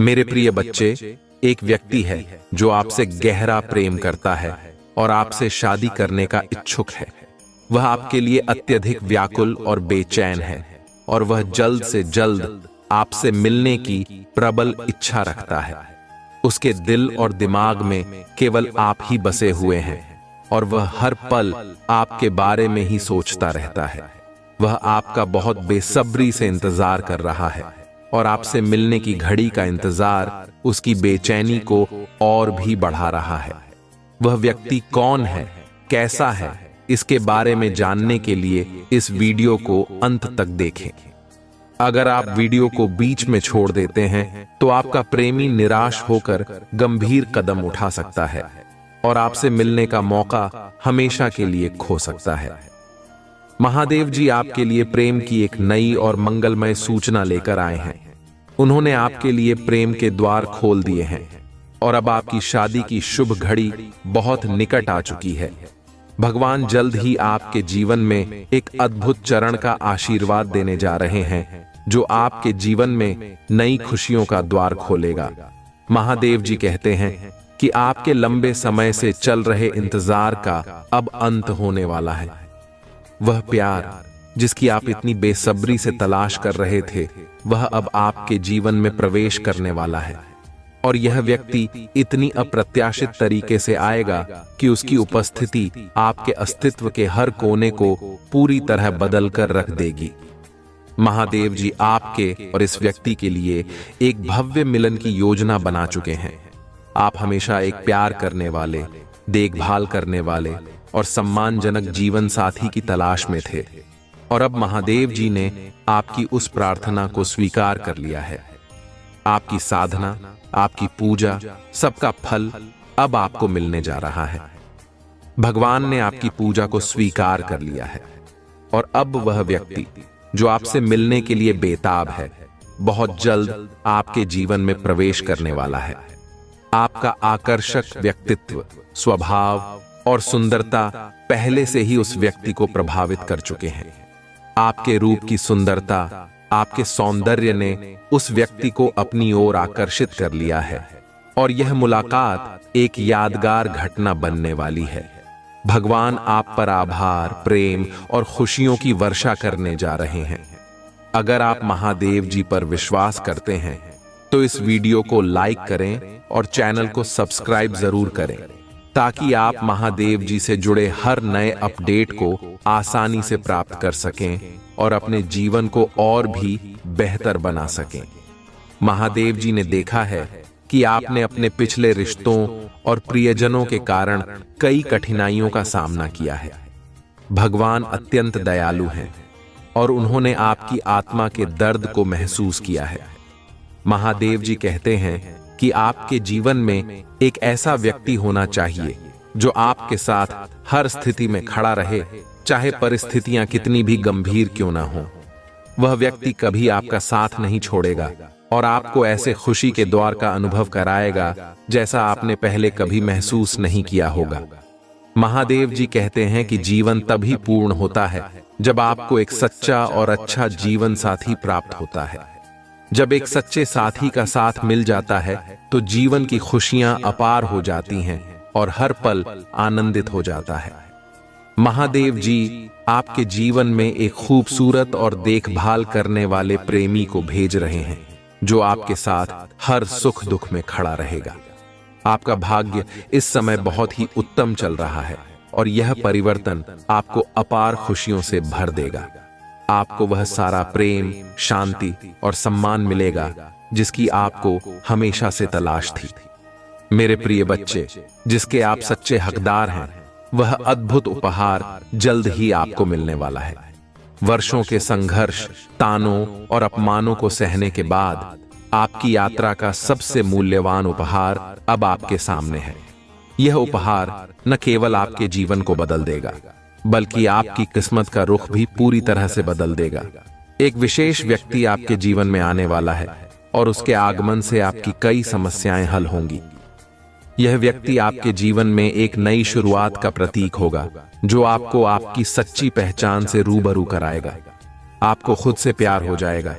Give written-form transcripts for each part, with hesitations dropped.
मेरे प्रिय बच्चे, एक व्यक्ति है जो आपसे गहरा प्रेम करता है और आपसे शादी करने का इच्छुक है। वह आपके लिए अत्यधिक व्याकुल और बेचैन है और वह जल्द से जल्द आपसे मिलने की प्रबल इच्छा रखता है। उसके दिल और दिमाग में केवल आप ही बसे हुए हैं और वह हर पल आपके बारे में ही सोचता रहता है। वह आपका बहुत बेसब्री से इंतजार कर रहा है और आपसे मिलने की घड़ी का इंतजार उसकी बेचैनी को और भी बढ़ा रहा है। वह व्यक्ति कौन है, कैसा है, इसके बारे में जानने के लिए इस वीडियो को अंत तक देखें। अगर आप वीडियो को बीच में छोड़ देते हैं तो आपका प्रेमी निराश होकर गंभीर कदम उठा सकता है और आपसे मिलने का मौका हमेशा के लिए खो सकता है। महादेव जी आपके लिए प्रेम की एक नई और मंगलमय सूचना लेकर आए हैं। उन्होंने आपके लिए प्रेम के द्वार खोल दिए हैं और अब आपकी शादी की शुभ घड़ी बहुत निकट आ चुकी है। भगवान जल्द ही आपके जीवन में एक अद्भुत चरण का आशीर्वाद देने जा रहे हैं जो आपके जीवन में नई खुशियों का द्वार खोलेगा। महादेव जी कहते हैं कि आपके लंबे समय से चल रहे इंतजार का अब अंत होने वाला है। वह प्यार जिसकी आप इतनी बेसब्री से तलाश कर रहे थे, वह अब आपके जीवन में प्रवेश करने वाला है और यह व्यक्ति इतनी अप्रत्याशित तरीके से आएगा कि उसकी उपस्थिति आपके अस्तित्व के हर कोने को पूरी तरह बदल कर रख देगी। महादेव जी आपके और इस व्यक्ति के लिए एक भव्य मिलन की योजना बना चुके हैं। आप हमेशा एक प्यार करने वाले, देखभाल करने वाले और सम्मानजनक जीवन साथी की तलाश में थे और अब महादेव जी ने आपकी उस प्रार्थना को स्वीकार कर लिया है। आपकी साधना, आपकी पूजा, सबका फल अब आपको मिलने जा रहा है। भगवान ने आपकी पूजा को स्वीकार कर लिया है और अब वह व्यक्ति जो आपसे मिलने के लिए बेताब है, बहुत जल्द आपके जीवन में प्रवेश करने वाला है। आपका आकर्षक व्यक्तित्व, स्वभाव और सुंदरता पहले से ही उस व्यक्ति को प्रभावित कर चुके हैं। आपके रूप की सुंदरता, आपके सौंदर्य ने उस व्यक्ति को अपनी ओर आकर्षित कर लिया है और यह मुलाकात एक यादगार घटना बनने वाली है। भगवान आप पर आभार, प्रेम और खुशियों की वर्षा करने जा रहे हैं। अगर आप महादेव जी पर विश्वास करते हैं तो इस वीडियो को लाइक करें और चैनल को सब्सक्राइब जरूर करें ताकि आप महादेव जी से जुड़े हर नए अपडेट को आसानी से प्राप्त कर सकें और अपने जीवन को और भी बेहतर बना सकें। महादेव जी ने देखा है कि आपने अपने पिछले रिश्तों और प्रियजनों के कारण कई कठिनाइयों का सामना किया है। भगवान अत्यंत दयालु हैं और उन्होंने आपकी आत्मा के दर्द को महसूस किया है। महादेव जी कहते हैं कि आपके जीवन में एक ऐसा व्यक्ति होना चाहिए जो आपके साथ हर स्थिति में खड़ा रहे, चाहे परिस्थितियां कितनी भी गंभीर क्यों ना हो। वह व्यक्ति कभी आपका साथ नहीं छोड़ेगा और आपको ऐसे खुशी के द्वार का अनुभव कराएगा जैसा आपने पहले कभी महसूस नहीं किया होगा। महादेव जी कहते हैं कि जीवन तभी पूर्ण होता है जब आपको एक सच्चा और अच्छा जीवन साथी प्राप्त होता है। जब एक सच्चे साथी का साथ मिल जाता है तो जीवन की खुशियां अपार हो जाती हैं और हर पल आनंदित हो जाता है। महादेव जी आपके जीवन में एक खूबसूरत और देखभाल करने वाले प्रेमी को भेज रहे हैं जो आपके साथ हर सुख दुख में खड़ा रहेगा। आपका भाग्य इस समय बहुत ही उत्तम चल रहा है और यह परिवर्तन आपको अपार खुशियों से भर देगा। आपको वह सारा प्रेम, शांति और सम्मान मिलेगा जिसकी आपको हमेशा से तलाश थी। मेरे प्रिय बच्चे, जिसके आप सच्चे हकदार हैं, वह अद्भुत उपहार जल्द ही आपको मिलने वाला है। वर्षों के संघर्ष, तानों और अपमानों को सहने के बाद आपकी यात्रा का सबसे मूल्यवान उपहार अब आपके सामने है। यह उपहार न केवल आपके जीवन को बदल देगा बल्कि आपकी किस्मत का रुख भी पूरी तरह से बदल देगा। एक विशेष व्यक्ति आपके जीवन में आने वाला है और उसके आगमन से आपकी कई समस्याएं हल होंगी। यह व्यक्ति आपके जीवन में एक नई शुरुआत का प्रतीक होगा जो आपको आपकी सच्ची पहचान से रूबरू कराएगा। आपको खुद से प्यार हो जाएगा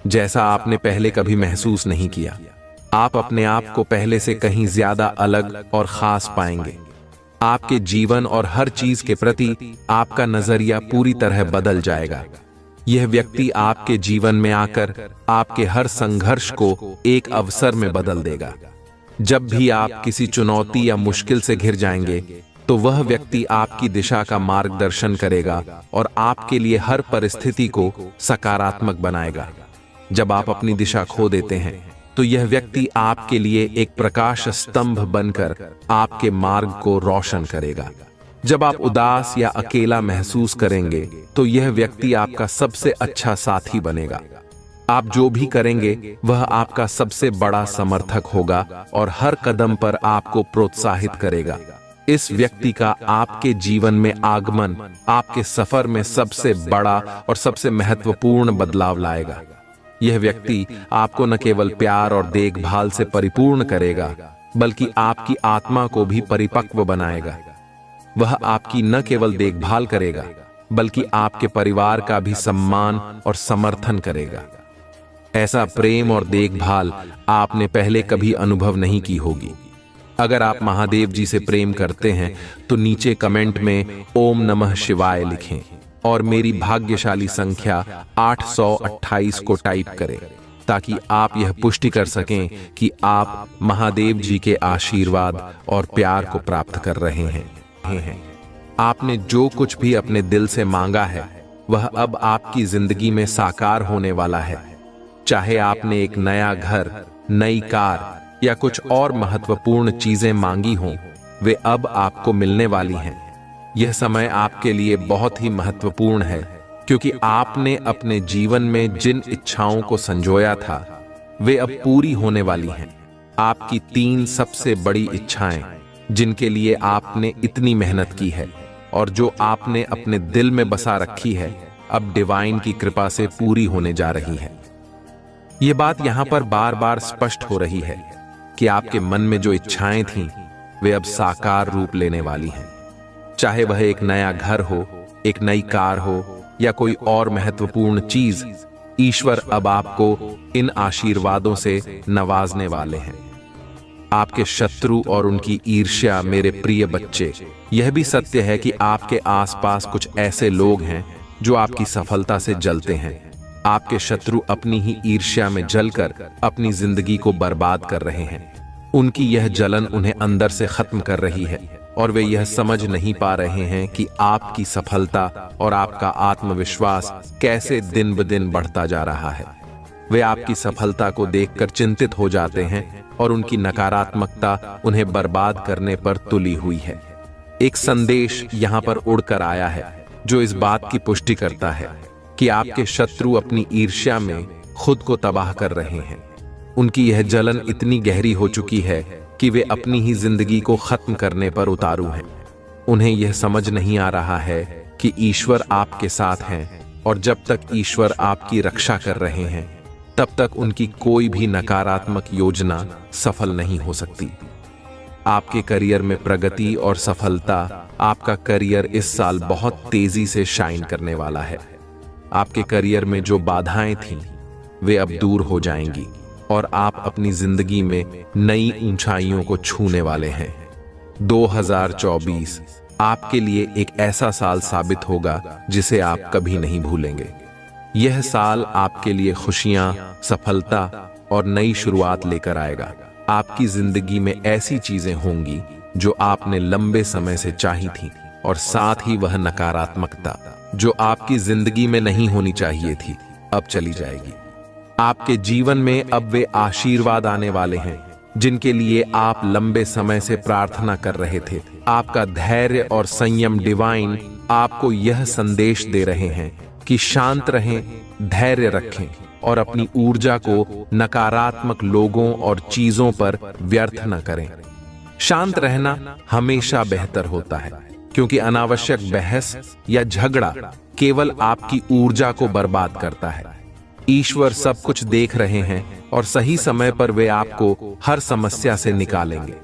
जैसा आपने पहले कभी महसूस नहीं किया। आप अपने आप को पहले से कहीं ज्यादा अलग और खास पाएंगे। आपके जीवन और हर चीज के प्रति आपका नजरिया पूरी तरह बदल जाएगा। यह व्यक्ति आपके जीवन में आकर आपके हर संघर्ष को एक अवसर में बदल देगा। जब भी आप किसी चुनौती या मुश्किल से घिर जाएंगे तो वह व्यक्ति आपकी दिशा का मार्गदर्शन करेगा और आपके लिए हर परिस्थिति को सकारात्मक बनाएगा। जब आप अपनी दिशा खो देते हैं तो यह व्यक्ति आपके लिए एक प्रकाश स्तंभ बनकर आपके मार्ग को रोशन करेगा। जब आप उदास या अकेला महसूस करेंगे तो यह व्यक्ति आपका सबसे अच्छा साथी बनेगा। आप जो भी करेंगे वह आपका सबसे बड़ा समर्थक होगा और हर कदम पर आपको प्रोत्साहित करेगा। इस व्यक्ति का आपके जीवन में आगमन आपके सफर में सबसे बड़ा और सबसे महत्वपूर्ण बदलाव लाएगा। यह व्यक्ति आपको न केवल प्यार और देखभाल से परिपूर्ण करेगा बल्कि आपकी आत्मा को भी परिपक्व बनाएगा। वह आपकी न केवल देखभाल करेगा बल्कि आपके परिवार का भी सम्मान और समर्थन करेगा। ऐसा प्रेम और देखभाल आपने पहले कभी अनुभव नहीं की होगी। अगर आप महादेव जी से प्रेम करते हैं तो नीचे कमेंट में ओम नमः शिवाय लिखें और मेरी भाग्यशाली संख्या 828 को टाइप करें ताकि आप यह पुष्टि कर सकें कि आप महादेव जी के आशीर्वाद और प्यार को प्राप्त कर रहे हैं। आपने जो कुछ भी अपने दिल से मांगा है वह अब आपकी जिंदगी में साकार होने वाला है। चाहे आपने एक नया घर, नई कार या कुछ और महत्वपूर्ण चीजें मांगी हों, वे अब आपको मिलने वाली हैं। यह समय आपके लिए बहुत ही महत्वपूर्ण है क्योंकि आपने अपने जीवन में जिन इच्छाओं को संजोया था वे अब पूरी होने वाली हैं। आपकी 3 सबसे बड़ी इच्छाएं जिनके लिए आपने इतनी मेहनत की है और जो आपने अपने दिल में बसा रखी है अब डिवाइन की कृपा से पूरी होने जा रही है। यह बात यहां पर बार बार स्पष्ट हो रही है कि आपके मन में जो इच्छाएं थीं वे अब साकार रूप लेने वाली हैं। चाहे वह एक नया घर हो, एक नई कार हो या कोई और महत्वपूर्ण चीज, ईश्वर अब आपको इन आशीर्वादों से नवाजने वाले हैं। आपके शत्रु और उनकी ईर्ष्या, मेरे प्रिय बच्चे, यह भी सत्य है कि आपके आसपास कुछ ऐसे लोग हैं जो आपकी सफलता से जलते हैं। आपके शत्रु अपनी ही ईर्ष्या में जलकर अपनी जिंदगी को बर्बाद कर रहे हैं। उनकी यह जलन उन्हें अंदर से खत्म कर रही है और वे यह समझ नहीं पा रहे हैं कि आपकी सफलता और आपका आत्मविश्वास कैसे दिन ब दिन बढ़ता जा रहा है। वे आपकी सफलता को देखकर चिंतित हो जाते हैं और उनकी नकारात्मकता उन्हें बर्बाद करने पर तुली हुई है। एक संदेश यहां पर उड़कर आया है जो इस बात की पुष्टि करता है कि आपके शत्रु अपनी ईर्ष्या में खुद को तबाह कर रहे हैं। उनकी यह जलन इतनी गहरी हो चुकी है कि वे अपनी ही जिंदगी को खत्म करने पर उतारू हैं। उन्हें यह समझ नहीं आ रहा है कि ईश्वर आपके साथ हैं और जब तक ईश्वर आपकी रक्षा कर रहे हैं तब तक उनकी कोई भी नकारात्मक योजना सफल नहीं हो सकती। आपके करियर में प्रगति और सफलता, आपका करियर इस साल बहुत तेजी से शाइन करने वाला है। आपके करियर में जो बाधाएं थीं वे अब दूर हो जाएंगी और आप अपनी जिंदगी में नई ऊंचाइयों को छूने वाले हैं। 2024 आपके लिए एक ऐसा साल साबित होगा जिसे आप कभी नहीं भूलेंगे। यह साल आपके लिए खुशियां, सफलता और नई शुरुआत लेकर आएगा। आपकी जिंदगी में ऐसी चीजें होंगी जो आपने लंबे समय से चाही थी और साथ ही वह नकारात्मकता जो आपकी जिंदगी में नहीं होनी चाहिए थी अब चली जाएगी। आपके जीवन में अब वे आशीर्वाद आने वाले हैं जिनके लिए आप लंबे समय से प्रार्थना कर रहे थे। आपका धैर्य और संयम, डिवाइन आपको यह संदेश दे रहे हैं कि शांत रहें, धैर्य रखें और अपनी ऊर्जा को नकारात्मक लोगों और चीजों पर व्यर्थ न करें। शांत रहना हमेशा बेहतर होता है क्योंकि अनावश्यक बहस या झगड़ा केवल आपकी ऊर्जा को बर्बाद करता है। ईश्वर सब कुछ देख रहे हैं और सही समय पर वे आपको हर समस्या से निकालेंगे।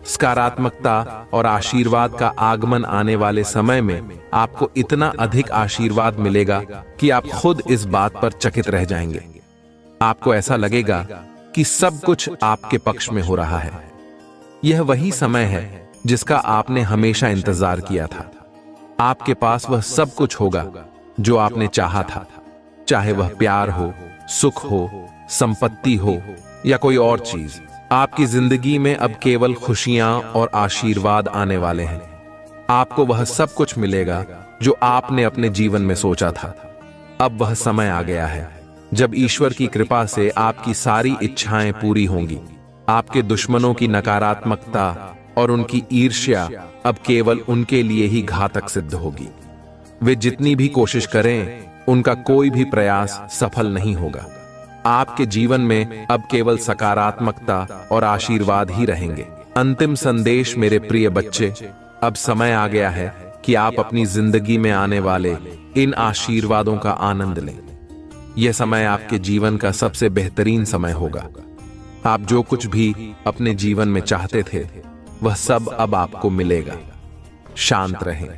सकारात्मकता और आशीर्वाद का आगमन आने वाले समय में आपको इतना अधिक आशीर्वाद मिलेगा कि आप खुद इस बात पर चकित रह जाएंगे। आपको ऐसा लगेगा कि कि सब कुछ आपके पक्ष में हो रहा है। यह वही समय है जिसका आपने हमेशा इंतजार किया था। आपके पास वह सब कुछ होगा जो आपने चाहा था, चाहे वह प्यार हो, सुख हो, संपत्ति हो या कोई और चीज। आपकी जिंदगी में अब केवल खुशियां और आशीर्वाद आने वाले हैं। आपको वह सब कुछ मिलेगा जो आपने अपने जीवन में सोचा था। अब वह समय आ गया है जब ईश्वर की कृपा से आपकी सारी इच्छाएं पूरी होंगी। आपके दुश्मनों की नकारात्मकता और उनकी ईर्ष्या अब केवल उनके लिए ही घातक सिद्ध होगी। वे जितनी भी कोशिश करें, उनका कोई भी प्रयास सफल नहीं होगा। आपके जीवन में अब केवल सकारात्मकता और आशीर्वाद ही रहेंगे। अंतिम संदेश मेरे प्रिय बच्चे, अब समय आ गया है कि आप अपनी जिंदगी में आने वाले इन आशीर्वादों का आनंद लें। यह समय आपके जीवन का सबसे बेहतरीन समय होगा। आप जो कुछ भी अपने जीवन में चाहते थे, वह सब अब आपको मिलेगा। शांत रहें,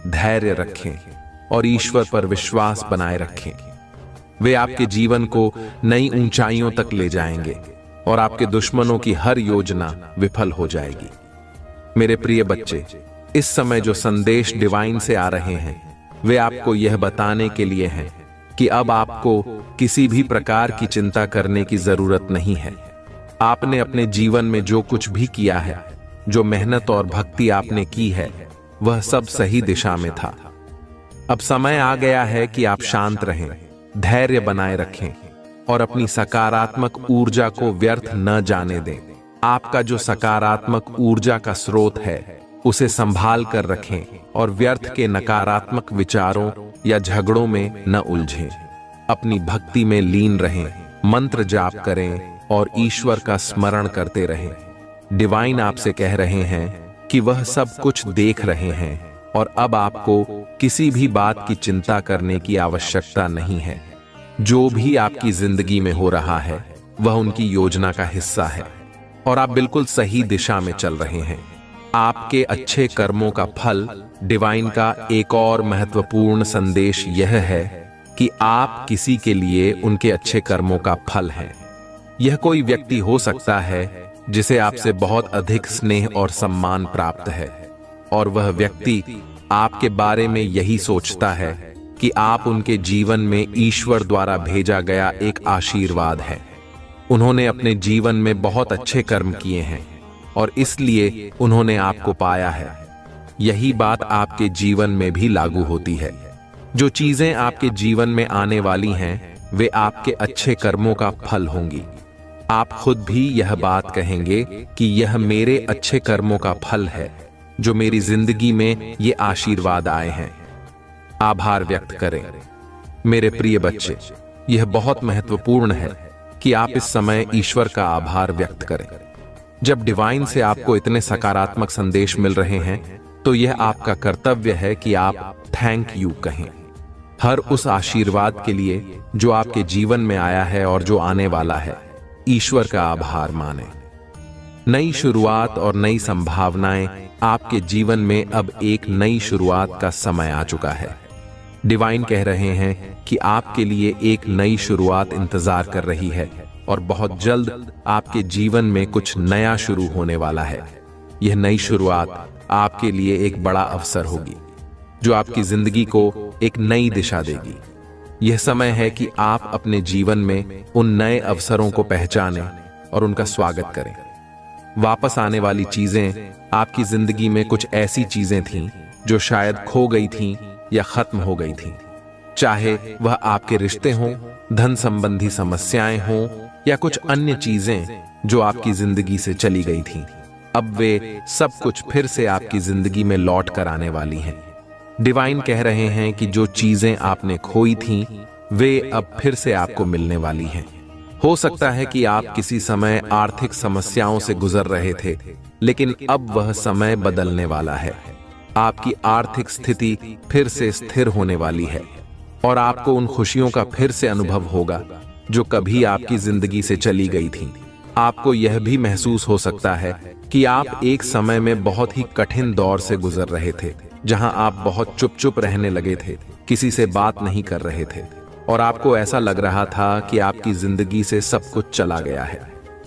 धैर्य रखें और ईश्वर पर विश्वास बनाए रखें। वे आपके जीवन को नई ऊंचाइयों तक ले जाएंगे और आपके दुश्मनों की हर योजना विफल हो जाएगी। मेरे प्रिय बच्चे, इस समय जो संदेश डिवाइन से आ रहे हैं, वे आपको यह बताने के लिए हैं कि अब आपको किसी भी प्रकार की चिंता करने की जरूरत नहीं है। आपने अपने जीवन में जो कुछ भी किया है, जो मेहनत और भक्ति आपने की है, वह सब सही दिशा में था। अब समय आ गया है कि आप शांत रहें, धैर्य बनाए रखें और अपनी सकारात्मक ऊर्जा को व्यर्थ न जाने दें। आपका जो सकारात्मक ऊर्जा का स्रोत है, उसे संभाल कर रखें और व्यर्थ के नकारात्मक विचारों या झगड़ों में न उलझें। अपनी भक्ति में लीन रहें, मंत्र जाप करें और ईश्वर का स्मरण करते रहें। डिवाइन आपसे कह रहे हैं कि वह सब कुछ देख रहे हैं और अब आपको किसी भी बात की चिंता करने की आवश्यकता नहीं है। जो भी आपकी जिंदगी में हो रहा है, वह उनकी योजना का हिस्सा है और आप बिल्कुल सही दिशा में चल रहे हैं। आपके अच्छे कर्मों का फल। डिवाइन का एक और महत्वपूर्ण संदेश यह है कि आप किसी के लिए उनके अच्छे कर्मों का फल हैं। यह कोई व्यक्ति हो सकता है जिसे आपसे बहुत अधिक स्नेह और सम्मान प्राप्त है, और वह व्यक्ति आपके बारे में यही सोचता है कि आप उनके जीवन में ईश्वर द्वारा भेजा गया एक आशीर्वाद है। उन्होंने अपने जीवन में बहुत अच्छे कर्म किए हैं और इसलिए उन्होंने आपको पाया है। यही बात आपके जीवन में भी लागू होती है। जो चीजें आपके जीवन में आने वाली हैं, वे आपके अच्छे कर्मों का फल होंगी। आप खुद भी यह बात कहेंगे कि यह मेरे अच्छे कर्मों का फल है जो मेरी जिंदगी में ये आशीर्वाद आए हैं। आभार व्यक्त करें। मेरे प्रिय बच्चे, यह बहुत महत्वपूर्ण है कि आप इस समय ईश्वर का आभार व्यक्त करें। जब डिवाइन से आपको इतने सकारात्मक संदेश मिल रहे हैं, तो यह आपका कर्तव्य है कि आप थैंक यू कहें हर उस आशीर्वाद के लिए जो आपके जीवन में आया है और जो आने वाला है। ईश्वर का आभार मानें। नई शुरुआत और नई संभावनाएं। आपके जीवन में अब एक नई शुरुआत का समय आ चुका है। डिवाइन कह रहे हैं कि आपके लिए एक नई शुरुआत इंतजार कर रही है और बहुत जल्द आपके जीवन में कुछ नया शुरू होने वाला है। यह नई शुरुआत आपके लिए एक बड़ा अवसर होगी जो आपकी जिंदगी को एक नई दिशा देगी। यह समय है कि आप अपने जीवन में उन नए अवसरों को पहचानें और उनका स्वागत करें। वापस आने वाली चीजें। आपकी जिंदगी में कुछ ऐसी चीजें थीं जो शायद खो गई थीं या खत्म हो गई थीं, चाहे वह आपके रिश्ते हों, धन संबंधी समस्याएं हों या कुछ अन्य चीजें जो आपकी जिंदगी से चली गई थीं। अब वे सब कुछ फिर से आपकी जिंदगी में लौट कर आने वाली हैं। डिवाइन कह रहे हैं कि जो चीजें आपने खोई थीं, वे अब फिर से आपको मिलने वाली हैं। हो सकता है कि आप किसी समय आर्थिक समस्याओं से गुजर रहे थे, लेकिन अब वह समय बदलने वाला है। आपकी आर्थिक स्थिति फिर से स्थिर होने वाली है और आपको उन खुशियों का फिर से अनुभव होगा जो कभी आपकी जिंदगी से चली गई थीं। आपको यह भी महसूस हो सकता है कि आप एक समय में बहुत ही कठिन दौर से गुजर रहे थे, जहां आप बहुत चुप रहने लगे थे, किसी से बात नहीं कर रहे थे और आपको ऐसा लग रहा था कि आपकी जिंदगी से सब कुछ चला गया है।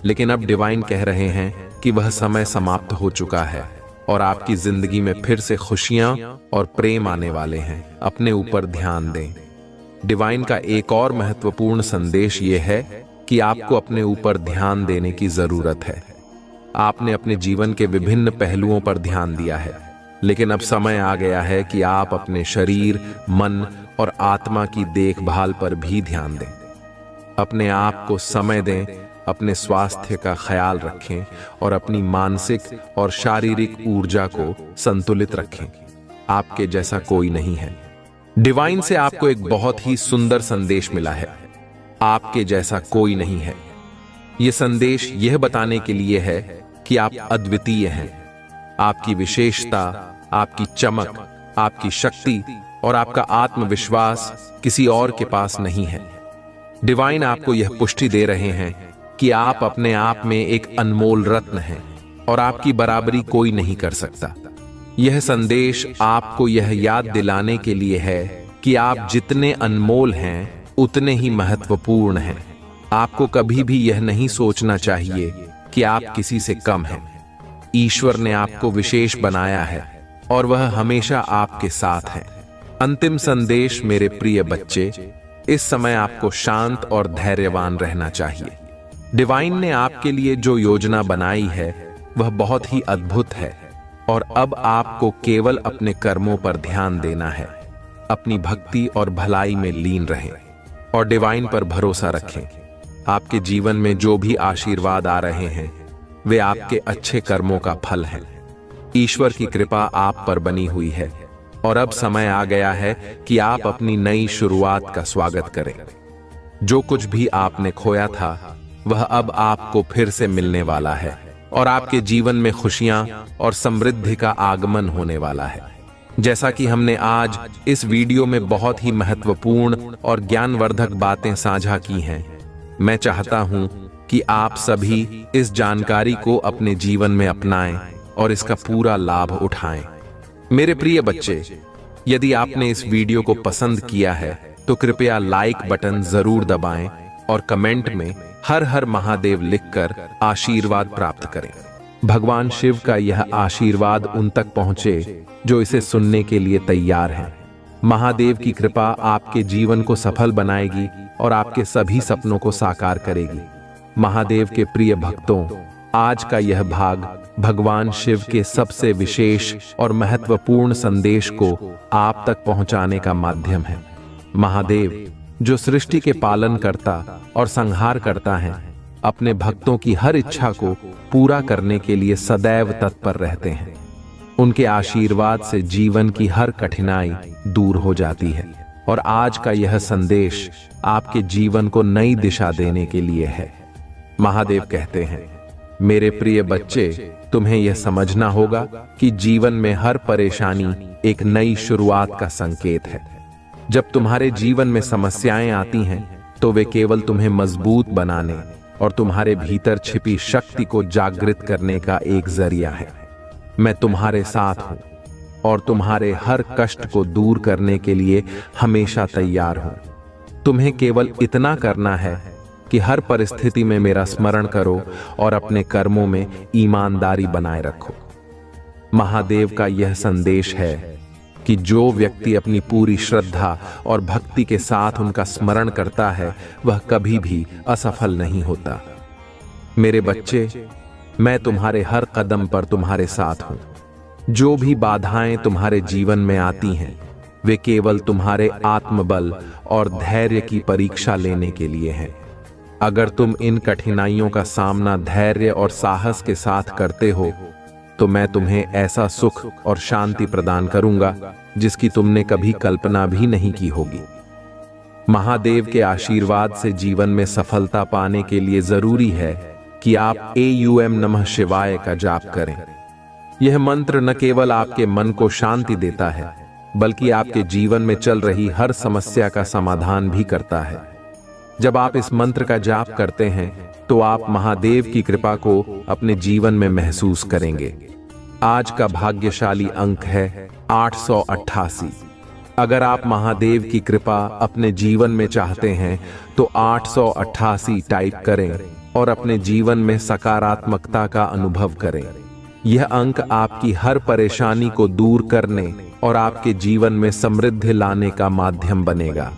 लेकिन अब डिवाइन कह रहे हैं कि वह समय समाप्त हो चुका है और आपकी जिंदगी में फिर से खुशियां और प्रेम आने वाले हैं। अपने ऊपर ध्यान दें। डिवाइन का एक और महत्वपूर्ण संदेश यह है कि आपको अपने ऊपर ध्यान देने की जरूरत है। आपने अपने जीवन के विभिन्न पहलुओं पर ध्यान दिया है, लेकिन अब समय आ गया है कि आप अपने शरीर, मन और आत्मा की देखभाल पर भी ध्यान दें। अपने आप को समय दें, अपने स्वास्थ्य का ख्याल रखें और अपनी मानसिक और शारीरिक ऊर्जा को संतुलित रखें। आपके जैसा कोई नहीं है। डिवाइन से आपको एक बहुत ही सुंदर संदेश मिला है। आपके जैसा कोई नहीं है। यह संदेश यह बताने के लिए है कि आप अद्वितीय हैं। आपकी विशेषता, आपकी चमक, आपकी शक्ति और आपका आत्मविश्वास किसी और के पास नहीं है। डिवाइन आपको यह पुष्टि दे रहे हैं कि आप अपने आप में एक अनमोल रत्न हैं और आपकी बराबरी कोई नहीं कर सकता। यह संदेश आपको यह याद दिलाने के लिए है कि आप जितने अनमोल हैं उतने ही महत्वपूर्ण हैं। आपको कभी भी यह नहीं सोचना चाहिए कि आप किसी से कम हैं। ईश्वर ने आपको विशेष बनाया है और वह हमेशा आपके साथ है। अंतिम संदेश मेरे प्रिय बच्चे, इस समय आपको शांत और धैर्यवान रहना चाहिए। डिवाइन ने आपके लिए जो योजना बनाई है वह बहुत ही अद्भुत है और अब आपको केवल अपने कर्मों पर ध्यान देना है। अपनी भक्ति और भलाई में लीन रहें और डिवाइन पर भरोसा रखें। आपके जीवन में जो भी आशीर्वाद आ रहे हैं वे आपके अच्छे कर्मों का फल हैं। ईश्वर की कृपा आप पर बनी हुई है और अब समय आ गया है कि आप अपनी नई शुरुआत का स्वागत करें। जो कुछ भी आपने खोया था वह अब आपको फिर से मिलने वाला है और आपके जीवन में खुशियां और समृद्धि का आगमन होने वाला है। जैसा कि हमने आज इस वीडियो में बहुत ही महत्वपूर्ण और ज्ञानवर्धक बातें साझा की हैं, मैं चाहता हूं कि आप सभी इस जानकारी को अपने जीवन में अपनाएं और इसका पूरा लाभ उठाएं। मेरे प्रिय बच्चे, यदि आपने इस वीडियो को पसंद किया है तो कृपया लाइक बटन जरूर दबाएं और कमेंट में हर हर महादेव लिखकर आशीर्वाद प्राप्त करें। भगवान शिव का यह आशीर्वाद उन तक पहुंचे जो इसे सुनने के लिए तैयार हैं। महादेव की कृपा आपके जीवन को सफल बनाएगी और आपके सभी सपनों को साकार करेगी। महादेव के प्रिय भक्तों, आज का यह भाग भगवान शिव के सबसे विशेष और महत्वपूर्ण संदेश को आप तक पहुंचाने का माध्यम है। महादेव, जो सृष्टि के पालन करता और संहार करता है, अपने भक्तों की हर इच्छा को पूरा करने के लिए सदैव तत्पर रहते हैं। उनके आशीर्वाद से जीवन की हर कठिनाई दूर हो जाती है और आज का यह संदेश आपके जीवन को नई दिशा देने के लिए है। महादेव कहते हैं, मेरे प्रिय बच्चे, तुम्हें यह समझना होगा कि जीवन में हर परेशानी एक नई शुरुआत का संकेत है। जब तुम्हारे जीवन में समस्याएं आती हैं तो वे केवल तुम्हें मजबूत बनाने और तुम्हारे भीतर छिपी शक्ति को जागृत करने का एक जरिया है। मैं तुम्हारे साथ हूं और तुम्हारे हर कष्ट को दूर करने के लिए हमेशा तैयार हूं। तुम्हें केवल इतना करना है कि हर परिस्थिति में मेरा स्मरण करो और अपने कर्मों में ईमानदारी बनाए रखो। महादेव का यह संदेश है कि जो व्यक्ति अपनी पूरी श्रद्धा और भक्ति के साथ उनका स्मरण करता है वह कभी भी असफल नहीं होता। मेरे बच्चे, मैं तुम्हारे हर कदम पर तुम्हारे साथ हूं। जो भी बाधाएं तुम्हारे जीवन में आती हैं वे केवल तुम्हारे आत्मबल और धैर्य की परीक्षा लेने के लिए हैं। अगर तुम इन कठिनाइयों का सामना धैर्य और साहस के साथ करते हो तो मैं तुम्हें ऐसा सुख और शांति प्रदान करूंगा जिसकी तुमने कभी कल्पना भी नहीं की होगी। महादेव के आशीर्वाद से जीवन में सफलता पाने के लिए जरूरी है कि आप AUM नमः शिवाय का जाप करें। यह मंत्र न केवल आपके मन को शांति देता है बल्कि आपके जीवन में चल रही हर समस्या का समाधान भी करता है। जब आप इस मंत्र का जाप करते हैं तो आप महादेव की कृपा को अपने जीवन में महसूस करेंगे। आज का भाग्यशाली अंक है 888। अगर आप महादेव की कृपा अपने जीवन में चाहते हैं तो 888 टाइप करें और अपने जीवन में सकारात्मकता का अनुभव करें। यह अंक आपकी हर परेशानी को दूर करने और आपके जीवन में समृद्धि लाने का माध्यम बनेगा।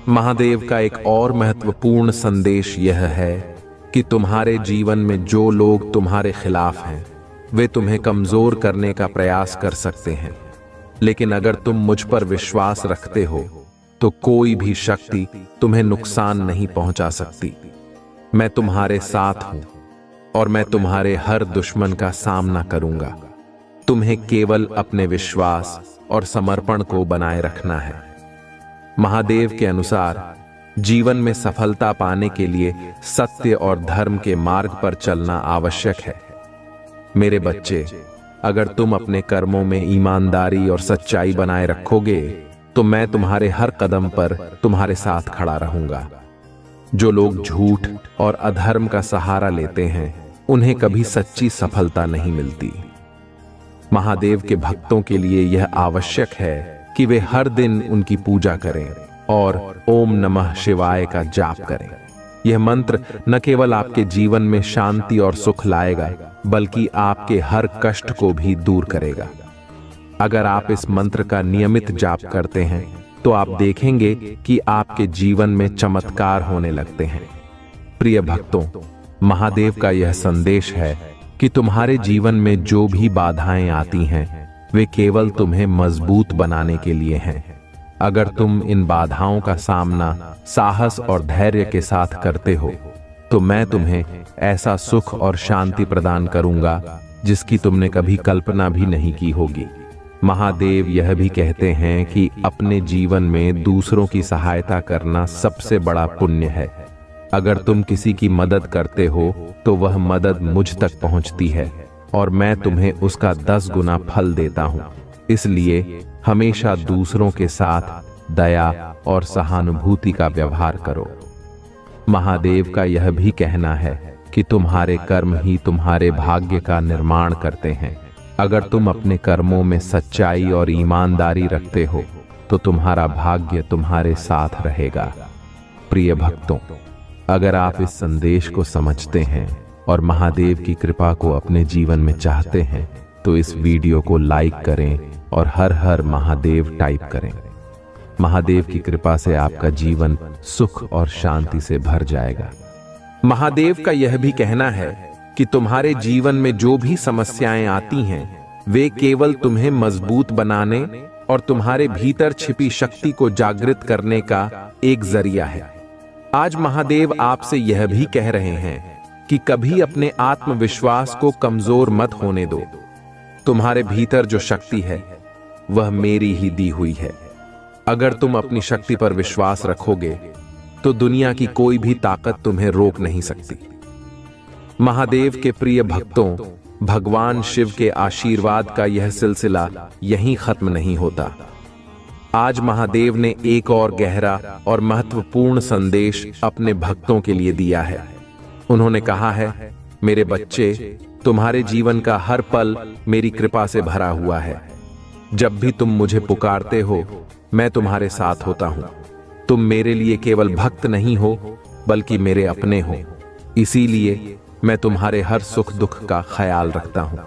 महादेव का एक और महत्वपूर्ण संदेश यह है कि तुम्हारे जीवन में जो लोग तुम्हारे खिलाफ हैं, वे तुम्हें कमजोर करने का प्रयास कर सकते हैं, लेकिन अगर तुम मुझ पर विश्वास रखते हो तो कोई भी शक्ति तुम्हें नुकसान नहीं पहुंचा सकती। मैं तुम्हारे साथ हूं और मैं तुम्हारे हर दुश्मन का सामना करूंगा। तुम्हें केवल अपने विश्वास और समर्पण को बनाए रखना है। महादेव के अनुसार जीवन में सफलता पाने के लिए सत्य और धर्म के मार्ग पर चलना आवश्यक है। मेरे बच्चे, अगर तुम अपने कर्मों में ईमानदारी और सच्चाई बनाए रखोगे तो मैं तुम्हारे हर कदम पर तुम्हारे साथ खड़ा रहूंगा। जो लोग झूठ और अधर्म का सहारा लेते हैं, उन्हें कभी सच्ची सफलता नहीं मिलती। महादेव के भक्तों के लिए यह आवश्यक है कि वे हर दिन उनकी पूजा करें और ओम नमः शिवाय का जाप करें। यह मंत्र न केवल आपके जीवन में शांति और सुख लाएगा, बल्कि आपके हर कष्ट को भी दूर करेगा। अगर आप इस मंत्र का नियमित जाप करते हैं तो आप देखेंगे कि आपके जीवन में चमत्कार होने लगते हैं। प्रिय भक्तों, महादेव का यह संदेश है कि तुम्हारे जीवन में जो भी बाधाएं आती हैं, वे केवल तुम्हें मजबूत बनाने के लिए हैं। अगर तुम इन बाधाओं का सामना साहस और धैर्य के साथ करते हो तो मैं तुम्हें ऐसा सुख और शांति प्रदान करूंगा जिसकी तुमने कभी कल्पना भी नहीं की होगी। महादेव यह भी कहते हैं कि अपने जीवन में दूसरों की सहायता करना सबसे बड़ा पुण्य है। अगर तुम किसी की मदद करते हो तो वह मदद मुझ तक पहुंचती है और मैं तुम्हें उसका 10 गुना फल देता हूं। इसलिए हमेशा दूसरों के साथ दया और सहानुभूति का व्यवहार करो। महादेव का यह भी कहना है कि तुम्हारे कर्म ही तुम्हारे भाग्य का निर्माण करते हैं। अगर तुम अपने कर्मों में सच्चाई और ईमानदारी रखते हो तो तुम्हारा भाग्य तुम्हारे साथ रहेगा। प्रिय भक्तों, अगर आप इस संदेश को समझते हैं और महादेव की कृपा को अपने जीवन में चाहते हैं तो इस वीडियो को लाइक करें और हर हर महादेव टाइप करें। महादेव की कृपा से आपका जीवन सुख और शांति से भर जाएगा। महादेव का यह भी कहना है कि तुम्हारे जीवन में जो भी समस्याएं आती हैं, वे केवल तुम्हें मजबूत बनाने और तुम्हारे भीतर छिपी शक्ति को जागृत करने का एक जरिया है। आज महादेव आपसे यह भी कह रहे हैं कि कभी अपने आत्मविश्वास को कमजोर मत होने दो। तुम्हारे भीतर जो शक्ति है वह मेरी ही दी हुई है। अगर तुम अपनी शक्ति पर विश्वास रखोगे तो दुनिया की कोई भी ताकत तुम्हें रोक नहीं सकती। महादेव के प्रिय भक्तों, भगवान शिव के आशीर्वाद का यह सिलसिला यहीं खत्म नहीं होता। आज महादेव ने एक और गहरा और महत्वपूर्ण संदेश अपने भक्तों के लिए दिया है। उन्होंने कहा है, मेरे बच्चे, तुम्हारे जीवन का हर पल मेरी कृपा से भरा हुआ है। जब भी तुम मुझे पुकारते हो, मैं तुम्हारे साथ होता हूं। तुम मेरे लिए केवल भक्त नहीं हो, बल्कि मेरे अपने हो। इसीलिए मैं तुम्हारे हर सुख दुख का ख्याल रखता हूं।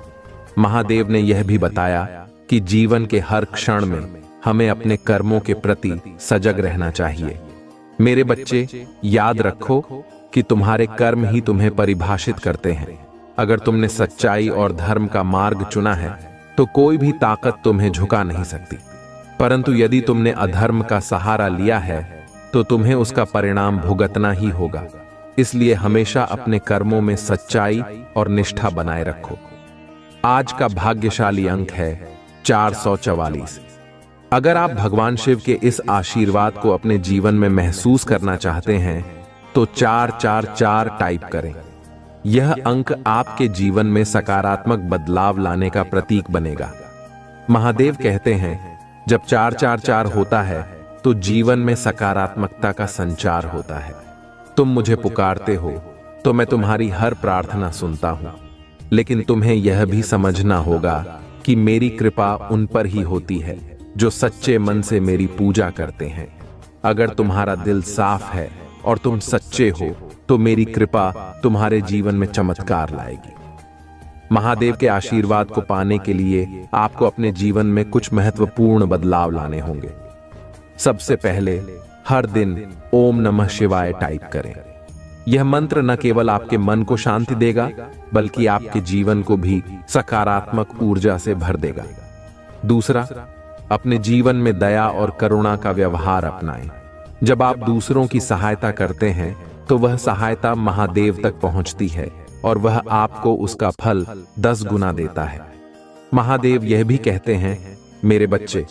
महादेव ने यह भी बताया कि जीवन के हर क्षण में हमें अपने कर्मों के प्रति सजग रहना चाहिए। मेरे बच्चे, याद रखो कि तुम्हारे कर्म ही तुम्हें परिभाषित करते हैं। अगर तुमने सच्चाई और धर्म का मार्ग चुना है तो कोई भी ताकत तुम्हें झुका नहीं सकती। परंतु यदि तुमने अधर्म का सहारा लिया है तो तुम्हें उसका परिणाम भुगतना ही होगा। इसलिए हमेशा अपने कर्मों में सच्चाई और निष्ठा बनाए रखो। आज का भाग्यशाली अंक है 444। अगर आप भगवान शिव के इस आशीर्वाद को अपने जीवन में महसूस करना चाहते हैं तो 444 टाइप करें। यह अंक आपके जीवन में सकारात्मक बदलाव लाने का प्रतीक बनेगा। महादेव कहते हैं, जब 444 होता है तो जीवन में सकारात्मकता का संचार होता है। तुम मुझे पुकारते हो तो मैं तुम्हारी हर प्रार्थना सुनता हूं, लेकिन तुम्हें यह भी समझना होगा कि मेरी कृपा उन पर ही होती है जो सच्चे मन से मेरी पूजा करते हैं। अगर तुम्हारा दिल साफ है और तुम सच्चे हो तो मेरी कृपा तुम्हारे जीवन में चमत्कार लाएगी। महादेव के आशीर्वाद को पाने के लिए आपको अपने जीवन में कुछ महत्वपूर्ण बदलाव लाने होंगे। सबसे पहले हर दिन ओम नमः शिवाय टाइप करें। यह मंत्र न केवल आपके मन को शांति देगा, बल्कि आपके जीवन को भी सकारात्मक ऊर्जा से भर देगा। दूसरा, अपने जीवन में दया और करुणा का व्यवहार अपनाएं। जब आप दूसरों की सहायता करते हैं तो वह सहायता महादेव तक पहुंचती है और वह आपको उसका फल 10 गुना देता है। महादेव यह भी कहते हैं, मेरे बच्चे,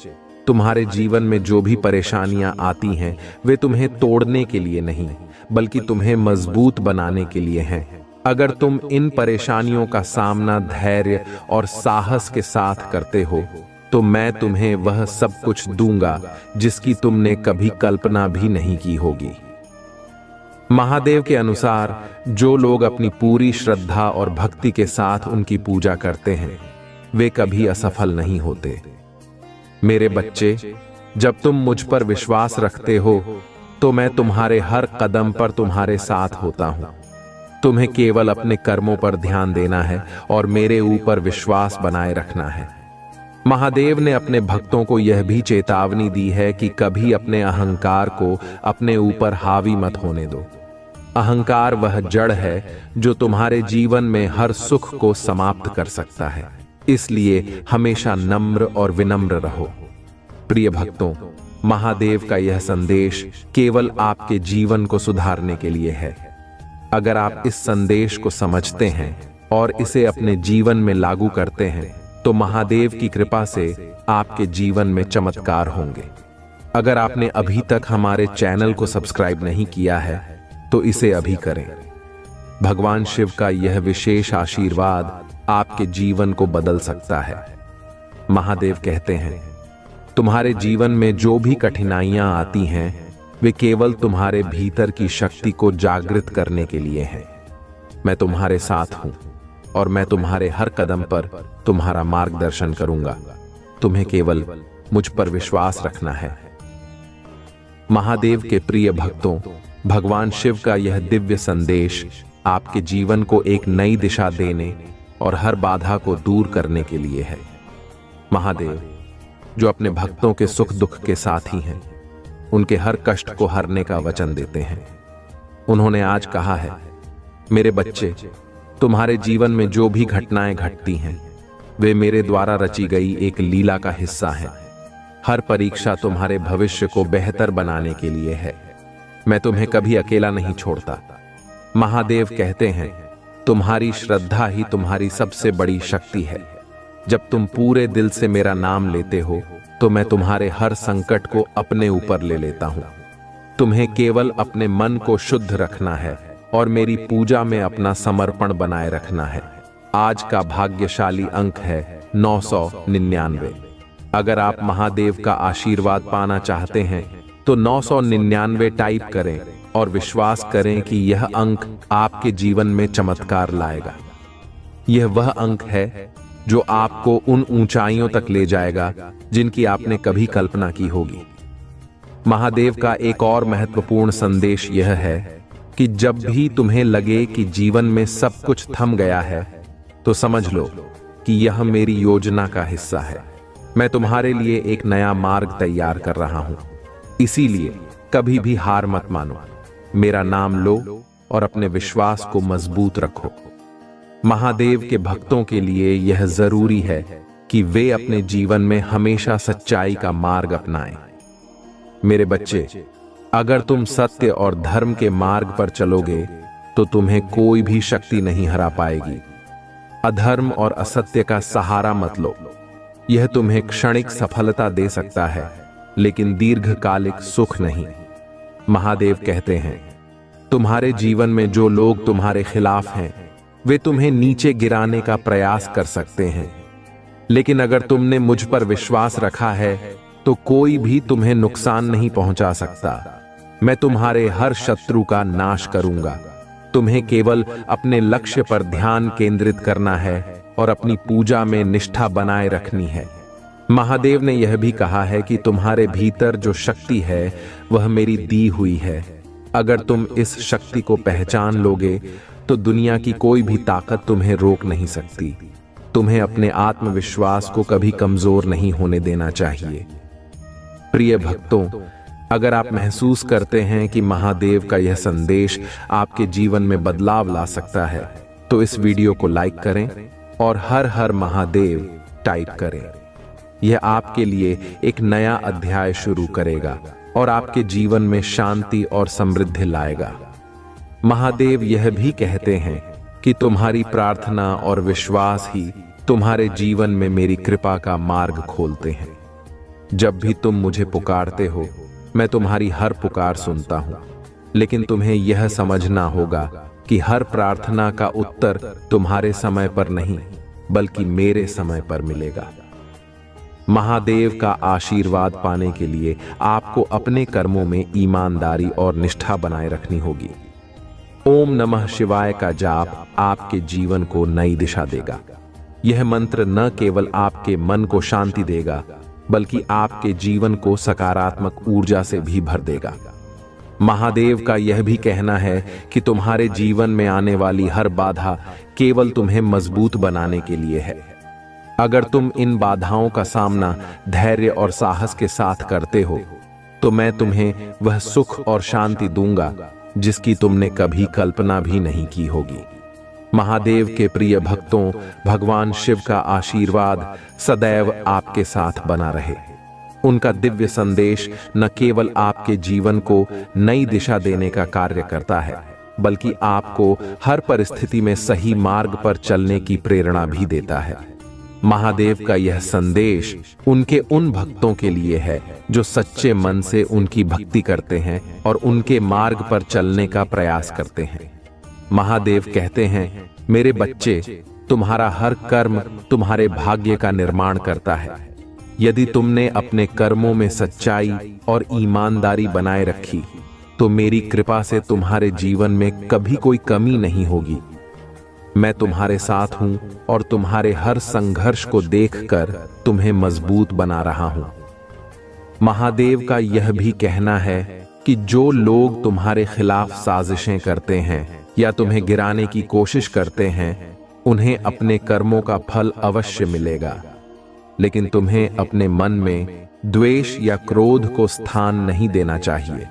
तुम्हारे जीवन में जो भी परेशानियां आती हैं वे तुम्हें तोड़ने के लिए नहीं, बल्कि तुम्हें मजबूत बनाने के लिए हैं। अगर तुम इन परेशानियों का सामना धैर्य और साहस के साथ करते हो तो मैं तुम्हें वह सब कुछ दूंगा जिसकी तुमने कभी कल्पना भी नहीं की होगी। महादेव के अनुसार जो लोग अपनी पूरी श्रद्धा और भक्ति के साथ उनकी पूजा करते हैं वे कभी असफल नहीं होते। मेरे बच्चे, जब तुम मुझ पर विश्वास रखते हो तो मैं तुम्हारे हर कदम पर तुम्हारे साथ होता हूं। तुम्हें केवल अपने कर्मों पर ध्यान देना है और मेरे ऊपर विश्वास बनाए रखना है। महादेव ने अपने भक्तों को यह भी चेतावनी दी है कि कभी अपने अहंकार को अपने ऊपर हावी मत होने दो। अहंकार वह जड़ है जो तुम्हारे जीवन में हर सुख को समाप्त कर सकता है, इसलिए हमेशा नम्र और विनम्र रहो। प्रिय भक्तों, महादेव का यह संदेश केवल आपके जीवन को सुधारने के लिए है। अगर आप इस संदेश को समझते हैं और इसे अपने जीवन में लागू करते हैं तो महादेव की कृपा से आपके जीवन में चमत्कार होंगे। अगर आपने अभी तक हमारे चैनल को सब्सक्राइब नहीं किया है तो इसे अभी करें। भगवान शिव का यह विशेष आशीर्वाद आपके जीवन को बदल सकता है। महादेव कहते हैं, तुम्हारे जीवन में जो भी कठिनाइयां आती हैं वे केवल तुम्हारे भीतर की शक्ति को जागृत करने के लिए हैं। मैं तुम्हारे साथ हूं और मैं तुम्हारे हर कदम पर तुम्हारा मार्गदर्शन करूंगा। तुम्हें केवल मुझ पर विश्वास रखना है। महादेव के प्रिय भक्तों, भगवान शिव का यह दिव्य संदेश आपके जीवन को एक नई दिशा देने और हर बाधा को दूर करने के लिए है। महादेव, जो अपने भक्तों के सुख दुख के साथी हैं, उनके हर कष्ट को हरने का वचन देते हैं। उन्होंने आज कहा है, मेरे बच्चे, तुम्हारे जीवन में जो भी घटनाएं घटती हैं वे मेरे द्वारा रची गई एक लीला का हिस्सा है। हर परीक्षा तुम्हारे भविष्य को बेहतर बनाने के लिए है। मैं तुम्हें कभी अकेला नहीं छोड़ता। महादेव कहते हैं, तुम्हारी श्रद्धा ही तुम्हारी सबसे बड़ी शक्ति है। जब तुम पूरे दिल से मेरा नाम लेते हो तो मैं तुम्हारे हर संकट को अपने ऊपर ले लेता हूं। तुम्हें केवल अपने मन को शुद्ध रखना है और मेरी पूजा में अपना समर्पण बनाए रखना है। आज का भाग्यशाली अंक है 999। अगर आप महादेव का आशीर्वाद पाना चाहते हैं तो 999 टाइप करें और विश्वास करें कि यह अंक आपके जीवन में चमत्कार लाएगा। यह वह अंक है जो आपको उन ऊंचाइयों तक ले जाएगा जिनकी आपने कभी कल्पना की होगी। महादेव का एक और महत्वपूर्ण संदेश यह है कि जब भी तुम्हें लगे कि जीवन में सब कुछ थम गया है तो समझ लो कि यह मेरी योजना का हिस्सा है। मैं तुम्हारे लिए एक नया मार्ग तैयार कर रहा हूं। इसीलिए कभी भी हार मत मानो। मेरा नाम लो और अपने विश्वास को मजबूत रखो। महादेव के भक्तों के लिए यह जरूरी है कि वे अपने जीवन में हमेशा सच्चाई का मार्ग अपनाएं। मेरे बच्चे, अगर तुम सत्य और धर्म के मार्ग पर चलोगे तो तुम्हें कोई भी शक्ति नहीं हरा पाएगी। अधर्म और असत्य का सहारा मत लो। यह तुम्हें क्षणिक सफलता दे सकता है, लेकिन दीर्घकालिक सुख नहीं। महादेव कहते हैं, तुम्हारे जीवन में जो लोग तुम्हारे खिलाफ हैं वे तुम्हें नीचे गिराने का प्रयास कर सकते हैं, लेकिन अगर तुमने मुझ पर विश्वास रखा है तो कोई भी तुम्हें नुकसान नहीं पहुंचा सकता। मैं तुम्हारे हर शत्रु का नाश करूंगा। तुम्हें केवल अपने लक्ष्य पर ध्यान केंद्रित करना है और अपनी पूजा में निष्ठा बनाए रखनी है। महादेव ने यह भी कहा है कि तुम्हारे भीतर जो शक्ति है वह मेरी दी हुई है। अगर तुम इस शक्ति को पहचान लोगे तो दुनिया की कोई भी ताकत तुम्हें रोक नहीं सकती। तुम्हें अपने आत्मविश्वास को कभी कमजोर नहीं होने देना चाहिए। प्रिय भक्तों, अगर आप महसूस करते हैं कि महादेव का यह संदेश आपके जीवन में बदलाव ला सकता है, तो इस वीडियो को लाइक करें और हर हर महादेव टाइप करें। यह आपके लिए एक नया अध्याय शुरू करेगा और आपके जीवन में शांति और समृद्धि लाएगा। महादेव यह भी कहते हैं कि तुम्हारी प्रार्थना और विश्वास ही तुम्हारे जीवन में मेरी कृपा का मार्ग खोलते हैं। जब भी तुम मुझे पुकारते हो, मैं तुम्हारी हर पुकार सुनता हूं, लेकिन तुम्हें यह समझना होगा कि हर प्रार्थना का उत्तर तुम्हारे समय पर नहीं, बल्कि मेरे समय पर मिलेगा। महादेव का आशीर्वाद पाने के लिए आपको अपने कर्मों में ईमानदारी और निष्ठा बनाए रखनी होगी। ओम नमः शिवाय का जाप आपके जीवन को नई दिशा देगा। यह मंत्र न केवल आपके मन को शांति देगा, बल्कि आपके जीवन को सकारात्मक ऊर्जा से भी भर देगा। महादेव का यह भी कहना है कि तुम्हारे जीवन में आने वाली हर बाधा केवल तुम्हें मजबूत बनाने के लिए है। अगर तुम इन बाधाओं का सामना धैर्य और साहस के साथ करते हो, तो मैं तुम्हें वह सुख और शांति दूंगा जिसकी तुमने कभी कल्पना भी नहीं की होगी। महादेव के प्रिय भक्तों, भगवान शिव का आशीर्वाद सदैव आपके साथ बना रहे। उनका दिव्य संदेश न केवल आपके जीवन को नई दिशा देने का कार्य करता है, बल्कि आपको हर परिस्थिति में सही मार्ग पर चलने की प्रेरणा भी देता है। महादेव का यह संदेश उनके उन भक्तों के लिए है जो सच्चे मन से उनकी भक्ति करते हैं और उनके मार्ग पर चलने का प्रयास करते हैं। महादेव कहते हैं, मेरे बच्चे, तुम्हारा हर कर्म तुम्हारे भाग्य का निर्माण करता है। यदि तुमने अपने कर्मों में सच्चाई और ईमानदारी बनाए रखी, तो मेरी कृपा से तुम्हारे जीवन में कभी कोई कमी नहीं होगी। मैं तुम्हारे साथ हूं और तुम्हारे हर संघर्ष को देखकर तुम्हें मजबूत बना रहा हूं। महादेव का यह भी कहना है कि जो लोग तुम्हारे खिलाफ साजिशें करते हैं या तुम्हें गिराने की कोशिश करते हैं, उन्हें अपने कर्मों का फल अवश्य मिलेगा, लेकिन तुम्हें अपने मन में द्वेष या क्रोध को स्थान नहीं देना चाहिए।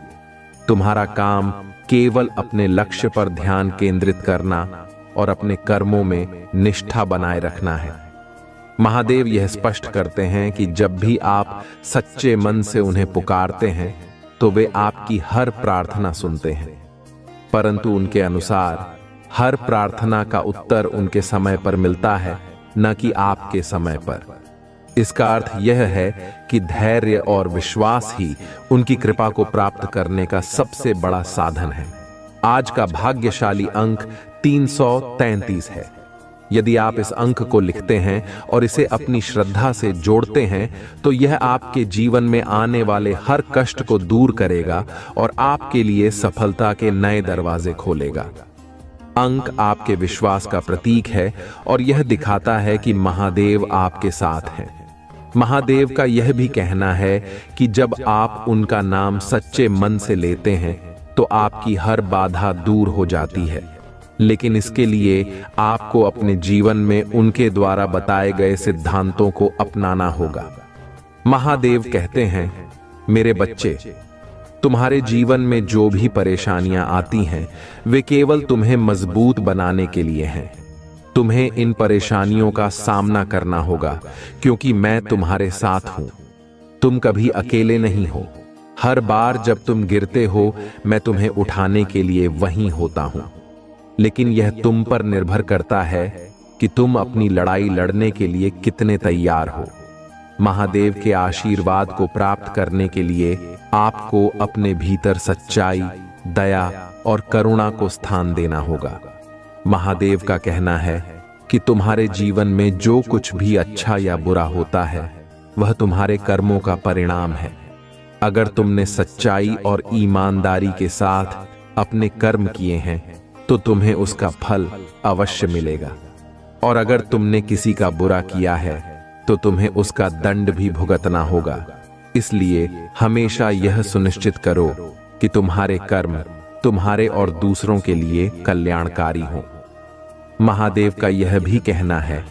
तुम्हारा काम केवल अपने लक्ष्य पर ध्यान केंद्रित करना और अपने कर्मों में निष्ठा बनाए रखना है। महादेव यह स्पष्ट करते हैं कि जब भी आप सच्चे मन से उन्हें पुकारते हैं, तो वे आपकी हर प्रार्थना सुनते हैं, परंतु उनके अनुसार हर प्रार्थना का उत्तर उनके समय पर मिलता है, न कि आपके समय पर। इसका अर्थ यह है कि धैर्य और विश्वास ही उनकी कृपा को प्राप्त करने का सबसे बड़ा साधन है। आज का भाग्यशाली अंक 333 है। यदि आप इस अंक को लिखते हैं और इसे अपनी श्रद्धा से जोड़ते हैं, तो यह आपके जीवन में आने वाले हर कष्ट को दूर करेगा और आपके लिए सफलता के नए दरवाजे खोलेगा। अंक आपके विश्वास का प्रतीक है और यह दिखाता है कि महादेव आपके साथ हैं। महादेव का यह भी कहना है कि जब आप उनका नाम सच्चे मन से लेते हैं, तो आपकी हर बाधा दूर हो जाती है, लेकिन इसके लिए आपको अपने जीवन में उनके द्वारा बताए गए सिद्धांतों को अपनाना होगा। महादेव कहते हैं, मेरे बच्चे, तुम्हारे जीवन में जो भी परेशानियां आती हैं, वे केवल तुम्हें मजबूत बनाने के लिए हैं। तुम्हें इन परेशानियों का सामना करना होगा, क्योंकि मैं तुम्हारे साथ हूं। तुम कभी अकेले नहीं हो। हर बार जब तुम गिरते हो, मैं तुम्हें उठाने के लिए वहीं होता हूं। लेकिन यह तुम पर निर्भर करता है कि तुम अपनी लड़ाई लड़ने के लिए कितने तैयार हो। महादेव के आशीर्वाद को प्राप्त करने के लिए आपको अपने भीतर सच्चाई, दया और करुणा को स्थान देना होगा। महादेव का कहना है कि तुम्हारे जीवन में जो कुछ भी अच्छा या बुरा होता है, वह तुम्हारे कर्मों का परिणाम है। अगर तुमने सच्चाई और ईमानदारी के साथ अपने कर्म किए हैं, तो तुम्हें उसका फल अवश्य मिलेगा। और अगर तुमने किसी का बुरा किया है, तो तुम्हें उसका दंड भी भुगतना होगा। इसलिए हमेशा यह सुनिश्चित करो कि तुम्हारे कर्म तुम्हारे और दूसरों के लिए कल्याणकारी हों। महादेव का यह भी कहना है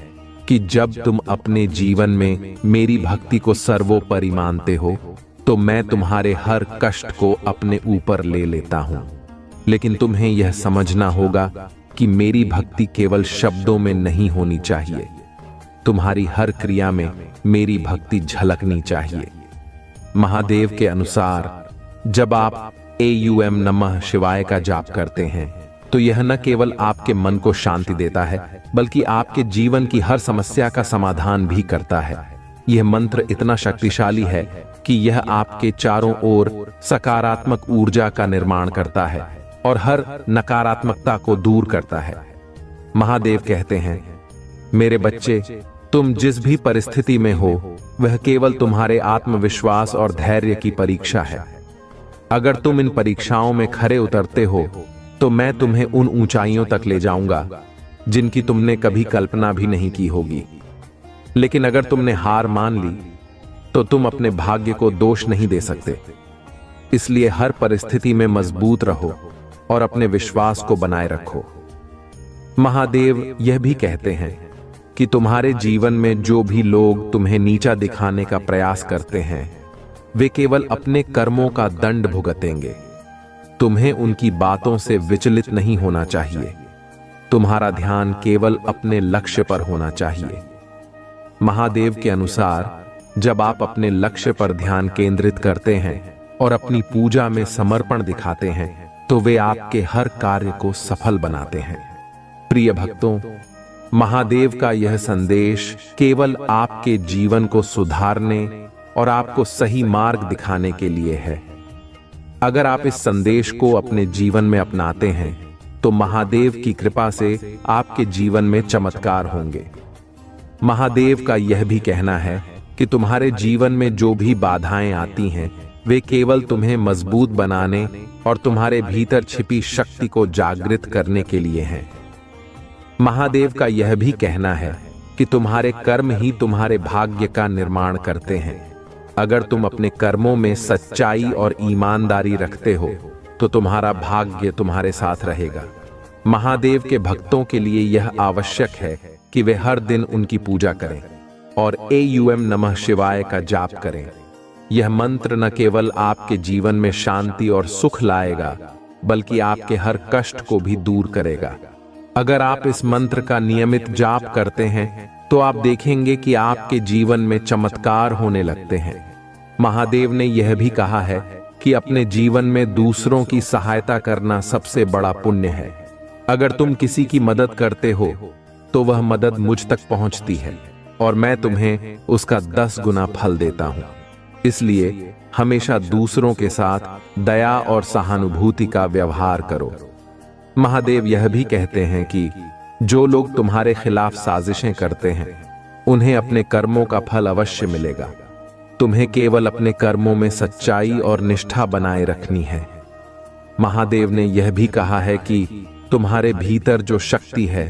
कि जब तुम अपने जीवन में मेरी भक्ति को सर्वोपरि मानते हो तो मैं तुम्हारे हर कष्ट को अपने ऊपर ले लेता हूं। लेकिन तुम्हें यह समझना होगा कि मेरी भक्ति केवल शब्दों में नहीं होनी चाहिए, तुम्हारी हर क्रिया में मेरी भक्ति झलकनी चाहिए। महादेव के अनुसार जब आप AUM नमः शिवाय का जाप करते हैं तो यह न केवल आपके मन को शांति देता है बल्कि आपके जीवन की हर समस्या का समाधान भी करता है। यह मंत्र इतना शक्तिशाली है कि यह आपके चारों ओर सकारात्मक ऊर्जा का निर्माण करता है और हर नकारात्मकता को दूर करता है। महादेव कहते हैं, मेरे बच्चे, तुम जिस भी परिस्थिति में हो वह केवल तुम्हारे आत्मविश्वास और धैर्य की परीक्षा है। अगर तुम इन परीक्षाओं में खरे उतरते हो तो मैं तुम्हें उन ऊंचाइयों तक ले जाऊंगा जिनकी तुमने कभी कल्पना भी नहीं की होगी। लेकिन अगर तुमने हार मान ली तो तुम अपने भाग्य को दोष नहीं दे सकते। इसलिए हर परिस्थिति में मजबूत रहो और अपने विश्वास को बनाए रखो। महादेव यह भी कहते हैं कि तुम्हारे जीवन में जो भी लोग तुम्हें नीचा दिखाने का प्रयास करते हैं वे केवल अपने कर्मों का दंड भुगतेंगे। तुम्हें उनकी बातों से विचलित नहीं होना चाहिए, तुम्हारा ध्यान केवल अपने लक्ष्य पर होना चाहिए। महादेव के अनुसार जब आप अपने लक्ष्य पर ध्यान केंद्रित करते हैं और अपनी पूजा में समर्पण दिखाते हैं तो वे आपके हर कार्य को सफल बनाते हैं। प्रिय भक्तों, महादेव का यह संदेश केवल आपके जीवन को सुधारने और आपको सही मार्ग दिखाने के लिए है। अगर आप इस संदेश को अपने जीवन में अपनाते हैं तो महादेव की कृपा से आपके जीवन में चमत्कार होंगे। महादेव का यह भी कहना है कि तुम्हारे जीवन में जो भी बाधाएं आती हैं वे केवल तुम्हें मजबूत बनाने और तुम्हारे भीतर छिपी शक्ति को जागृत करने के लिए हैं। महादेव का यह भी कहना है कि तुम्हारे कर्म ही तुम्हारे भाग्य का निर्माण करते हैं। अगर तुम अपने कर्मों में सच्चाई और ईमानदारी रखते हो तो तुम्हारा भाग्य तुम्हारे साथ रहेगा। महादेव के भक्तों के लिए यह आवश्यक है कि वे हर दिन उनकी पूजा करें और AUM नमः शिवाय का जाप करें। यह मंत्र न केवल आपके जीवन में शांति और सुख लाएगा बल्कि आपके हर कष्ट को भी दूर करेगा। अगर आप इस मंत्र का नियमित जाप करते हैं तो आप देखेंगे कि आपके जीवन में चमत्कार होने लगते हैं। महादेव ने यह भी कहा है कि अपने जीवन में दूसरों की सहायता करना सबसे बड़ा पुण्य है। अगर तुम किसी की मदद करते हो तो वह मदद मुझ तक पहुंचती है और मैं तुम्हें उसका 10 गुना फल देता हूं। इसलिए हमेशा दूसरों के साथ दया और सहानुभूति का व्यवहार करो। महादेव यह भी कहते हैं कि जो लोग तुम्हारे खिलाफ साजिशें करते हैं उन्हें अपने कर्मों का फल अवश्य मिलेगा। तुम्हें केवल अपने कर्मों में सच्चाई और निष्ठा बनाए रखनी है। महादेव ने यह भी कहा है कि तुम्हारे भीतर जो शक्ति है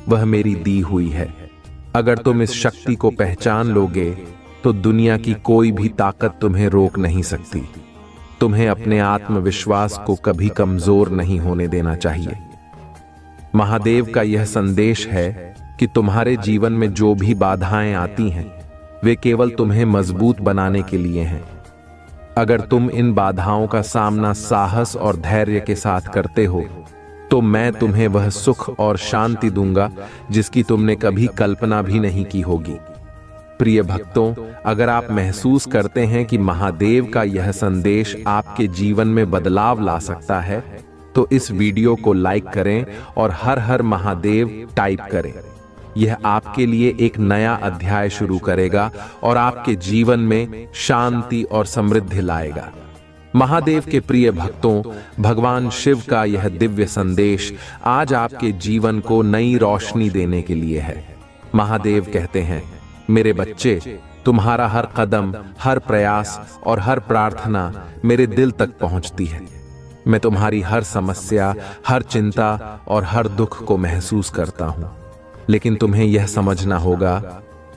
वह मेरी दी हुई है। अगर तुम इस शक्ति को पहचान लोगे तो दुनिया की कोई भी ताकत तुम्हें रोक नहीं सकती। तुम्हें अपने आत्मविश्वास को कभी कमजोर नहीं होने देना चाहिए। महादेव का यह संदेश है कि तुम्हारे जीवन में जो भी बाधाएं आती हैं वे केवल तुम्हें मजबूत बनाने के लिए हैं। अगर तुम इन बाधाओं का सामना साहस और धैर्य के साथ करते हो तो मैं तुम्हें वह सुख और शांति दूंगा जिसकी तुमने कभी कल्पना भी नहीं की होगी। प्रिय भक्तों, अगर आप महसूस करते हैं कि महादेव का यह संदेश आपके जीवन में बदलाव ला सकता है तो इस वीडियो को लाइक करें और हर हर महादेव टाइप करें। यह आपके लिए एक नया अध्याय शुरू करेगा और आपके जीवन में शांति और समृद्धि लाएगा। महादेव के प्रिय भक्तों, भगवान शिव का यह दिव्य संदेश आज आपके जीवन को नई रोशनी देने के लिए है। महादेव कहते हैं, मेरे बच्चे, तुम्हारा हर कदम, हर प्रयास और हर प्रार्थना मेरे दिल तक पहुंचती है। मैं तुम्हारी हर समस्या, हर चिंता और हर दुख को महसूस करता हूं। लेकिन तुम्हें यह समझना होगा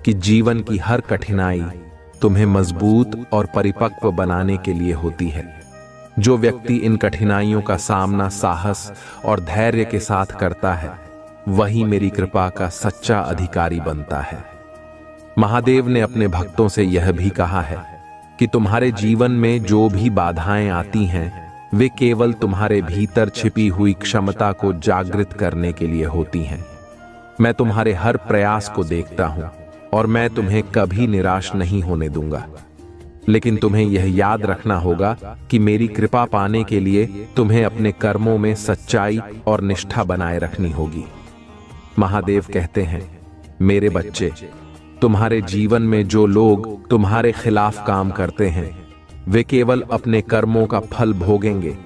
कि जीवन की हर कठिनाई तुम्हें मजबूत और परिपक्व बनाने के लिए होती है। जो व्यक्ति इन कठिनाइयों का सामना साहस और धैर्य के साथ करता है, वही मेरी कृपा का सच्चा अधिकारी बनता है। महादेव ने अपने भक्तों से यह भी कहा है कि तुम्हारे जीवन में जो भी बाधाएं आती हैं, वे केवल तुम्हारे भीतर छिपी हुई क्षमता को जागृत करने के लिए होती हैं। मैं तुम्हारे हर प्रयास को देखता हूं और मैं तुम्हें कभी निराश नहीं होने दूंगा। लेकिन तुम्हें यह याद रखना होगा कि मेरी कृपा पाने के लिए तुम्हें अपने कर्मों में सच्चाई और निष्ठा बनाए रखनी होगी। महादेव कहते हैं, मेरे बच्चे, तुम्हारे जीवन में जो लोग तुम्हारे खिलाफ काम करते हैं, वे केवल अपने कर्मों का फल भोगेंगे।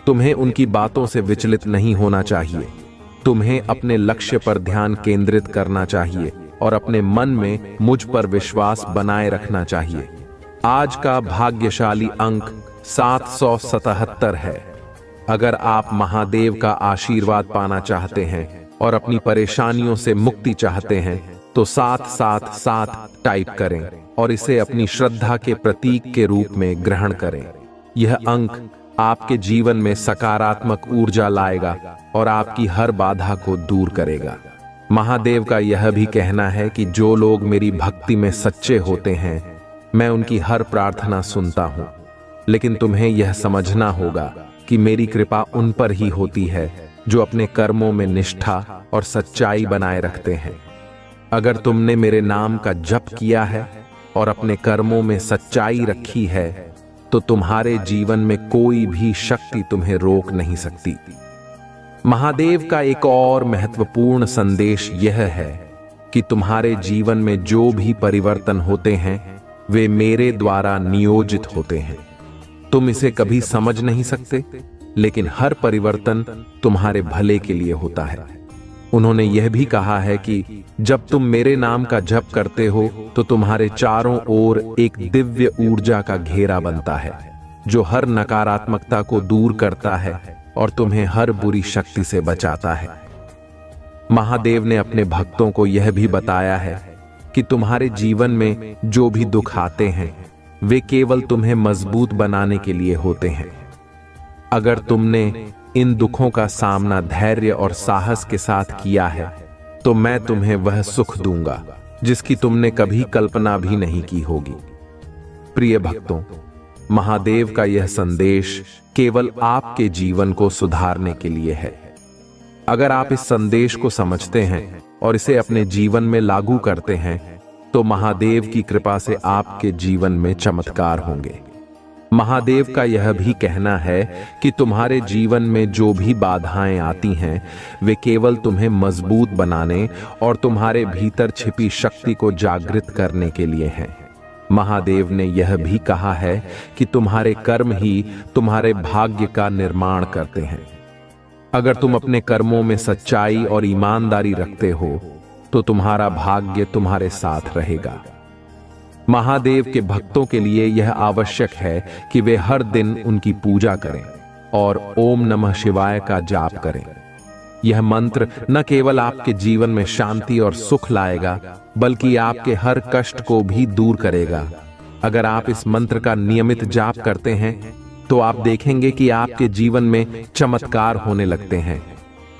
तुम्हें उनकी बातों से विचलित नहीं होना चाहिए। तुम्हें अपने लक्ष्य पर ध्यान केंद्रित करना चाहिए और अपने मन में मुझ पर विश्वास बनाए रखना चाहिए। आज का भाग्यशाली अंक 777 है। अगर आप महादेव का आशीर्वाद पाना चाहते हैं और अपनी परेशानियों से मुक्ति चाहते हैं तो 777 टाइप करें और इसे अपनी श्रद्धा के प्रतीक के रूप में ग्रहण करें। यह अंक आपके जीवन में सकारात्मक ऊर्जा लाएगा और आपकी हर बाधा को दूर करेगा। महादेव का यह भी कहना है कि जो लोग मेरी भक्ति में सच्चे होते हैं, मैं उनकी हर प्रार्थना सुनता हूं। लेकिन तुम्हें यह समझना होगा कि मेरी कृपा उन पर ही होती है जो अपने कर्मों में निष्ठा और सच्चाई बनाए रखते हैं। अगर तुमने मेरे नाम का जप किया है और अपने कर्मों में सच्चाई रखी है, तो तुम्हारे जीवन में कोई भी शक्ति तुम्हें रोक नहीं सकती। महादेव का एक और महत्वपूर्ण संदेश यह है कि तुम्हारे जीवन में जो भी परिवर्तन होते हैं, वे मेरे द्वारा नियोजित होते हैं। तुम इसे कभी समझ नहीं सकते, लेकिन हर परिवर्तन तुम्हारे भले के लिए होता है। उन्होंने यह भी कहा है कि जब तुम मेरे नाम का जप करते हो तो तुम्हारे चारों ओर एक दिव्य ऊर्जा का घेरा बनता है, जो हर नकारात्मकता को दूर करता है और तुम्हें हर बुरी शक्ति से बचाता है। महादेव ने अपने भक्तों को यह भी बताया है कि तुम्हारे जीवन में जो भी दुख आते हैं, वे केवल तुम्हें मजबूत बनाने के लिए होते हैं। अगर तुमने इन दुखों का सामना धैर्य और साहस के साथ किया है, तो मैं तुम्हें वह सुख दूंगा जिसकी तुमने कभी कल्पना भी नहीं की होगी। प्रिय भक्तों, महादेव का यह संदेश केवल आपके जीवन को सुधारने के लिए है। अगर आप इस संदेश को समझते हैं और इसे अपने जीवन में लागू करते हैं, तो महादेव की कृपा से आपके जीवन में चमत्कार होंगे। महादेव का यह भी कहना है कि तुम्हारे जीवन में जो भी बाधाएं आती हैं, वे केवल तुम्हें मजबूत बनाने और तुम्हारे भीतर छिपी शक्ति को जागृत करने के लिए हैं। महादेव ने यह भी कहा है कि तुम्हारे कर्म ही तुम्हारे भाग्य का निर्माण करते हैं। अगर तुम अपने कर्मों में सच्चाई और ईमानदारी रखते हो, तो तुम्हारा भाग्य तुम्हारे साथ रहेगा। महादेव के भक्तों के लिए यह आवश्यक है कि वे हर दिन उनकी पूजा करें और ओम नमः शिवाय का जाप करें। यह मंत्र न केवल आपके जीवन में शांति और सुख लाएगा, बल्कि आपके हर कष्ट को भी दूर करेगा। अगर आप इस मंत्र का नियमित जाप करते हैं, तो आप देखेंगे कि आपके जीवन में चमत्कार होने लगते हैं।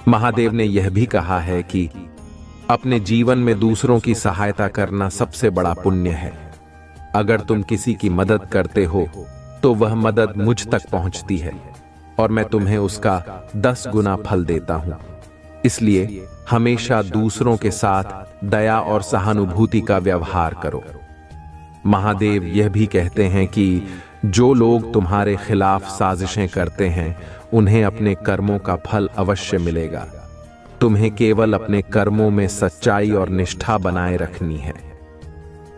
महादेव ने यह भी कहा है कि अपने जीवन में दूसरों की सहायता करना सबसे बड़ा पुण्य है। अगर तुम किसी की मदद करते हो, तो वह मदद मुझ तक पहुंचती है और मैं तुम्हें उसका 10 गुना फल देता हूं। इसलिए हमेशा दूसरों के साथ दया और सहानुभूति का व्यवहार करो। महादेव यह भी कहते हैं कि जो लोग तुम्हारे खिलाफ साजिशें करते हैं, उन्हें अपने कर्मों का फल अवश्य मिलेगा। तुम्हें केवल अपने कर्मों में सच्चाई और निष्ठा बनाए रखनी है।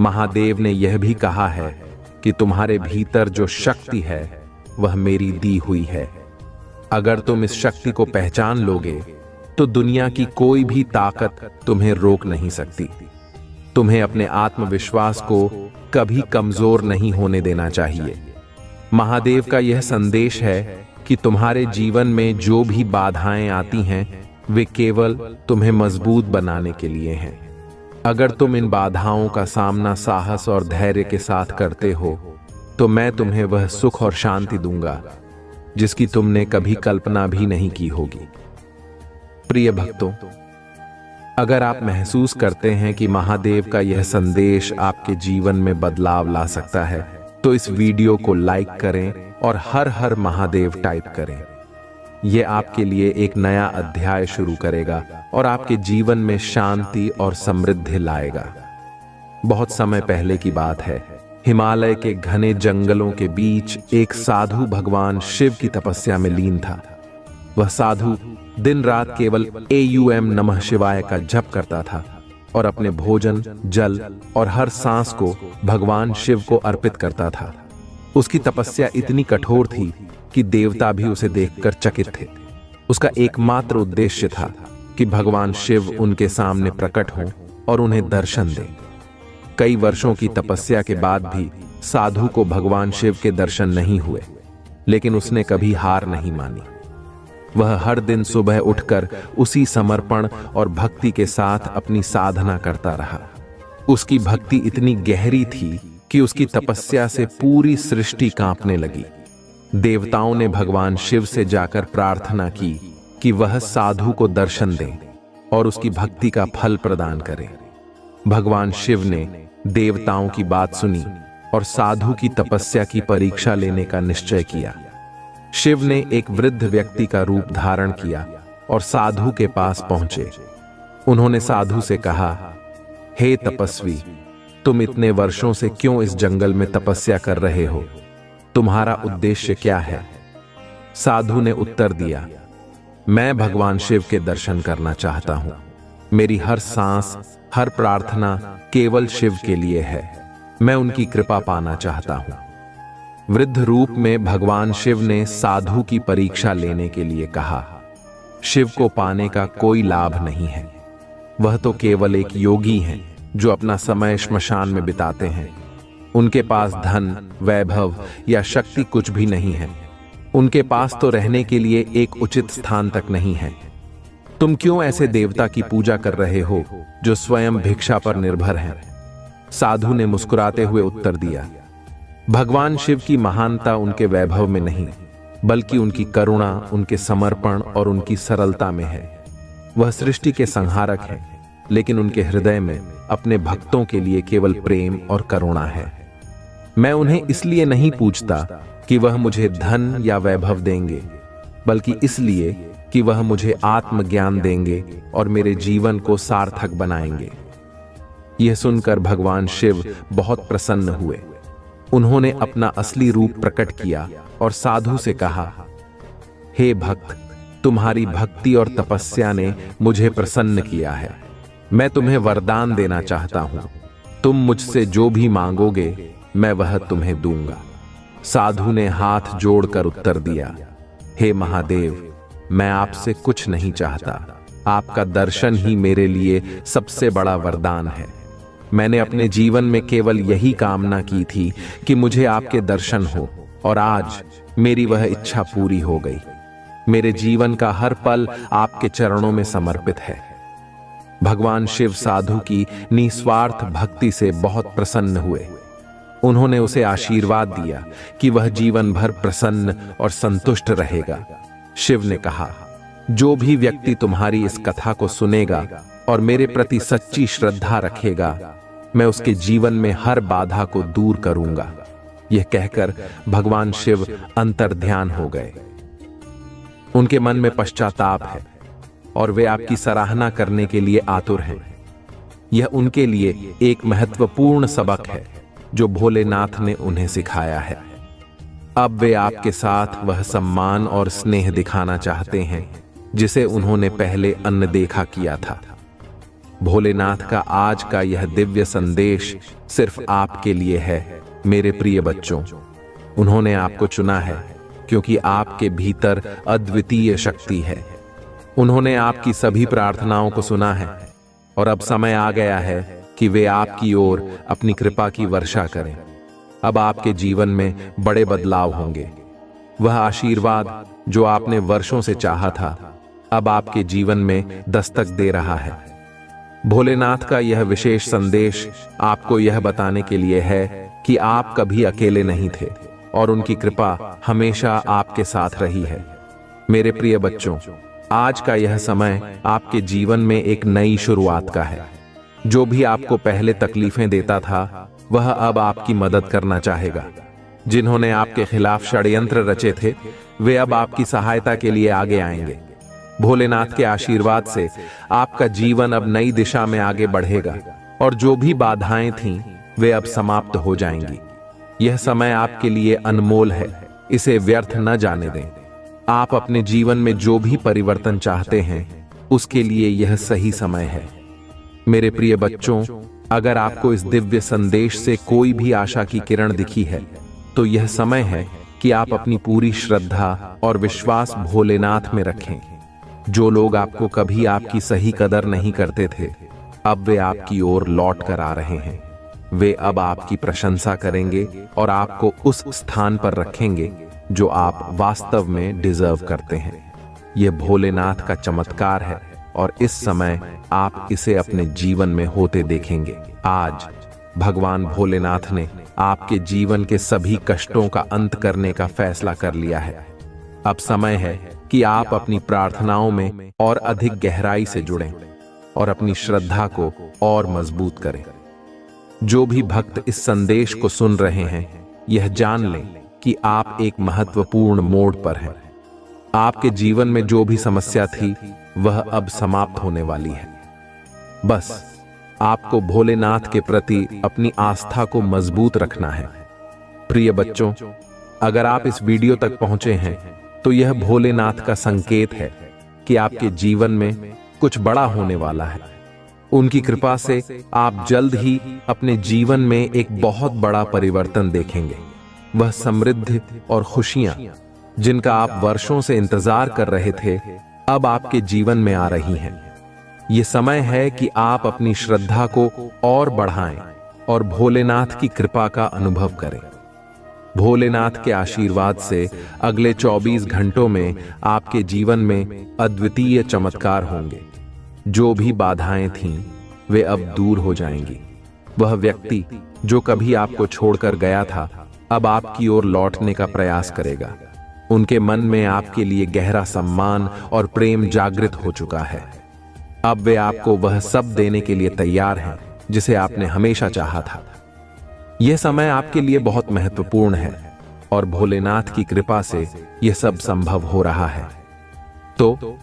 महादेव ने यह भी कहा है कि तुम्हारे भीतर जो शक्ति है, वह मेरी दी हुई है। अगर तुम इस शक्ति को पहचान लोगे, तो दुनिया की कोई भी ताकत तुम्हें रोक नहीं सकती। तुम्हें अपने आत्मविश्वास को कभी कमजोर नहीं होने देना चाहिए। महादेव का यह संदेश है कि तुम्हारे जीवन में जो भी बाधाएं आती हैं, वे केवल तुम्हें मजबूत बनाने के लिए हैं। अगर तुम इन बाधाओं का सामना साहस और धैर्य के साथ करते हो, तो मैं तुम्हें वह सुख और शांति दूंगा जिसकी तुमने कभी कल्पना भी नहीं की होगी। प्रिय भक्तों, अगर आप महसूस करते हैं कि महादेव का यह संदेश आपके जीवन में बदलाव ला सकता है, तो इस वीडियो को लाइक करें और हर हर महादेव टाइप करें। यह आपके लिए एक नया अध्याय शुरू करेगा और आपके जीवन में शांति और समृद्धि लाएगा। बहुत समय पहले की बात है, हिमालय के घने जंगलों के बीच एक साधु भगवान शिव की तपस्या में लीन था। वह साधु दिन रात केवल AUM नमः शिवाय का जप करता था और अपने भोजन, जल और हर सांस को भगवान शिव को अर्पित करता था। उसकी तपस्या इतनी कठोर थी कि देवता भी उसे देखकर चकित थे। उसका एकमात्र उद्देश्य था कि भगवान शिव उनके सामने प्रकट हों और उन्हें दर्शन दें। कई वर्षों की तपस्या के बाद भी साधु को भगवान शिव के दर्शन नहीं हुए, लेकिन उसने कभी हार नहीं मानी। वह हर दिन सुबह उठकर उसी समर्पण और भक्ति के साथ अपनी साधना करता रहा। उसकी भक्ति इतनी गहरी थी कि उसकी तपस्या से पूरी सृष्टि कांपने लगी। देवताओं ने भगवान शिव से जाकर प्रार्थना की कि वह साधु को दर्शन दें और उसकी भक्ति का फल प्रदान करें। भगवान शिव ने देवताओं की बात सुनी और साधु की तपस्या की परीक्षा लेने का निश्चय किया। शिव ने एक वृद्ध व्यक्ति का रूप धारण किया और साधु के पास पहुंचे। उन्होंने साधु से कहा, हे तपस्वी, तुम इतने वर्षों से क्यों इस जंगल में तपस्या कर रहे हो? तुम्हारा उद्देश्य क्या है? साधु ने उत्तर दिया, मैं भगवान शिव के दर्शन करना चाहता हूं। मेरी हर सांस, हर प्रार्थना केवल शिव के लिए है। मैं उनकी कृपा पाना चाहता हूं। वृद्ध रूप में भगवान शिव ने साधु की परीक्षा लेने के लिए कहा, शिव को पाने का कोई लाभ नहीं है। वह तो केवल एक योगी हैं जो अपना समय श्मशान में बिताते हैं। उनके पास धन, वैभव या शक्ति कुछ भी नहीं है। उनके पास तो रहने के लिए एक उचित स्थान तक नहीं है। तुम क्यों ऐसे देवता की पूजा कर रहे हो जो स्वयं भिक्षा पर निर्भर हैं? साधु ने मुस्कुराते हुए उत्तर दिया, भगवान शिव की महानता उनके वैभव में नहीं, बल्कि उनकी करुणा, उनके समर्पण और उनकी सरलता में है। वह सृष्टि के संहारक हैं, लेकिन उनके हृदय में अपने भक्तों के लिए केवल प्रेम और करुणा है। मैं उन्हें इसलिए नहीं पूछता कि वह मुझे धन या वैभव देंगे, बल्कि इसलिए कि वह मुझे आत्मज्ञान देंगे और मेरे जीवन को सार्थक बनाएंगे। यह सुनकर भगवान शिव बहुत प्रसन्न हुए। उन्होंने अपना असली रूप प्रकट किया और साधु से कहा, हे भक्त, तुम्हारी भक्ति और तपस्या ने मुझे प्रसन्न किया है। मैं तुम्हें वरदान देना चाहता हूं। तुम मुझसे जो भी मांगोगे मैं वह तुम्हें दूंगा। साधु ने हाथ जोड़कर उत्तर दिया, हे महादेव, मैं आपसे कुछ नहीं चाहता। आपका दर्शन ही मेरे लिए सबसे बड़ा वरदान है। मैंने अपने जीवन में केवल यही कामना की थी कि मुझे आपके दर्शन हो, और आज मेरी वह इच्छा पूरी हो गई। मेरे जीवन का हर पल आपके चरणों में समर्पित है। भगवान शिव साधु की निस्वार्थ भक्ति से बहुत प्रसन्न हुए। उन्होंने उसे आशीर्वाद दिया कि वह जीवन भर प्रसन्न और संतुष्ट रहेगा। शिव ने कहा, जो भी व्यक्ति तुम्हारी इस कथा को सुनेगा और मेरे प्रति सच्ची श्रद्धा रखेगा, मैं उसके जीवन में हर बाधा को दूर करूंगा। यह कहकर भगवान शिव अंतर्ध्यान हो गए। उनके मन में पश्चाताप है और वे आपकी सराहना करने के लिए आतुर हैं। यह उनके लिए एक महत्वपूर्ण सबक है जो भोलेनाथ ने उन्हें सिखाया है। अब वे आपके साथ वह सम्मान और स्नेह दिखाना चाहते हैं जिसे उन्होंने पहले अनदेखा किया था। भोलेनाथ का आज का यह दिव्य संदेश सिर्फ आपके लिए है, मेरे प्रिय बच्चों। उन्होंने आपको चुना है क्योंकि आपके भीतर अद्वितीय शक्ति है। उन्होंने आपकी सभी प्रार्थनाओं को सुना है और अब समय आ गया है कि वे आपकी ओर अपनी कृपा की वर्षा करें। अब आपके जीवन में बड़े बदलाव होंगे। वह आशीर्वाद जो आपने वर्षों से चाहा था, अब आपके जीवन में दस्तक दे रहा है। भोलेनाथ का यह विशेष संदेश आपको यह बताने के लिए है कि आप कभी अकेले नहीं थे और उनकी कृपा हमेशा आपके साथ रही है। मेरे प्रिय बच्चों, आज का यह समय आपके जीवन में एक नई शुरुआत का है। जो भी आपको पहले तकलीफें देता था, वह अब आपकी मदद करना चाहेगा। जिन्होंने आपके खिलाफ षड्यंत्र रचे थे, वे अब आपकी सहायता के लिए आगे आएंगे। भोलेनाथ के आशीर्वाद से आपका जीवन अब नई दिशा में आगे बढ़ेगा और जो भी बाधाएं थीं, वे अब समाप्त हो जाएंगी। यह समय आपके लिए अनमोल है, इसे व्यर्थ न जाने दें। आप अपने जीवन में जो भी परिवर्तन चाहते हैं, उसके लिए यह सही समय है। मेरे प्रिय बच्चों, अगर आपको इस दिव्य संदेश से कोई भी आशा की किरण दिखी है, तो यह समय है कि आप अपनी पूरी श्रद्धा और विश्वास भोलेनाथ में रखें। जो लोग आपको कभी आपकी सही कदर नहीं करते थे, अब वे आपकी ओर लौट कर आ रहे हैं। वे अब आपकी प्रशंसा करेंगे और आपको उस स्थान पर रखेंगे जो आप वास्तव में डिजर्व करते हैं। यह भोलेनाथ का चमत्कार है और इस समय आप इसे अपने जीवन में होते देखेंगे। आज भगवान भोलेनाथ ने आपके जीवन के सभी कष्टों का अंत करने का फैसला कर लिया है। अब समय है कि आप अपनी प्रार्थनाओं में और अधिक गहराई से जुड़ें और अपनी श्रद्धा को और मजबूत करें। जो भी भक्त इस संदेश को सुन रहे हैं, यह जान लें कि आप एक महत्वपूर्ण मोड़ पर हैं। आपके जीवन में जो भी समस्या थी, वह अब समाप्त होने वाली है। बस आपको भोलेनाथ के प्रति अपनी आस्था को मजबूत रखना है। प्रिय बच्चों, अगर आप इस वीडियो तक पहुंचे हैं, तो यह भोलेनाथ का संकेत है कि आपके जीवन में कुछ बड़ा होने वाला है। उनकी कृपा से आप जल्द ही अपने जीवन में एक बहुत बड़ा परिवर्तन देखेंगे। वह समृद्धि और खुशियां, जिनका आप वर्षों से इंतजार कर रहे थे, अब आपके जीवन में आ रही हैं। ये समय है कि आप अपनी श्रद्धा को और बढ़ाएं और भोलेनाथ की कृपा का अनुभव करें। भोलेनाथ के आशीर्वाद से अगले 24 घंटों में आपके जीवन में अद्वितीय चमत्कार होंगे। जो भी बाधाएं थीं, वे अब दूर हो जाएंगी। वह व्यक्ति जो कभी आपको छोड़कर गया था, अब आपकी ओर लौटने का प्रयास करेगा। उनके मन में आपके लिए गहरा सम्मान और प्रेम जागृत हो चुका है। अब वे आपको वह सब देने के लिए तैयार हैं जिसे आपने हमेशा चाहा था। यह समय आपके लिए बहुत महत्वपूर्ण है और भोलेनाथ की कृपा से यह सब संभव हो रहा है। तो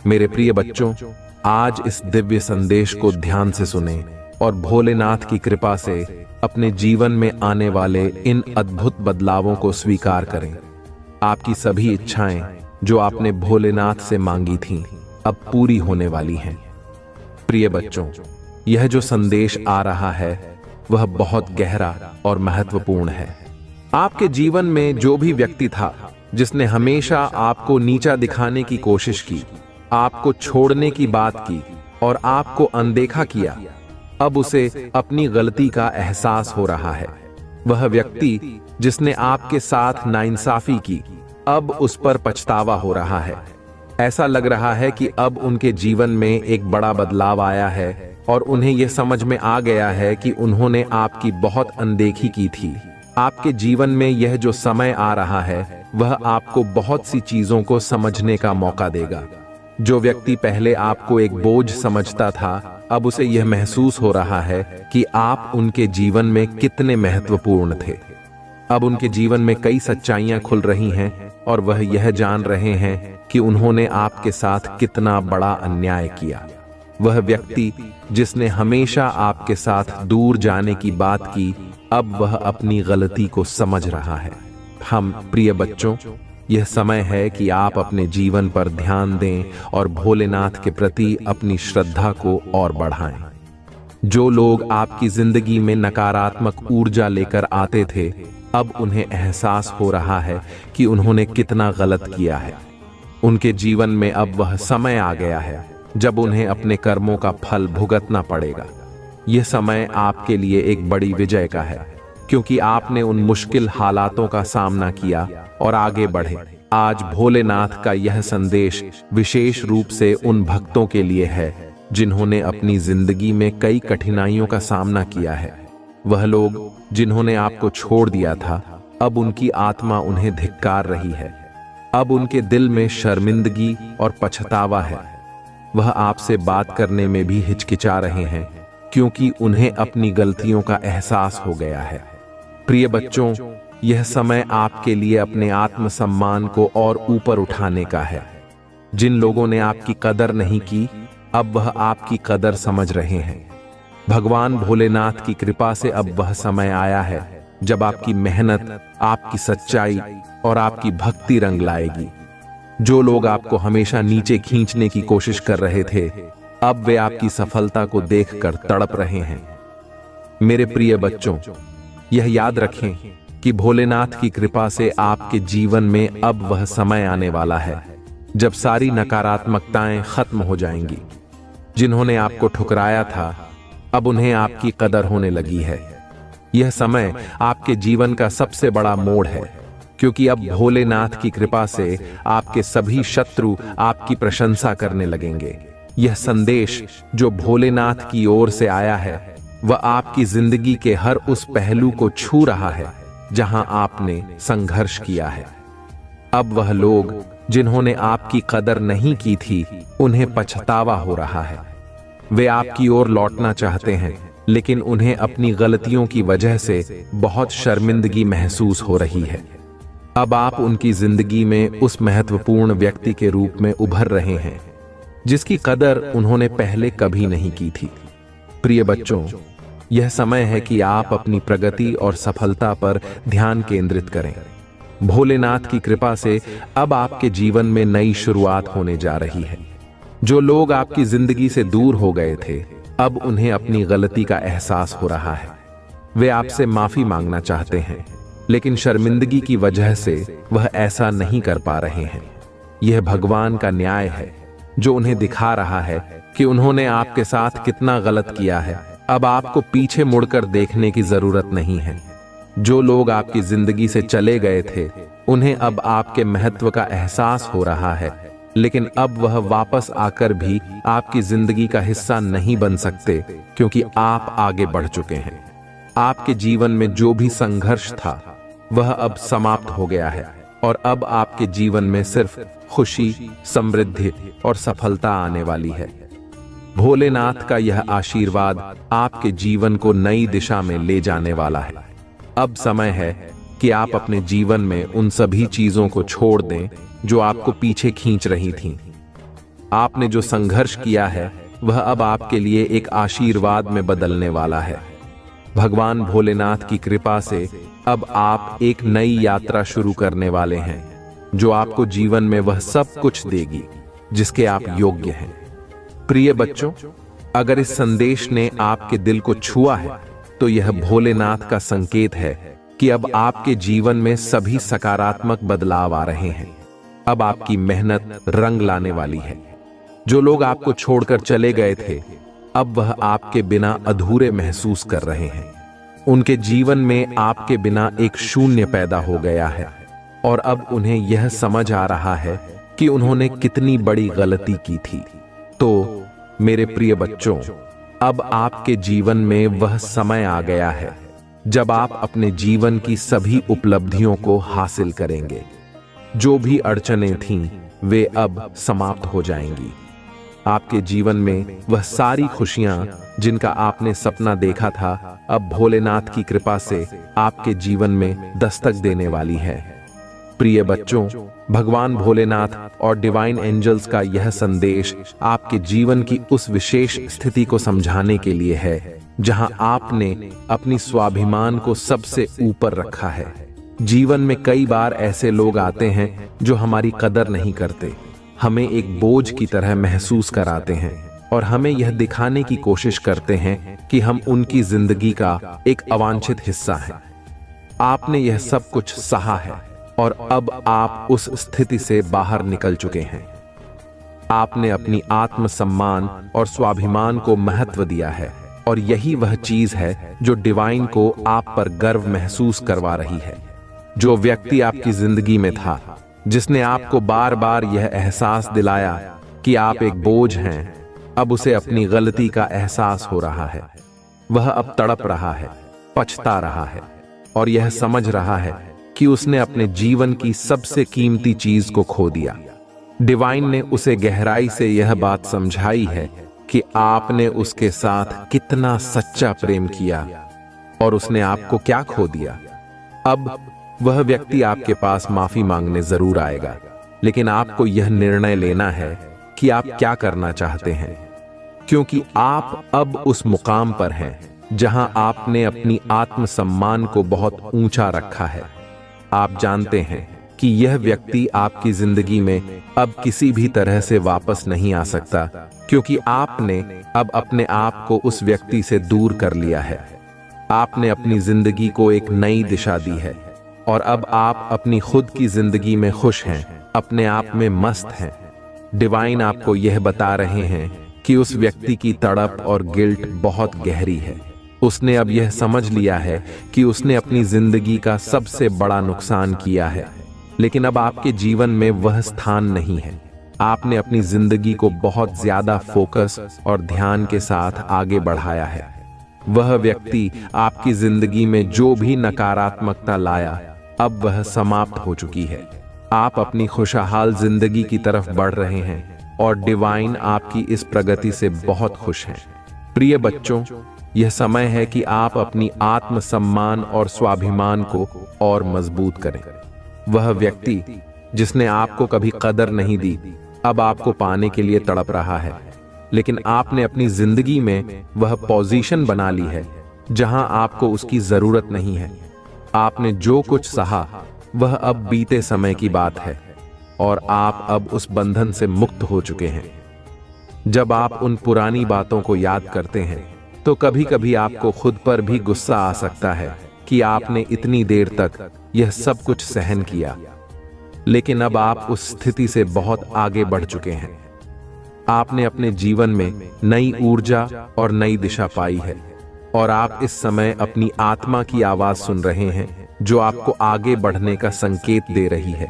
मेरे प्रिय बच्चों, आज इस दिव्य संदेश को ध्यान से सुनें और भोलेनाथ की कृपा से अपने जीवन में आने वाले इन अद्भुत बदलावों को स्वीकार करें। आपकी सभी इच्छाएं जो आपने भोलेनाथ से मांगी थीं, अब पूरी होने वाली हैं। प्रिय बच्चों, यह जो संदेश आ रहा है, वह बहुत गहरा और महत्वपूर्ण है। आपके जीवन में जो भी व्यक्ति था जिसने हमेशा आपको नीचा दिखाने की कोशिश की, आपको छोड़ने की बात की और आपको अनदेखा किया, अब उसे अपनी गलती का एहसास हो रहा है। वह व्यक्ति जिसने आपके साथ नाइंसाफी की, अब उस पर पछतावा हो रहा है। ऐसा लग रहा है कि अब उनके जीवन में एक बड़ा बदलाव आया है और उन्हें यह समझ में आ गया है कि उन्होंने आपकी बहुत अनदेखी की थी। आपके जीवन में यह जो समय आ रहा है, वह आपको बहुत सी चीजों को समझने का मौका देगा। जो व्यक्ति पहले आपको एक बोझ समझता था, अब उसे यह महसूस हो रहा है कि आप उनके जीवन में कितने महत्वपूर्ण थे। अब उनके जीवन में कई सच्चाइयां खुल रही हैं और वह यह जान रहे हैं कि उन्होंने आपके साथ कितना बड़ा अन्याय किया। वह व्यक्ति जिसने हमेशा आपके साथ दूर जाने की बात की, अब वह अपनी गलती को समझ रहा है। हम प्रिय बच्चों, यह समय है कि आप अपने जीवन पर ध्यान दें और भोलेनाथ के प्रति अपनी श्रद्धा को और बढ़ाएं। जो लोग आपकी जिंदगी में नकारात्मक ऊर्जा लेकर आते थे, अब उन्हें एहसास हो रहा है कि उन्होंने कितना गलत किया है। उनके जीवन में अब वह समय आ गया है जब उन्हें अपने कर्मों का फल भुगतना पड़ेगा। यह समय आपके लिए एक बड़ी विजय का है, क्योंकि आपने उन मुश्किल हालातों का सामना किया और आगे बढ़े। आज भोलेनाथ का यह संदेश विशेष रूप से उन भक्तों के लिए है जिन्होंने अपनी जिंदगी में कई कठिनाइयों का सामना किया है। वह लोग जिन्होंने आपको छोड़ दिया था, अब उनकी आत्मा उन्हें धिक्कार रही है। अब उनके दिल में शर्मिंदगी और पछतावा है। वह आपसे बात करने में भी हिचकिचा रहे हैं, क्योंकि उन्हें अपनी गलतियों का एहसास हो गया है। प्रिय बच्चों, यह समय आपके लिए अपने आत्मसम्मान को और ऊपर उठाने का है। जिन लोगों ने आपकी कदर नहीं की, अब वह आपकी कदर समझ रहे हैं। भगवान भोलेनाथ की कृपा से अब वह समय आया है जब आपकी मेहनत, आपकी सच्चाई और आपकी भक्ति रंग लाएगी। जो लोग आपको हमेशा नीचे खींचने की कोशिश कर रहे थे, अब वे आपकी सफलता को देखकर तड़प रहे हैं। मेरे प्रिय बच्चों, यह याद रखें कि भोलेनाथ की कृपा से आपके जीवन में अब वह समय आने वाला है जब सारी नकारात्मकताएं खत्म हो जाएंगी। जिन्होंने आपको ठुकराया था, अब उन्हें आपकी कदर होने लगी है। यह समय आपके जीवन का सबसे बड़ा मोड़ है, क्योंकि अब भोलेनाथ की कृपा से आपके सभी शत्रु आपकी प्रशंसा करने लगेंगे। यह संदेश जो भोलेनाथ की ओर से आया है, वह आपकी जिंदगी के हर उस पहलू को छू रहा है जहां आपने संघर्ष किया है। अब वह लोग जिन्होंने आपकी कदर नहीं की थी, उन्हें पछतावा हो रहा है। वे आपकी ओर लौटना चाहते हैं, लेकिन उन्हें अपनी गलतियों की वजह से बहुत शर्मिंदगी महसूस हो रही है। अब आप उनकी जिंदगी में उस महत्वपूर्ण व्यक्ति के रूप में उभर रहे हैं जिसकी कदर उन्होंने पहले कभी नहीं की थी। प्रिय बच्चों, यह समय है कि आप अपनी प्रगति और सफलता पर ध्यान केंद्रित करें। भोलेनाथ की कृपा से अब आपके जीवन में नई शुरुआत होने जा रही है। जो लोग आपकी जिंदगी से दूर हो गए थे, अब उन्हें अपनी गलती का एहसास हो रहा है। वे आपसे माफी मांगना चाहते हैं, लेकिन शर्मिंदगी की वजह से वह ऐसा नहीं कर पा रहे हैं। यह भगवान का न्याय है जो उन्हें दिखा रहा है कि उन्होंने आपके साथ कितना गलत किया है। अब आपको पीछे मुड़कर देखने की जरूरत नहीं है। जो लोग आपकी जिंदगी से चले गए थे, उन्हें अब आपके महत्व का एहसास हो रहा है, लेकिन अब वह वापस आकर भी आपकी जिंदगी का हिस्सा नहीं बन सकते, क्योंकि आप आगे बढ़ चुके हैं। आपके जीवन में जो भी संघर्ष था, वह अब समाप्त हो गया है और अब आपके जीवन में सिर्फ खुशी, समृद्धि और सफलता आने वाली है। भोलेनाथ का यह आशीर्वाद आपके जीवन को नई दिशा में ले जाने वाला है। अब समय है कि आप अपने जीवन में उन सभी चीजों को छोड़ दें जो आपको पीछे खींच रही थीं। आपने जो संघर्ष किया है, वह अब आपके लिए एक आशीर्वाद में बदलने वाला है। भगवान भोलेनाथ की कृपा से अब आप एक नई यात्रा शुरू करने वाले हैं, जो आपको जीवन में वह सब कुछ देगी जिसके आप योग्य हैं। प्रिय बच्चों, अगर इस संदेश ने आपके दिल को छुआ है, तो यह भोलेनाथ का संकेत है कि अब आपके जीवन में सभी सकारात्मक बदलाव आ रहे हैं। अब आपकी मेहनत रंग लाने वाली है। जो लोग आपको छोड़कर चले गए थे, अब वह आपके बिना अधूरे महसूस कर रहे हैं। उनके जीवन में आपके बिना एक शून्य पैदा हो गया है और अब उन्हें यह समझ आ रहा है कि उन्होंने कितनी बड़ी गलती की थी। तो मेरे प्रिय बच्चों, अब आपके जीवन में वह समय आ गया है जब आप अपने जीवन की सभी उपलब्धियों को हासिल करेंगे। जो भी अड़चनें थीं, वे अब समाप्त हो जाएंगी। आपके जीवन में वह सारी खुशियां जिनका आपने सपना देखा था, अब भोलेनाथ की कृपा से आपके जीवन में दस्तक देने वाली है। प्रिय बच्चों, भगवान भोलेनाथ और डिवाइन एंजल्स का यह संदेश आपके जीवन की उस विशेष स्थिति को समझाने के लिए है जहां आपने अपनी स्वाभिमान को सबसे ऊपर रखा है। जीवन में कई बार ऐसे लोग आते हैं जो हमारी कदर नहीं करते, हमें एक बोझ की तरह महसूस कराते हैं और हमें यह दिखाने की कोशिश करते हैं कि हम उनकी जिंदगी का एक अवांछित हिस्सा हैं। आपने यह सब कुछ सहा है और अब आप उस स्थिति से बाहर निकल चुके हैं। आपने अपनी आत्मसम्मान और स्वाभिमान को महत्व दिया है और यही वह चीज है जो डिवाइन को आप पर गर्व महसूस करवा रही है। जो व्यक्ति आपकी जिंदगी में था, जिसने आपको बार बार यह एहसास दिलाया कि आप एक बोझ हैं, अब उसे अपनी गलती का एहसास हो रहा है। वह अब तड़प रहा है, पछता रहा है और यह समझ रहा है कि उसने अपने जीवन की सबसे कीमती चीज को खो दिया। डिवाइन ने उसे गहराई से यह बात समझाई है कि आपने उसके साथ कितना सच्चा प्रेम किया और उसने आपको क्या खो दिया। अब वह व्यक्ति आपके पास माफी मांगने जरूर आएगा, लेकिन आपको यह निर्णय लेना है कि आप क्या करना चाहते हैं, क्योंकि आप अब उस मुकाम पर हैं जहां आपने अपनी आत्मसम्मान को बहुत ऊंचा रखा है। आप जानते हैं कि यह व्यक्ति आपकी जिंदगी में अब किसी भी तरह से वापस नहीं आ सकता, क्योंकि आपने अब अपने आप को उस व्यक्ति से दूर कर लिया है। आपने अपनी जिंदगी को एक नई दिशा दी है और अब आप अपनी खुद की जिंदगी में खुश हैं, अपने आप में मस्त हैं। डिवाइन आपको यह बता रहे हैं कि उस व्यक्ति की तड़प और गिल्ट बहुत गहरी है। उसने अब यह समझ लिया है कि उसने अपनी जिंदगी का सबसे बड़ा नुकसान किया है, लेकिन अब आपके जीवन में वह स्थान नहीं है। आपने अपनी जिंदगी को बहुत ज्यादा फोकस और ध्यान के साथ आगे बढ़ाया है। वह व्यक्ति आपकी जिंदगी में जो भी नकारात्मकता लाया, अब वह समाप्त हो चुकी है। आप अपनी खुशहाल जिंदगी की तरफ बढ़ रहे हैं और डिवाइन आपकी इस प्रगति से बहुत खुश हैं। प्रिय बच्चों, यह समय है कि आप अपनी आत्मसम्मान और स्वाभिमान को और मजबूत करें। वह व्यक्ति जिसने आपको कभी कदर नहीं दी, अब आपको पाने के लिए तड़प रहा है, लेकिन आपने अपनी जिंदगी में वह पोजीशन बना ली है जहां आपको उसकी जरूरत नहीं है। आपने जो कुछ सहा वह अब बीते समय की बात है और आप अब उस बंधन से मुक्त हो चुके हैं। जब आप उन पुरानी बातों को याद करते हैं तो कभी कभी आपको खुद पर भी गुस्सा आ सकता है कि आपने इतनी देर तक यह सब कुछ सहन किया, लेकिन अब आप उस स्थिति से बहुत आगे बढ़ चुके हैं। आपने अपने जीवन में नई ऊर्जा और नई दिशा पाई है और आप इस समय अपनी आत्मा की आवाज सुन रहे हैं जो आपको आगे बढ़ने का संकेत दे रही है।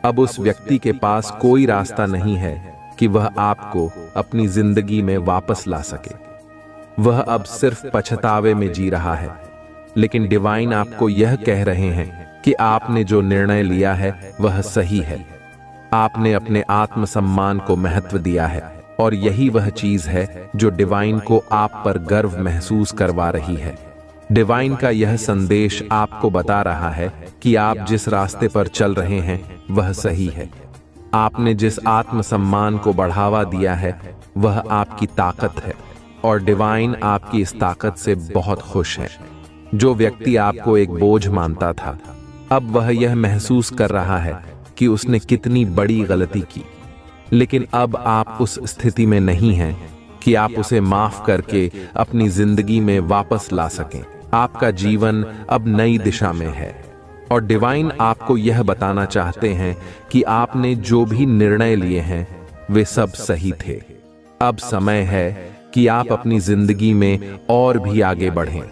अब उस व्यक्ति के पास कोई रास्ता नहीं है कि वह आपको अपनी जिंदगी में वापस ला सके। वह अब सिर्फ पछतावे में जी रहा है, लेकिन डिवाइन आपको यह कह रहे हैं कि आपने जो निर्णय लिया है वह सही है। आपने अपने आत्मसम्मान को महत्व दिया है और यही वह चीज है जो डिवाइन को आप पर गर्व महसूस करवा रही है। डिवाइन का यह संदेश आपको बता रहा है कि आप जिस रास्ते पर चल रहे हैं वह सही है। आपने जिस आत्मसम्मान को बढ़ावा दिया है वह आपकी ताकत है और डिवाइन आपकी इस ताकत से बहुत खुश है। जो व्यक्ति आपको एक बोझ मानता था, अब वह यह महसूस कर रहा है कि उसने कितनी बड़ी गलती की, लेकिन अब आप उस स्थिति में नहीं हैं कि आप उसे माफ करके अपनी जिंदगी में वापस ला सकें। आपका जीवन अब नई दिशा में है और डिवाइन आपको यह बताना चाहते हैं कि आपने जो भी निर्णय लिए हैं वे सब सही थे। अब समय है कि आप अपनी जिंदगी में और भी आगे बढ़ें,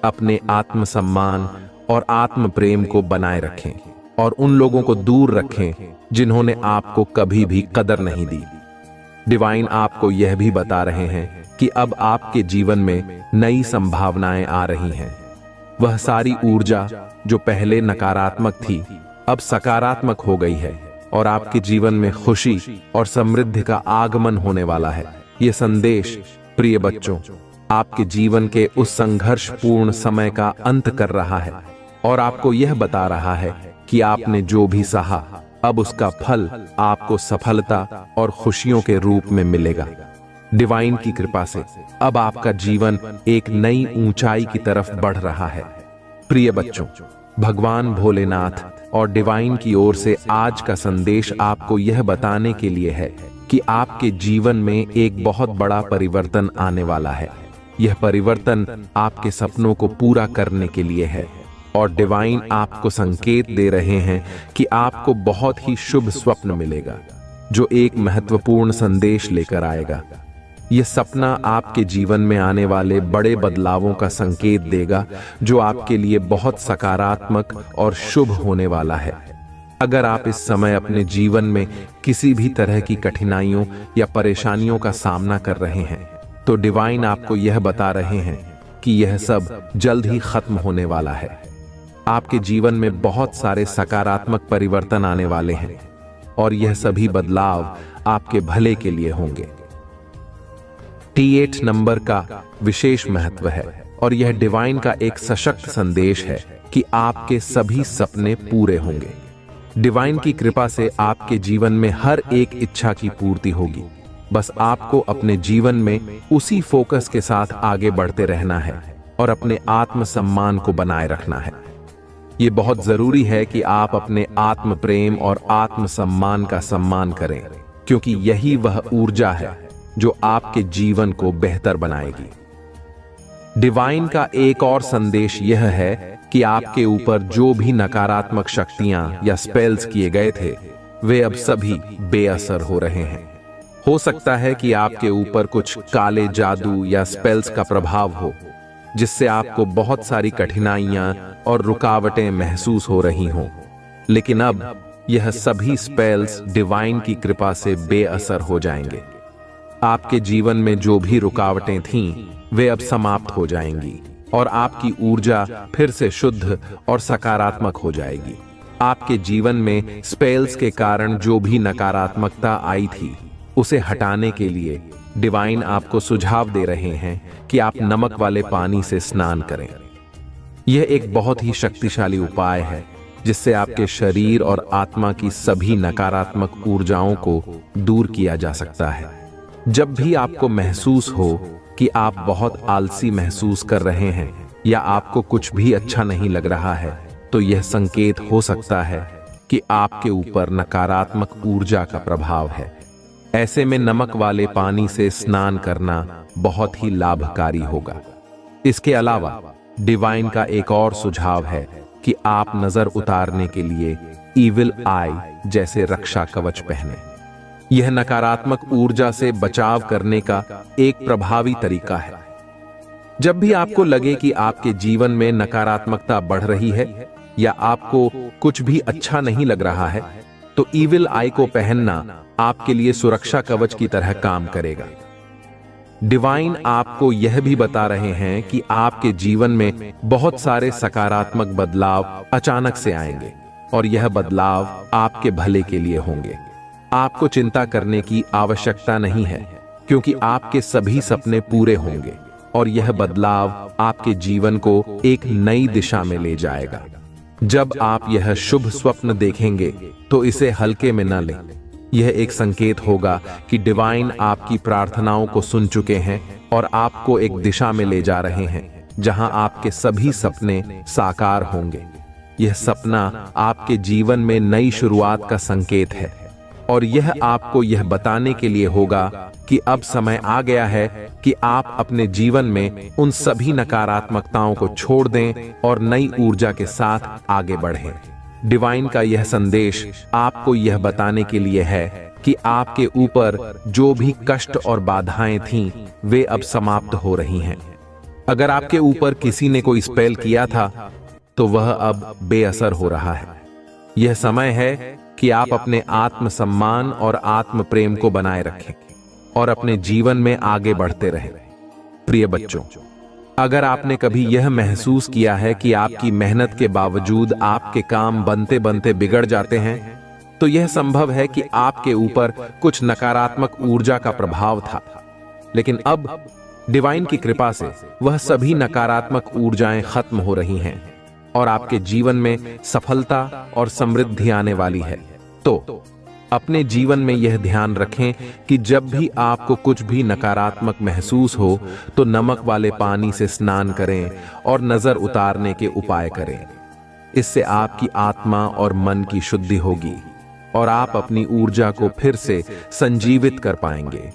अपने आत्मसम्मान और आत्म प्रेम को बनाए रखें और उन लोगों को दूर रखें जिन्होंने आपको कभी भी कदर नहीं दी। डिवाइन आपको यह भी बता रहे हैं कि अब आपके जीवन में नई संभावनाएं आ रही हैं। वह सारी ऊर्जा जो पहले नकारात्मक थी अब सकारात्मक हो गई है और आपके जीवन में खुशी और समृद्धि का आगमन होने वाला है। यह संदेश प्रिय बच्चों आपके जीवन के उस संघर्षपूर्ण समय का अंत कर रहा है और आपको यह बता रहा है कि आपने जो भी सहा अब उसका फल आपको सफलता और खुशियों के रूप में मिलेगा। डिवाइन की कृपा से अब आपका जीवन एक नई ऊंचाई की तरफ बढ़ रहा है। प्रिय बच्चों, भगवान भोलेनाथ और डिवाइन की ओर से आज का संदेश आपको यह बताने के लिए है कि आपके जीवन में एक बहुत बड़ा परिवर्तन आने वाला है। यह परिवर्तन आपके सपनों को पूरा करने के लिए है और डिवाइन आपको संकेत दे रहे हैं कि आपको बहुत ही शुभ स्वप्न मिलेगा जो एक महत्वपूर्ण संदेश लेकर आएगा। यह सपना आपके जीवन में आने वाले बड़े बदलावों का संकेत देगा जो आपके लिए बहुत सकारात्मक और शुभ होने वाला है। अगर आप इस समय अपने जीवन में किसी भी तरह की कठिनाइयों या परेशानियों का सामना कर रहे हैं तो डिवाइन आपको यह बता रहे हैं कि यह सब जल्द ही खत्म होने वाला है। आपके जीवन में बहुत सारे सकारात्मक परिवर्तन आने वाले हैं और यह सभी बदलाव आपके भले के लिए होंगे। T8 नंबर का विशेष महत्व है और यह डिवाइन का एक सशक्त संदेश है कि आपके सभी सपने पूरे होंगे। डिवाइन की कृपा से आपके जीवन में हर एक इच्छा की पूर्ति होगी। बस आपको अपने जीवन में उसी फोकस के साथ आगे बढ़ते रहना है और अपने आत्मसम्मान को बनाए रखना है। ये बहुत जरूरी है कि आप अपने आत्म प्रेम और आत्मसम्मान का सम्मान करें, क्योंकि यही वह ऊर्जा है जो आपके जीवन को बेहतर बनाएगी। डिवाइन का एक और संदेश यह है कि आपके ऊपर जो भी नकारात्मक शक्तियां या स्पेल्स किए गए थे, वे अब सभी बेअसर हो रहे हैं। हो सकता है कि आपके ऊपर कुछ काले जादू या स्पेल्स का प्रभाव हो, जिससे आपको बहुत सारी कठिनाइयां और रुकावटें महसूस हो रही हों, लेकिन अब यह सभी स्पेल्स डिवाइन की कृपा से बेअसर हो जाएंगे। आपके जीवन में जो भी रुकावटें थीं, वे अब समाप्त हो जाएंगी और आपकी ऊर्जा फिर से शुद्ध और सकारात्मक हो जाएगी। आपके जीवन में स्पेल्स के कारण जो भी नकारात्मकता आई थी, उसे हटाने के लिए डिवाइन आपको सुझाव दे रहे हैं कि आप नमक वाले पानी से स्नान करें। यह एक बहुत ही शक्तिशाली उपाय है जिससे आपके शरीर और आत्मा की सभी नकारात्मक ऊर्जाओं को दूर किया जा सकता है। जब भी आपको महसूस हो कि आप बहुत आलसी महसूस कर रहे हैं या आपको कुछ भी अच्छा नहीं लग रहा है, तो यह संकेत हो सकता है कि आपके ऊपर नकारात्मक ऊर्जा का प्रभाव है। ऐसे में नमक वाले पानी से स्नान करना बहुत ही लाभकारी होगा। इसके अलावा डिवाइन का एक और सुझाव है कि आप नजर उतारने के लिए ईविल आई जैसे रक्षा कवच पहने। यह नकारात्मक ऊर्जा से बचाव करने का एक प्रभावी तरीका है। जब भी आपको लगे कि आपके जीवन में नकारात्मकता बढ़ रही है या आपको कुछ भी अच्छा नहीं लग रहा है, तो ईविल आई को पहनना आपके लिए सुरक्षा कवच की तरह काम करेगा। डिवाइन आपको यह भी बता रहे हैं कि आपके जीवन में बहुत सारे सकारात्मक बदलाव अचानक से आएंगे और यह बदलाव आपके भले के लिए होंगे। आपको चिंता करने की आवश्यकता नहीं है, क्योंकि आपके सभी सपने पूरे होंगे और यह बदलाव आपके जीवन को एक नई दिशा में ले जाएगा। जब आप यह शुभ स्वप्न देखेंगे तो इसे हल्के में न लें। यह एक संकेत होगा कि डिवाइन आपकी प्रार्थनाओं को सुन चुके हैं और आपको एक दिशा में ले जा रहे हैं जहां आपके सभी सपने साकार होंगे। यह सपना आपके जीवन में नई शुरुआत का संकेत है और यह आपको यह बताने के लिए होगा कि अब समय आ गया है कि आप अपने जीवन में उन सभी नकारात्मकताओं को छोड़ दें और नई ऊर्जा के साथ आगे बढ़ें। डिवाइन का यह संदेश आपको यह बताने के लिए है कि आपके ऊपर जो भी कष्ट और बाधाएं थीं, वे अब समाप्त हो रही हैं। अगर आपके ऊपर किसी ने कोई स्पेल किया था, तो वह अब बेअसर हो रहा है। यह समय है कि आप अपने आत्मसम्मान और आत्म प्रेम को बनाए रखें और अपने जीवन में आगे बढ़ते रहें। प्रिय बच्चों, अगर आपने कभी यह महसूस किया है कि आपकी मेहनत के बावजूद आपके काम बनते बनते बिगड़ जाते हैं, तो यह संभव है कि आपके ऊपर कुछ नकारात्मक ऊर्जा का प्रभाव था। लेकिन अब डिवाइन की कृपा से वह सभी नकारात्मक ऊर्जाएं खत्म हो रही हैं और आपके जीवन में सफलता और समृद्धि आने वाली है। तो अपने जीवन में यह ध्यान रखें कि जब भी आपको कुछ भी नकारात्मक महसूस हो, तो नमक वाले पानी से स्नान करें और नजर उतारने के उपाय करें। इससे आपकी आत्मा और मन की शुद्धि होगी और आप अपनी ऊर्जा को फिर से संजीवित कर पाएंगे।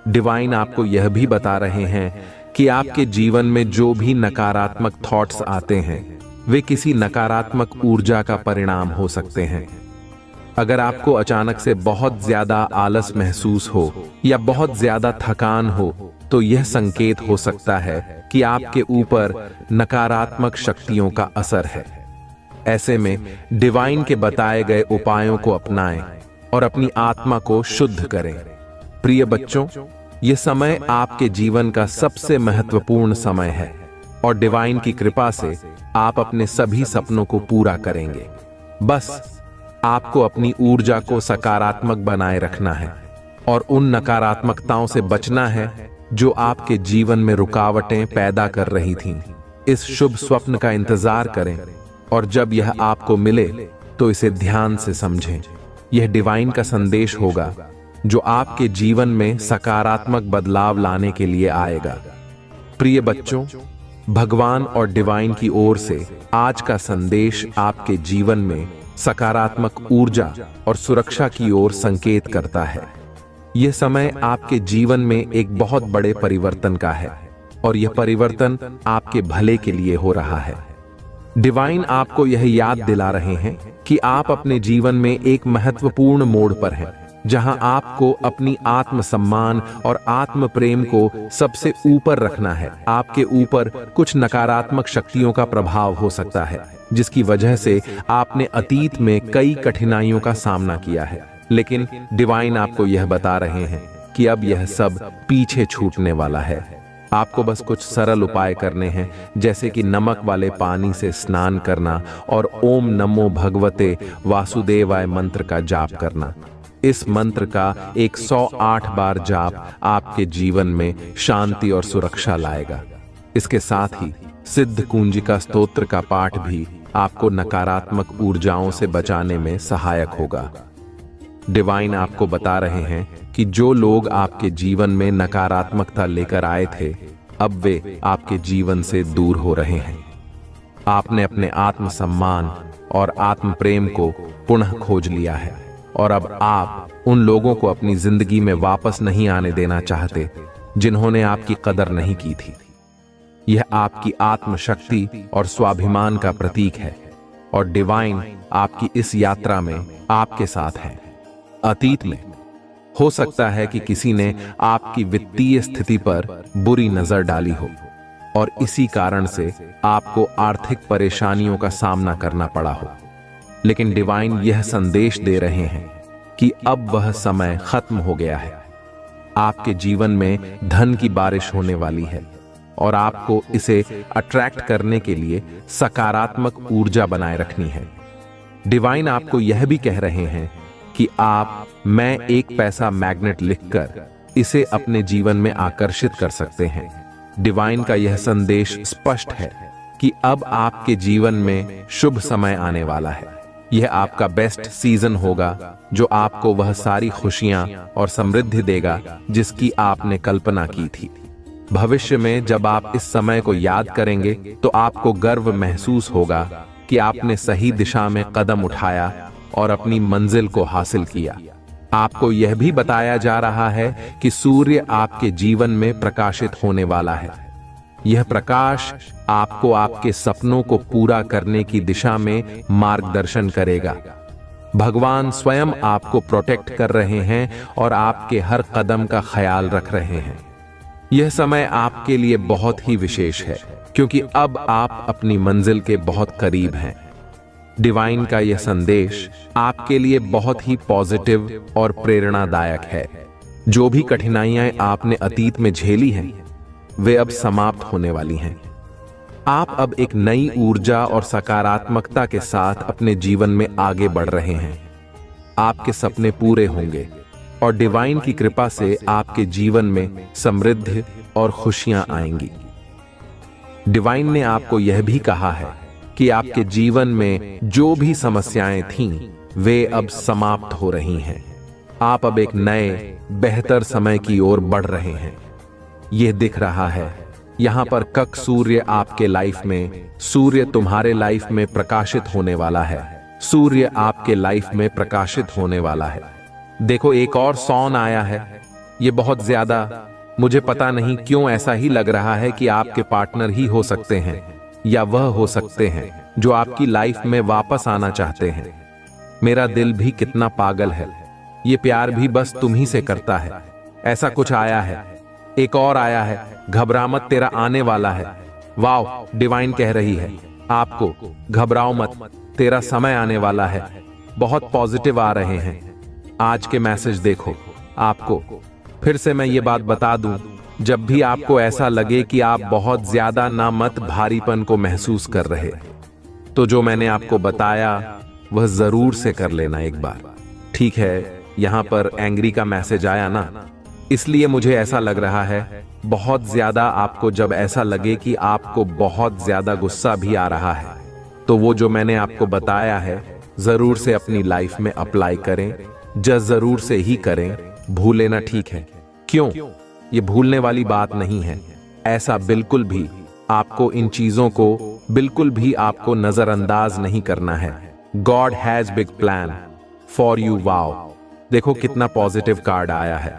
डिवाइन आपको यह भी बता रहे हैं कि आपके जीवन में जो भी नकारात्मक थॉट्स आते हैं, वे किसी नकारात्मक ऊर्जा का परिणाम हो सकते हैं। अगर आपको अचानक से बहुत ज्यादा आलस महसूस हो या बहुत ज्यादा थकान हो, तो यह संकेत हो सकता है कि आपके ऊपर नकारात्मक शक्तियों का असर है। ऐसे में डिवाइन के बताए गए उपायों को अपनाएं और अपनी आत्मा को शुद्ध करें। प्रिय बच्चों, यह समय आपके जीवन का सबसे महत्वपूर्ण समय है और डिवाइन की कृपा से आप अपने सभी सपनों को पूरा करेंगे। बस आपको अपनी ऊर्जा को सकारात्मक बनाए रखना है और उन नकारात्मकताओं से बचना है जो आपके जीवन में रुकावटें पैदा कर रही थीं। इस शुभ स्वप्न का इंतजार करें और जब यह आपको मिले तो इसे ध्यान से समझें। यह डिवाइन का संदेश होगा जो आपके जीवन में सकारात्मक बदलाव लाने के लिए आएगा। प्रिय बच्चों, भगवान और डिवाइन की ओर से आज का संदेश आपके जीवन में सकारात्मक ऊर्जा और सुरक्षा की ओर संकेत करता है। यह समय आपके जीवन में एक बहुत बड़े परिवर्तन का है और यह परिवर्तन आपके भले के लिए हो रहा है। डिवाइन आपको यह याद दिला रहे हैं कि आप अपने जीवन में एक महत्वपूर्ण मोड़ पर हैं, जहां आपको अपनी आत्मसम्मान और आत्म प्रेम को सबसे ऊपर रखना है। आपके ऊपर कुछ नकारात्मक शक्तियों का प्रभाव हो सकता है, जिसकी वजह से आपने अतीत में कई कठिनाइयों का सामना किया है, लेकिन डिवाइन आपको यह बता रहे हैं कि अब यह सब पीछे छूटने वाला है। आपको बस कुछ सरल उपाय करने हैं, जैसे कि नमक वाले पानी से स्नान करना और ओम नमो भगवते वासुदेवाय मंत्र का जाप करना। इस मंत्र का 108 बार जाप आपके जीवन में शांति और सुरक्षा लाएगा। इसके साथ ही सिद्ध कुंजिका स्तोत्र का पाठ भी आपको नकारात्मक ऊर्जाओं से बचाने में सहायक होगा। डिवाइन आपको बता रहे हैं कि जो लोग आपके जीवन में नकारात्मकता लेकर आए थे, अब वे आपके जीवन से दूर हो रहे हैं। आपने अपने आत्मसम्मान और आत्म प्रेम को पुनः खोज लिया है और अब आप उन लोगों को अपनी जिंदगी में वापस नहीं आने देना चाहते जिन्होंने आपकी कदर नहीं की थी। यह आपकी आत्मशक्ति और स्वाभिमान का प्रतीक है और डिवाइन आपकी इस यात्रा में आपके साथ है। अतीत में हो सकता है कि किसी ने आपकी वित्तीय स्थिति पर बुरी नजर डाली हो और इसी कारण से आपको आर्थिक परेशानियों का सामना करना पड़ा हो, लेकिन डिवाइन यह संदेश दे रहे हैं कि अब वह समय खत्म हो गया है। आपके जीवन में धन की बारिश होने वाली है और आपको इसे अट्रैक्ट करने के लिए सकारात्मक ऊर्जा बनाए रखनी है। डिवाइन आपको यह भी कह रहे हैं कि आप मैं एक पैसा मैग्नेट लिखकर इसे अपने जीवन में आकर्षित कर सकते हैं। डिवाइन का यह संदेश स्पष्ट है कि अब आपके जीवन में शुभ समय आने वाला है। यह आपका बेस्ट सीजन होगा जो आपको वह सारी खुशियां और समृद्धि देगा जिसकी आपने कल्पना की थी। भविष्य में जब आप इस समय को याद करेंगे तो आपको गर्व महसूस होगा कि आपने सही दिशा में कदम उठाया और अपनी मंजिल को हासिल किया। आपको यह भी बताया जा रहा है कि सूर्य आपके जीवन में प्रकाशित होने वाला है। यह प्रकाश आपको आपके सपनों को पूरा करने की दिशा में मार्गदर्शन करेगा। भगवान स्वयं आपको प्रोटेक्ट कर रहे हैं और आपके हर कदम का ख्याल रख रहे हैं। यह समय आपके लिए बहुत ही विशेष है क्योंकि अब आप अपनी मंजिल के बहुत करीब हैं। डिवाइन का यह संदेश आपके लिए बहुत ही पॉजिटिव और प्रेरणादायक है। जो भी कठिनाइयां आपने अतीत में झेली हैं, वे अब समाप्त होने वाली हैं। आप अब एक नई ऊर्जा और सकारात्मकता के साथ अपने जीवन में आगे बढ़ रहे हैं। आपके सपने पूरे होंगे और डिवाइन की कृपा से आपके जीवन में समृद्धि और खुशियां आएंगी। डिवाइन ने आपको यह भी कहा है कि आपके जीवन में जो भी समस्याएं थीं, वे अब समाप्त हो रही हैं। आप अब एक नए बेहतर समय की ओर बढ़ रहे हैं। यह दिख रहा है यहां पर कक सूर्य आपके लाइफ में, सूर्य तुम्हारे लाइफ में प्रकाशित होने वाला है। सूर्य आपके लाइफ में प्रकाशित होने वाला है। देखो, एक और सॉन आया है। यह बहुत ज्यादा, मुझे पता नहीं क्यों ऐसा ही लग रहा है कि आपके पार्टनर ही हो सकते हैं या वह हो सकते हैं जो आपकी लाइफ में वापस आना चाहते हैं। मेरा दिल भी कितना पागल है, ये प्यार भी बस तुम ही से करता है। ऐसा कुछ आया है। एक और आया है, घबरा मत, तेरा आने वाला है। वाओ, डिवाइन कह रही है आपको, घबराओ मत, तेरा समय आने वाला है। बहुत पॉजिटिव आ रहे हैं। आज के मैसेज देखो। आपको फिर से मैं ये बात बता दूं जब भी आपको ऐसा लगे कि आप बहुत ज्यादा ना मत भारीपन को महसूस कर रहे, तो जो मैंने आपको बताया वह जरूर से कर लेना एक बार। ठीक है, यहां पर एंग्री का मैसेज आया ना, इसलिए मुझे ऐसा लग रहा है बहुत ज्यादा आपको जब ऐसा लगे कि आपको बहुत ज्यादा गुस्सा भी आ रहा है, तो वो जो मैंने आपको बताया है जरूर से अपनी लाइफ में अप्लाई करें। जरूर से ही करें, भूले ना। ठीक है, क्यों? ये भूलने वाली बात नहीं है। ऐसा बिल्कुल भी आपको इन चीजों को बिल्कुल भी आपको नजरअंदाज नहीं करना है। God has big plan for you. Wow, देखो कितना पॉजिटिव कार्ड आया है।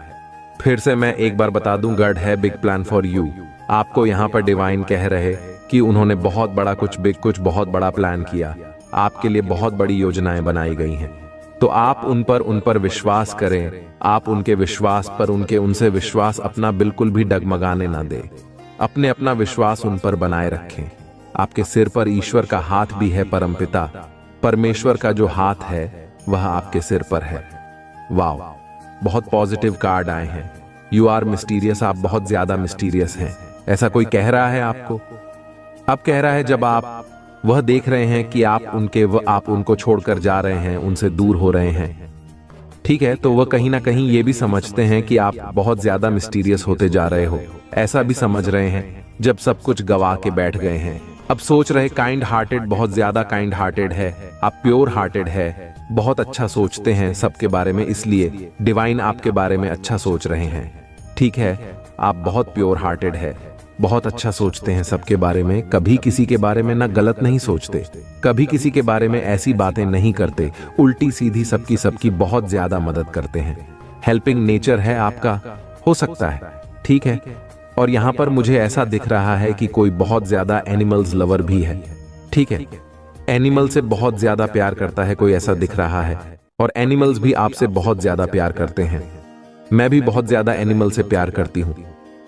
फिर से मैं एक बार बता दूं, गॉड है बिग प्लान फॉर यू। आपको यहां पर डिवाइन कह रहे कि उन्होंने बहुत बड़ा कुछ बहुत बड़ा प्लान किया, आपके लिए बहुत बड़ी योजनाएं बनाई गई हैं। तो आप उन पर विश्वास करें। आप उनके विश्वास पर उनसे विश्वास अपना बिल्कुल भी डगमगाने ना दे। अपना विश्वास उन पर बनाए रखें। आपके सिर पर ईश्वर का हाथ भी है, परमपिता परमेश्वर का जो हाथ है वह आपके सिर पर है। वाओ, बहुत पॉजिटिव कार्ड आए हैं। यू आर मिस्टीरियस, आप बहुत ज्यादा मिस्टीरियस हैं, ऐसा कोई कह रहा है आपको। अब कह रहा है जब आप वह देख रहे हैं कि आप उनको छोड़कर जा रहे हैं, उनसे दूर हो रहे हैं। ठीक है, तो वह कहीं ना कहीं ये भी समझते हैं कि आप बहुत ज्यादा मिस्टीरियस होते जा रहे हो, ऐसा भी समझ रहे हैं जब सब कुछ गवा के बैठ गए हैं। अब सोच रहे काइंड हार्टेड, बहुत ज्यादा काइंड हार्टेड है आप, प्योर हार्टेड है, बहुत अच्छा सोचते हैं सबके बारे में, इसलिए डिवाइन आपके बारे में अच्छा सोच रहे हैं। ठीक है, आप बहुत प्योर हार्टेड है, बहुत अच्छा सोचते हैं सबके बारे में, कभी किसी के बारे में ना गलत नहीं सोचते, कभी किसी के बारे में ऐसी बातें नहीं करते, उल्टी सीधी सबकी बहुत ज्यादा मदद करते हैं। हेल्पिंग नेचर है आपका, हो सकता है। ठीक है, और यहां पर मुझे ऐसा दिख रहा है कि कोई बहुत ज्यादा एनिमल्स लवर भी है। ठीक है, एनिमल से बहुत ज्यादा प्यार करता है कोई, ऐसा दिख रहा है, और एनिमल्स भी आपसे बहुत ज्यादा प्यार करते हैं। मैं भी बहुत ज्यादा एनिमल से प्यार करती हूँ,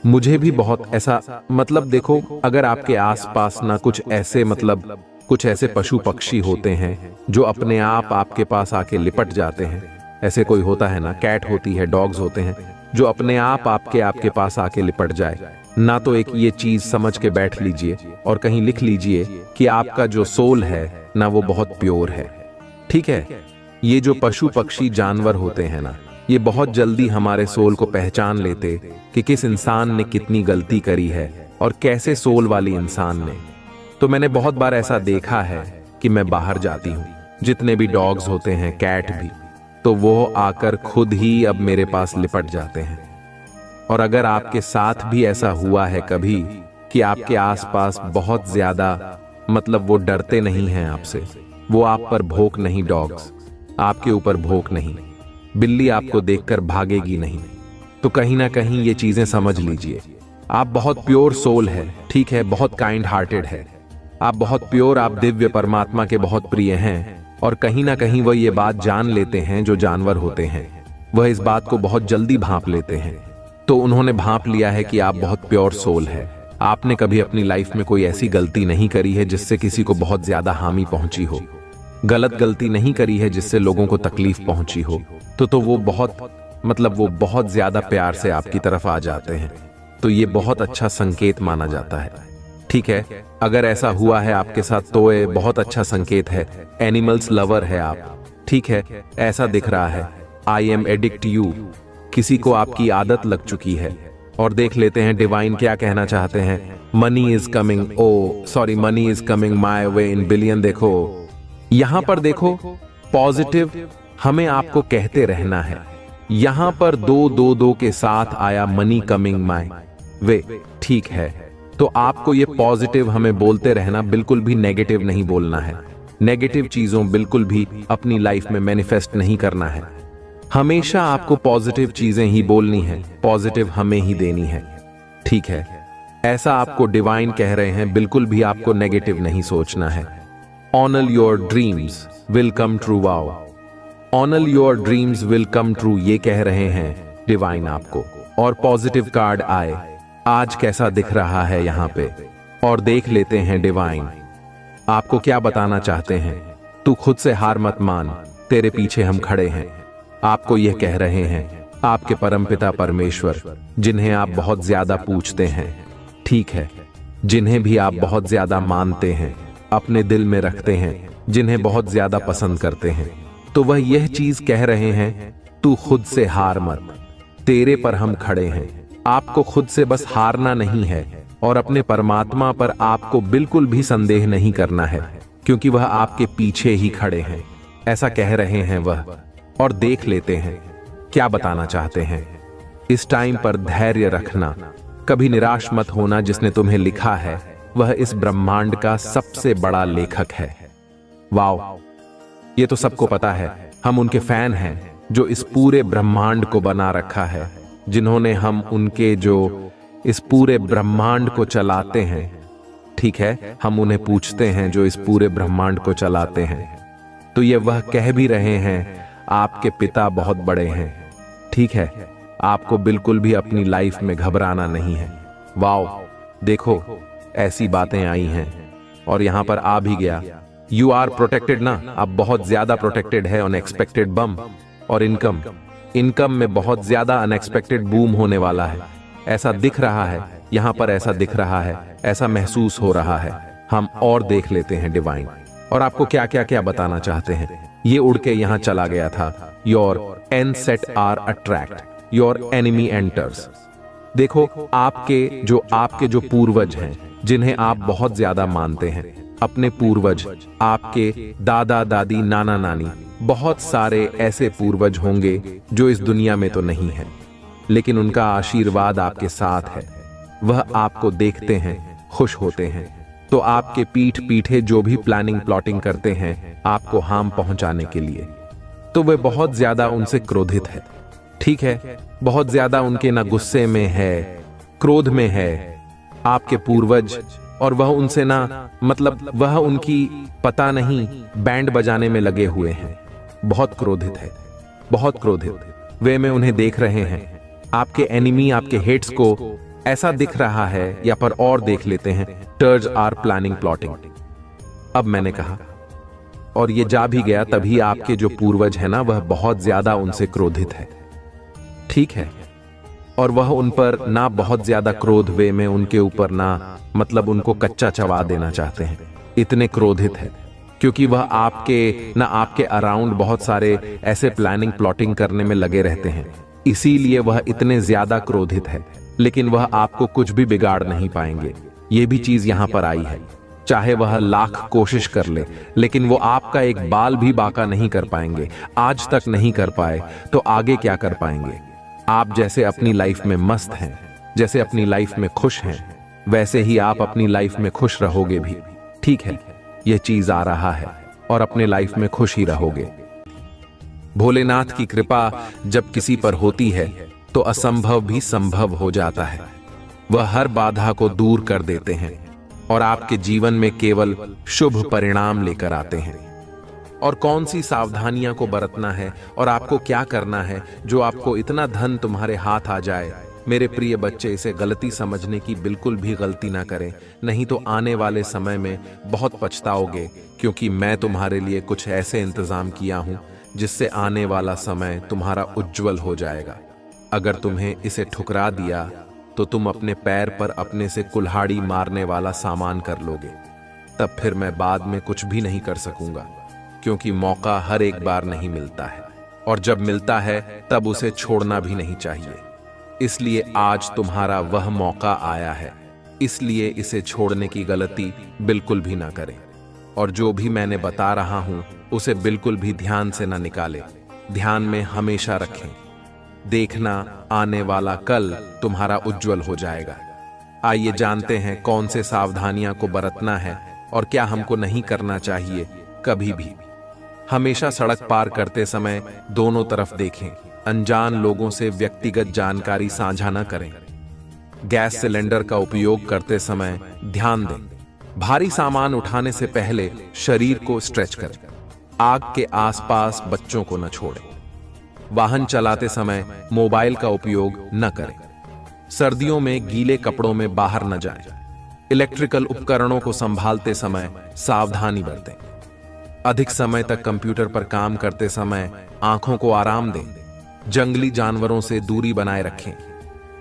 मुझे भी बहुत ऐसा, मतलब देखो, अगर आपके आसपास ना कुछ ऐसे पशु पक्षी होते हैं जो अपने आप आपके पास आके लिपट जाते हैं, ऐसे कोई होता है ना, कैट होती है, डॉग्स होते हैं जो अपने आप आपके पास आके लिपट जाए ना, तो एक ये चीज समझ के बैठ लीजिए और कहीं लिख लीजिए कि आपका जो सोल है ना वो बहुत प्योर है। ठीक है, ये जो पशु पक्षी जानवर होते हैं ना, ये बहुत जल्दी हमारे सोल को पहचान लेते कि किस इंसान ने कितनी गलती करी है और कैसे सोल वाली इंसान ने। तो मैंने बहुत बार ऐसा देखा है कि मैं बाहर जाती हूँ, जितने भी डॉग्स होते हैं, कैट भी, तो वो आकर खुद ही अब मेरे पास लिपट जाते हैं। और अगर आपके साथ भी ऐसा हुआ है कभी कि आपके आसपास बहुत ज्यादा, मतलब वो डरते नहीं हैं आपसे, वो आप पर भौंक नहीं, डॉग्स आपके ऊपर भौंक नहीं, बिल्ली आपको देखकर भागेगी नहीं, तो कहीं ना कहीं ये चीजें समझ लीजिए, आप बहुत प्योर सोल है। ठीक है, बहुत काइंड हार्टेड है, आप बहुत प्योर, आप दिव्य परमात्मा के बहुत प्रिय हैं। और कहीं ना कहीं वह ये बात जान लेते हैं, जो जानवर होते हैं वह इस बात को बहुत जल्दी भांप लेते हैं। तो उन्होंने भांप लिया है कि आप बहुत प्योर सोल है। आपने कभी अपनी लाइफ में कोई ऐसी गलती नहीं करी है जिससे किसी को बहुत ज्यादा हानि पहुंची हो, गलत गलती नहीं करी है जिससे लोगों को तकलीफ पहुंची हो, तो वो बहुत ज्यादा प्यार से आपकी तरफ आ जाते हैं। तो ये बहुत अच्छा संकेत माना जाता है। ठीक है, अगर ऐसा हुआ है आपके साथ तो ये बहुत अच्छा संकेत है, एनिमल्स लवर है आप। ठीक है, ऐसा दिख रहा है, आई एम एडिक्ट यू, किसी को आपकी आदत लग चुकी है। और देख लेते हैं डिवाइन क्या कहना चाहते हैं। Money is coming, money is coming my way in billion. देखो यहां पर, देखो पॉजिटिव हमें आपको कहते रहना है। यहां पर 2 के साथ आया, मनी कमिंग माय वे। ठीक है, तो आपको ये पॉजिटिव हमें बोलते रहना, बिल्कुल भी नेगेटिव नहीं बोलना है। नेगेटिव चीजों बिल्कुल भी अपनी लाइफ में मैनिफेस्ट नहीं करना है। हमेशा आपको पॉजिटिव चीजें ही बोलनी है, पॉजिटिव हमें ही देनी है। ठीक है, ऐसा आपको डिवाइन कह रहे हैं, बिल्कुल भी आपको नेगेटिव नहीं सोचना है। Honour your dreams will come true. Wow, honour your dreams will come true, ये कह रहे हैं डिवाइन आपको। और पॉजिटिव कार्ड आए, आज कैसा दिख रहा है यहाँ पे, और देख लेते हैं डिवाइन आपको क्या बताना चाहते हैं। तू खुद से हार मत मान, तेरे पीछे हम खड़े हैं। आपको यह कह रहे हैं आपके परमपिता परमेश्वर, जिन्हें आप बहुत ज्यादा पूछते हैं, ठीक है, जिन्हें भी आप बहुत ज्यादा मानते हैं, अपने दिल में रखते हैं, जिन्हें बहुत ज्यादा पसंद करते हैं, तो वह यह चीज कह रहे हैं, तू खुद से हार मत, तेरे पर हम खड़े हैं। आपको खुद से बस हारना नहीं है और अपने परमात्मा पर आपको बिल्कुल भी संदेह नहीं करना है, क्योंकि वह आपके पीछे ही खड़े हैं। ऐसा कह रहे हैं वह। और देख लेते हैं क्या बताना चाहते हैं। इस टाइम पर धैर्य रखना, कभी निराश मत होना। जिसने तुम्हें लिखा है वह इस ब्रह्मांड का सबसे बड़ा लेखक है। वाओ, ये तो सबको पता है। हम उनके फैन हैं जो इस पूरे ब्रह्मांड को बना रखा है, जिन्होंने हम उनके जो इस पूरे ब्रह्मांड को चलाते हैं। ठीक है, हम उन्हें पूछते हैं जो इस पूरे ब्रह्मांड को चलाते हैं। तो ये वह कह भी रहे हैं, आपके पिता बहुत बड़े हैं। ठीक है, आपको बिल्कुल भी अपनी लाइफ में घबराना नहीं है। वाओ, देखो ऐसी बातें आई हैं और यहां पर आ भी गया। यू आर प्रोटेक्टेड ना, आप बहुत ज्यादा प्रोटेक्टेड है। अनएक्सपेक्टेड बम और इनकम में बहुत ज्यादा अनएक्सपेक्टेड बूम होने वाला है। ऐसा दिख रहा है, यहां पर ऐसा दिख रहा है, ऐसा महसूस हो रहा है। हम और देख लेते हैं डिवाइन, और आपको क्या क्या क्या बताना चाहते हैं। ये उड़ के यहां चला गया था। Your an set are attract, your enemy enters. देखो आपके जो पूर्वज हैं, जिन्हें आप बहुत ज्यादा मानते हैं, अपने पूर्वज, आपके दादा दादी नाना नानी, बहुत सारे ऐसे पूर्वज होंगे जो इस दुनिया में तो नहीं है, लेकिन उनका आशीर्वाद आपके साथ है। वह आपको देखते हैं, खुश होते हैं, तो आपके पीठ पीछे जो भी प्लानिंग प्लॉटिंग करते हैं आपको हार्म पहुंचाने के लिए, तो वे बहुत ज्यादा उनसे क्रोधित है। ठीक है, बहुत ज्यादा उनके ना गुस्से में है, क्रोध में है आपके पूर्वज, और वह उनसे ना मतलब वह उनकी पता नहीं बैंड बजाने में लगे हुए हैं। बहुत क्रोधित है, बहुत क्रोधित। वे में उन्हें देख रहे हैं, आपके एनिमी, आपके हेट्स को ऐसा दिख रहा है। या पर और देख लेते हैं, टर्ज आर प्लानिंग प्लॉटिंग। अब मैंने कहा और ये जा भी गया, तभी आपके जो पूर्वज है ना, वह बहुत ज्यादा उनसे क्रोधित है। ठीक है, और वह उन पर ना बहुत ज्यादा क्रोध वे में उनके ऊपर ना मतलब उनको कच्चा चबा देना चाहते हैं, इतने क्रोधित है, क्योंकि वह आपके अराउंड बहुत सारे ऐसे प्लानिंग प्लॉटिंग करने में लगे रहते हैं। इसीलिए वह इतने ज्यादा क्रोधित है, लेकिन वह आपको कुछ भी बिगाड़ नहीं पाएंगे। यह भी चीज यहां पर आई है। चाहे वह लाख कोशिश कर ले, लेकिन वो आपका एक बाल भी बाका नहीं कर पाएंगे। आज तक नहीं कर पाए, तो आगे क्या कर पाएंगे। आप जैसे अपनी लाइफ में मस्त हैं, जैसे अपनी लाइफ में खुश हैं, वैसे ही आप अपनी लाइफ में खुश रहोगे भी। ठीक है, यह चीज आ रहा है और अपने लाइफ में खुश ही रहोगे। भोलेनाथ की कृपा जब किसी पर होती है तो असंभव भी संभव हो जाता है। वह हर बाधा को दूर कर देते हैं और आपके जीवन में केवल शुभ परिणाम लेकर आते हैं। और कौन सी सावधानियां को बरतना है और आपको क्या करना है जो आपको इतना धन तुम्हारे हाथ आ जाए। मेरे प्रिय बच्चे, इसे गलती समझने की बिल्कुल भी गलती ना करें, नहीं तो आने वाले समय में बहुत पछताओगे, क्योंकि मैं तुम्हारे लिए कुछ ऐसे इंतजाम किया हूं जिससे आने वाला समय तुम्हारा उज्जवल हो जाएगा। अगर तुम्हें इसे ठुकरा दिया तो तुम अपने पैर पर अपने से कुल्हाड़ी मारने वाला सामान कर लोगे। तब फिर मैं बाद में कुछ भी नहीं कर सकूंगा, क्योंकि मौका हर एक बार नहीं मिलता है, और जब मिलता है तब उसे छोड़ना भी नहीं चाहिए। इसलिए आज तुम्हारा वह मौका आया है, इसलिए इसे छोड़ने की गलती बिल्कुल भी ना करें। और जो भी मैंने बता रहा हूं उसे बिल्कुल भी ध्यान से ना निकालें, ध्यान में हमेशा रखें। देखना, आने वाला कल तुम्हारा उज्जवल हो जाएगा। आइए जानते हैं कौन से सावधानियां को बरतना है और क्या हमको नहीं करना चाहिए। कभी भी हमेशा सड़क पार करते समय दोनों तरफ देखें। अनजान लोगों से व्यक्तिगत जानकारी साझा न करें। गैस सिलेंडर का उपयोग करते समय ध्यान दें। भारी सामान उठाने से पहले शरीर को स्ट्रेच करें। आग के आसपास बच्चों को न छोड़ें। वाहन चलाते समय मोबाइल का उपयोग न करें। सर्दियों में गीले कपड़ों में बाहर न जाएं। इलेक्ट्रिकल उपकरणों को संभालते समय सावधानी बरतें। अधिक समय तक कंप्यूटर पर काम करते समय आंखों को आराम दें। जंगली जानवरों से दूरी बनाए रखें,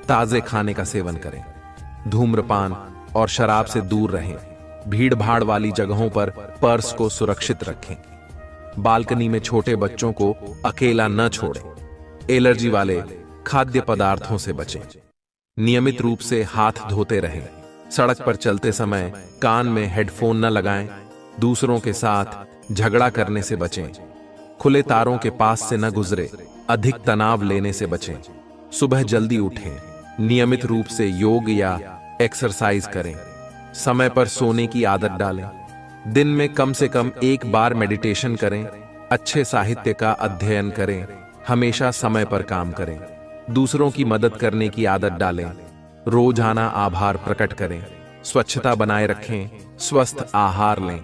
ताजे खाने का सेवन करें, धूम्रपान और शराब से दूर रहें, भीड़ भाड़ वाली जगहों पर पर्स को सुरक्षित रखें, बालकनी में छोटे बच्चों को अकेला न छोड़ें, एलर्जी वाले खाद्य पदार्थों से बचें, नियमित रूप से हाथ धोते रहें, सड़क पर चलते समय कान में हेडफोन न लगाएं, दूसरों के साथ झगड़ा करने से बचें, खुले तारों के पास से न गुजरे, अधिक तनाव लेने से बचें, सुबह जल्दी उठें, नियमित रूप से योग या एक्सरसाइज करें, समय पर सोने की आदत डालें, दिन में कम से कम एक बार मेडिटेशन करें, अच्छे साहित्य का अध्ययन करें, हमेशा समय पर काम करें, दूसरों की मदद करने की आदत डालें, रोजाना आभार प्रकट करें, स्वच्छता बनाए रखें, स्वस्थ आहार लें,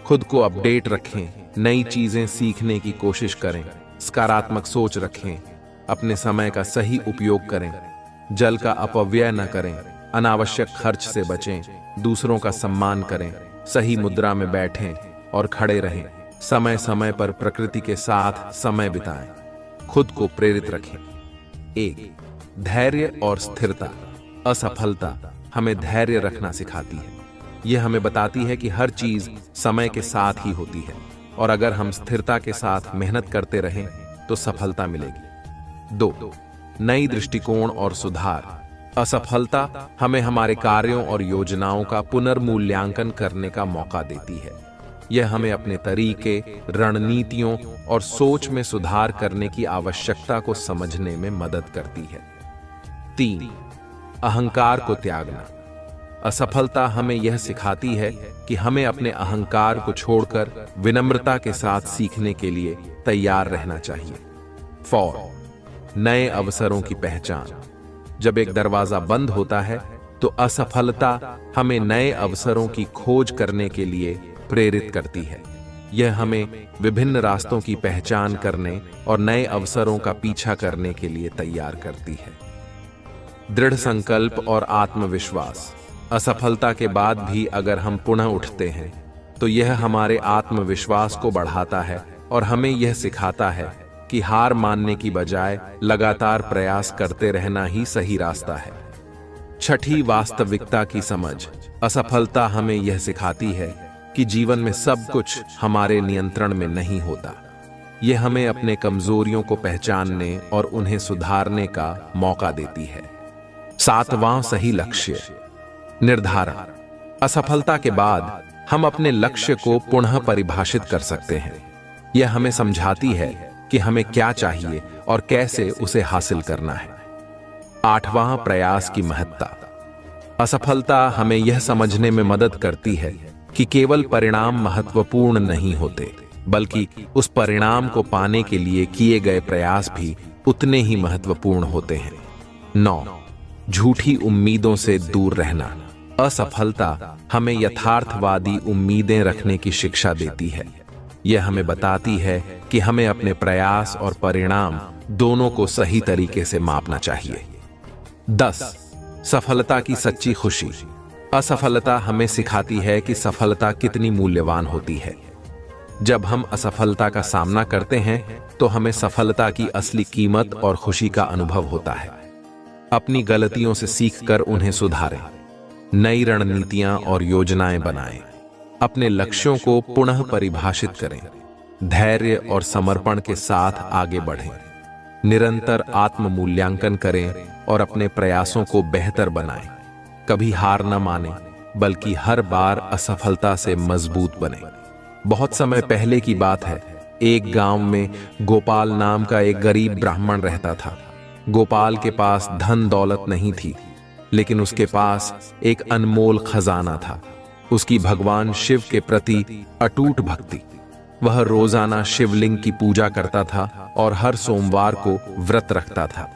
खुद को अपडेट रखें, नई चीजें सीखने की कोशिश करें, सकारात्मक सोच रखें, अपने समय का सही उपयोग करें, जल का अपव्यय न करें, अनावश्यक खर्च से बचें, दूसरों का सम्मान करें, सही मुद्रा में बैठें और खड़े रहें, समय समय पर प्रकृति के साथ समय बिताएं, खुद को प्रेरित रखें। 1. धैर्य और स्थिरता। असफलता हमें धैर्य रखना सिखाती है। यह हमें बताती है कि हर चीज समय के साथ ही होती है और अगर हम स्थिरता के साथ मेहनत करते रहें तो सफलता मिलेगी। 2. नई दृष्टिकोण और सुधार। असफलता हमें हमारे कार्यों और योजनाओं का पुनर्मूल्यांकन करने का मौका देती है। यह हमें अपने तरीके, रणनीतियों और सोच में सुधार करने की आवश्यकता को समझने में मदद करती है। 3. अहंकार को त्यागना। असफलता हमें यह सिखाती है कि हमें अपने अहंकार को छोड़कर विनम्रता के साथ सीखने के लिए तैयार रहना चाहिए। 4. नए अवसरों की पहचान। जब एक दरवाजा बंद होता है तो असफलता हमें नए अवसरों की खोज करने के लिए प्रेरित करती है। यह हमें विभिन्न रास्तों की पहचान करने और नए अवसरों का पीछा करने के लिए तैयार करती है। दृढ़ संकल्प और आत्मविश्वास। असफलता के बाद भी अगर हम पुनः उठते हैं तो यह हमारे आत्मविश्वास को बढ़ाता है और हमें यह सिखाता है कि हार मानने की बजाय लगातार प्रयास करते रहना ही सही रास्ता है। 6. वास्तविकता की समझ। असफलता हमें यह सिखाती है कि जीवन में सब कुछ हमारे नियंत्रण में नहीं होता। यह हमें अपने कमजोरियों को पहचानने और उन्हें सुधारने का मौका देती है। 7. सही लक्ष्य निर्धारण। असफलता के बाद हम अपने लक्ष्य को पुनः परिभाषित कर सकते हैं। यह हमें समझाती है कि हमें क्या चाहिए और कैसे उसे हासिल करना है। 8. प्रयास की महत्ता। असफलता हमें यह समझने में मदद करती है कि केवल परिणाम महत्वपूर्ण नहीं होते, बल्कि उस परिणाम को पाने के लिए किए गए प्रयास भी उतने ही महत्वपूर्ण होते हैं। 9. झूठी उम्मीदों से दूर रहना। असफलता हमें यथार्थवादी उम्मीदें रखने की शिक्षा देती है। यह हमें बताती है कि हमें अपने प्रयास और परिणाम दोनों को सही तरीके से मापना चाहिए। 10. सफलता की सच्ची खुशी। असफलता हमें सिखाती है कि सफलता कितनी मूल्यवान होती है। जब हम असफलता का सामना करते हैं तो हमें सफलता की असली कीमत और खुशी का अनुभव होता है। अपनी गलतियों से सीखकर उन्हें सुधारें, नई रणनीतियां और योजनाएं बनाएं, अपने लक्ष्यों को पुनः परिभाषित करें, धैर्य और समर्पण के साथ आगे बढ़ें, निरंतर आत्म मूल्यांकन करें और अपने प्रयासों को बेहतर बनाएं। कभी हार न माने, बल्कि हर बार असफलता से मजबूत बने। बहुत समय पहले की बात है, एक गांव में गोपाल नाम का एक गरीब ब्राह्मण रहता था। गोपाल के पास धन दौलत नहीं थी, लेकिन उसके पास एक अनमोल खजाना था। उसकी भगवान शिव के प्रति अटूट भक्ति। वह रोजाना शिवलिंग की पूजा करता था और हर सोमवार को व्रत रखता था।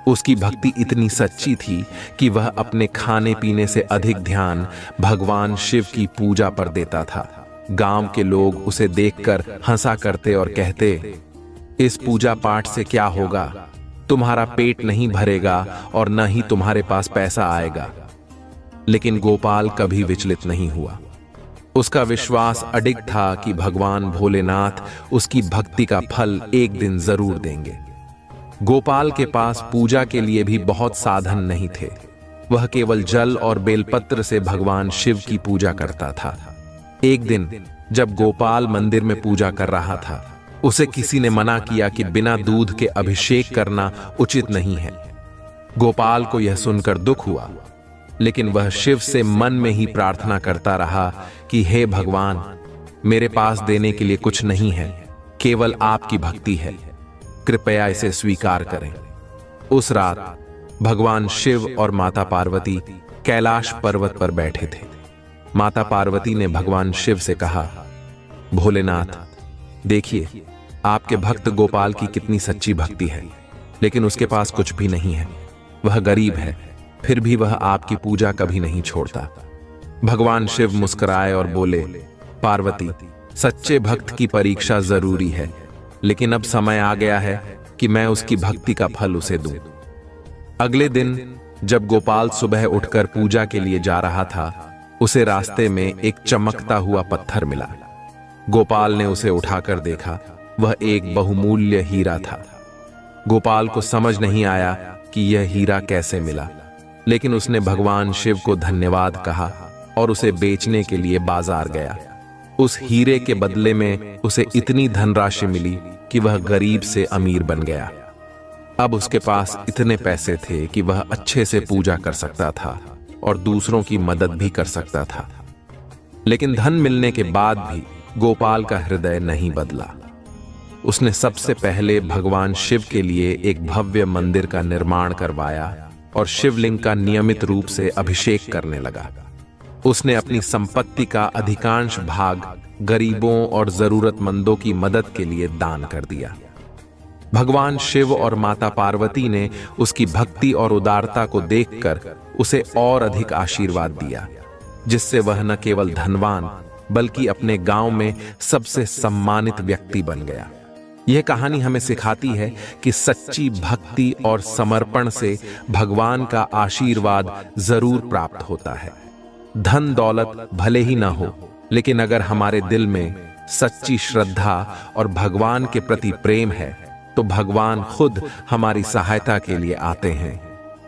उसकी भक्ति इतनी सच्ची थी कि वह अपने खाने पीने से अधिक ध्यान भगवान शिव की पूजा पर देता था। गांव के लोग उसे देखकर हंसा करते और कहते, इस पूजा पाठ से क्या होगा? तुम्हारा पेट नहीं भरेगा और न ही तुम्हारे पास पैसा आएगा। लेकिन गोपाल कभी विचलित नहीं हुआ। उसका विश्वास अडिग था कि भगवान भोलेनाथ उसकी भक्ति का फल एक दिन जरूर देंगे। गोपाल के पास पूजा के लिए भी बहुत साधन नहीं थे। वह केवल जल और बेलपत्र से भगवान शिव की पूजा करता था। एक दिन जब गोपाल मंदिर में पूजा कर रहा था, उसे किसी ने मना किया कि बिना दूध के अभिषेक करना उचित नहीं है। गोपाल को यह सुनकर दुख हुआ, लेकिन वह शिव से मन में ही प्रार्थना करता रहा कि हे भगवान, मेरे पास देने के लिए कुछ नहीं है, केवल आपकी भक्ति है, कृपया इसे स्वीकार करें। उस रात भगवान शिव और माता पार्वती कैलाश पर्वत पर बैठे थे। माता पार्वती ने भगवान शिव से कहा, भोलेनाथ, देखिए आपके भक्त गोपाल की कितनी सच्ची भक्ति है, लेकिन उसके पास कुछ भी नहीं है। वह गरीब है, फिर भी वह आपकी पूजा कभी नहीं छोड़ता। भगवान शिव मुस्कुराए और बोले, पार्वती, सच्चे भक्त की परीक्षा जरूरी है, लेकिन अब समय आ गया है कि मैं उसकी भक्ति का फल उसे दूं। अगले दिन जब गोपाल सुबह उठकर पूजा के लिए जा रहा था, उसे रास्ते में एक चमकता हुआ पत्थर मिला। गोपाल ने उसे उठाकर देखा, वह एक बहुमूल्य हीरा था। गोपाल को समझ नहीं आया कि यह हीरा कैसे मिला, लेकिन उसने भगवान शिव को धन्यवाद कहा और उसे बेचने के लिए बाजार गया। उस हीरे के बदले में उसे इतनी धनराशि मिली कि वह गरीब से अमीर बन गया। अब उसके पास इतने पैसे थे कि वह अच्छे से पूजा कर सकता था और दूसरों की मदद भी कर सकता था। लेकिन धन मिलने के बाद भी गोपाल का हृदय नहीं बदला। उसने सबसे पहले भगवान शिव के लिए एक भव्य मंदिर का निर्माण करवाया और शिवलिंग का नियमित रूप से अभिषेक करने लगा। उसने अपनी संपत्ति का अधिकांश भाग गरीबों और जरूरतमंदों की मदद के लिए दान कर दिया। भगवान शिव और माता पार्वती ने उसकी भक्ति और उदारता को देखकर उसे और अधिक आशीर्वाद दिया, जिससे वह न केवल धनवान बल्कि अपने गांव में सबसे सम्मानित व्यक्ति बन गया। यह कहानी हमें सिखाती है कि सच्ची भक्ति और समर्पण से भगवान का आशीर्वाद जरूर प्राप्त होता है। धन दौलत भले ही ना हो, लेकिन अगर हमारे दिल में सच्ची श्रद्धा और भगवान के प्रति प्रेम है, तो भगवान खुद हमारी सहायता के लिए आते हैं।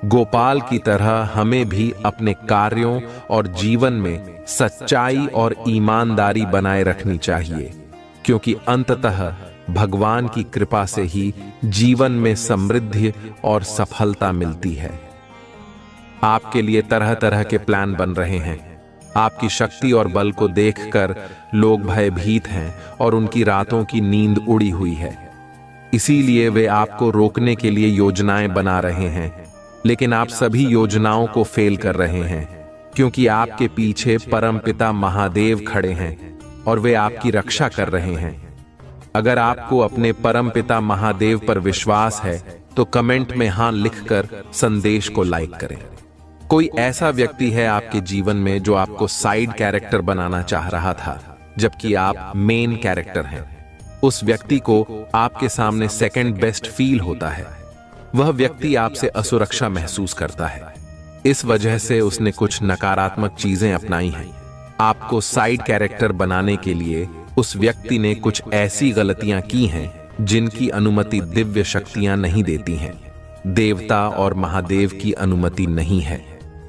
गोपाल की तरह हमें भी अपने कार्यों और जीवन में सच्चाई और ईमानदारी बनाए रखनी चाहिए, क्योंकि अंततः भगवान की कृपा से ही जीवन में समृद्धि और सफलता मिलती है। आपके लिए तरह तरह के प्लान बन रहे हैं। आपकी शक्ति और बल को देखकर लोग भयभीत हैं और उनकी रातों की नींद उड़ी हुई है। इसीलिए वे आपको रोकने के लिए योजनाएं बना रहे हैं, लेकिन आप सभी योजनाओं को फेल कर रहे हैं, क्योंकि आपके पीछे परमपिता महादेव खड़े हैं और वे आपकी रक्षा कर रहे हैं। अगर आपको अपने परमपिता महादेव पर विश्वास है, तो कमेंट में हां लिखकर संदेश को लाइक करें। कोई ऐसा व्यक्ति है आपके जीवन में जो आपको साइड कैरेक्टर बनाना चाह रहा था, जबकि आप मेन कैरेक्टर हैं। उस व्यक्ति को आपके सामने सेकंड बेस्ट फील होता है। वह व्यक्ति आपसे असुरक्षा महसूस करता है। इस वजह से उसने कुछ नकारात्मक चीजें अपनाई हैं। आपको साइड कैरेक्टर बनाने के लिए उस व्यक्ति ने कुछ ऐसी गलतियां की हैं जिनकी अनुमति दिव्य शक्तियां नहीं देती हैं। देवता और महादेव की अनुमति नहीं है।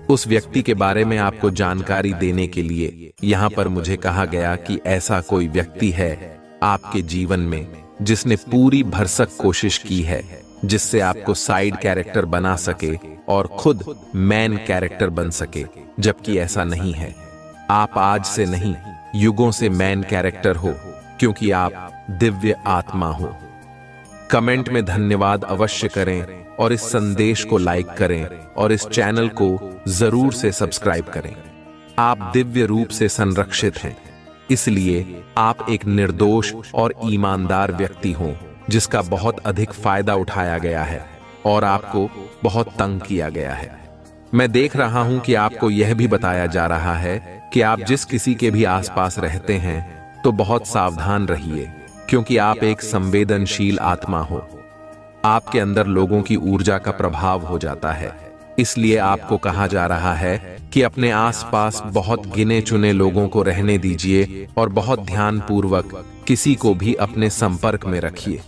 उस व्यक्ति के बारे में आपको जानकारी देने के लिए यहाँ पर मुझे कहा गया कि ऐसा कोई व्यक्ति है आपके जीवन में जिसने पूरी भरसक कोशिश की है, जिससे आपको साइड कैरेक्टर बना सके और खुद मेन कैरेक्टर बन सके, जबकि ऐसा नहीं है। आप आज से नहीं, युगों से मेन कैरेक्टर हो, क्योंकि आप दिव्य आत्मा हो। कमेंट में धन्यवाद अवश्य करें और इस संदेश को लाइक करें और इस चैनल को जरूर से सब्सक्राइब करें। आप दिव्य रूप से संरक्षित हैं, इसलिए आप एक निर्दोष और ईमानदार व्यक्ति हो जिसका बहुत अधिक फायदा उठाया गया है और आपको बहुत तंग किया गया है। मैं देख रहा हूं कि आपको यह भी बताया जा रहा है कि आप जिस किसी के भी आसपास रहते हैं तो बहुत सावधान रहिए, क्योंकि आप एक संवेदनशील आत्मा हो। आपके अंदर लोगों की ऊर्जा का प्रभाव हो जाता है, इसलिए आपको कहा जा रहा है कि अपने आसपास बहुत गिने चुने लोगों को रहने दीजिए और बहुत ध्यानपूर्वक किसी को भी अपने संपर्क में रखिए।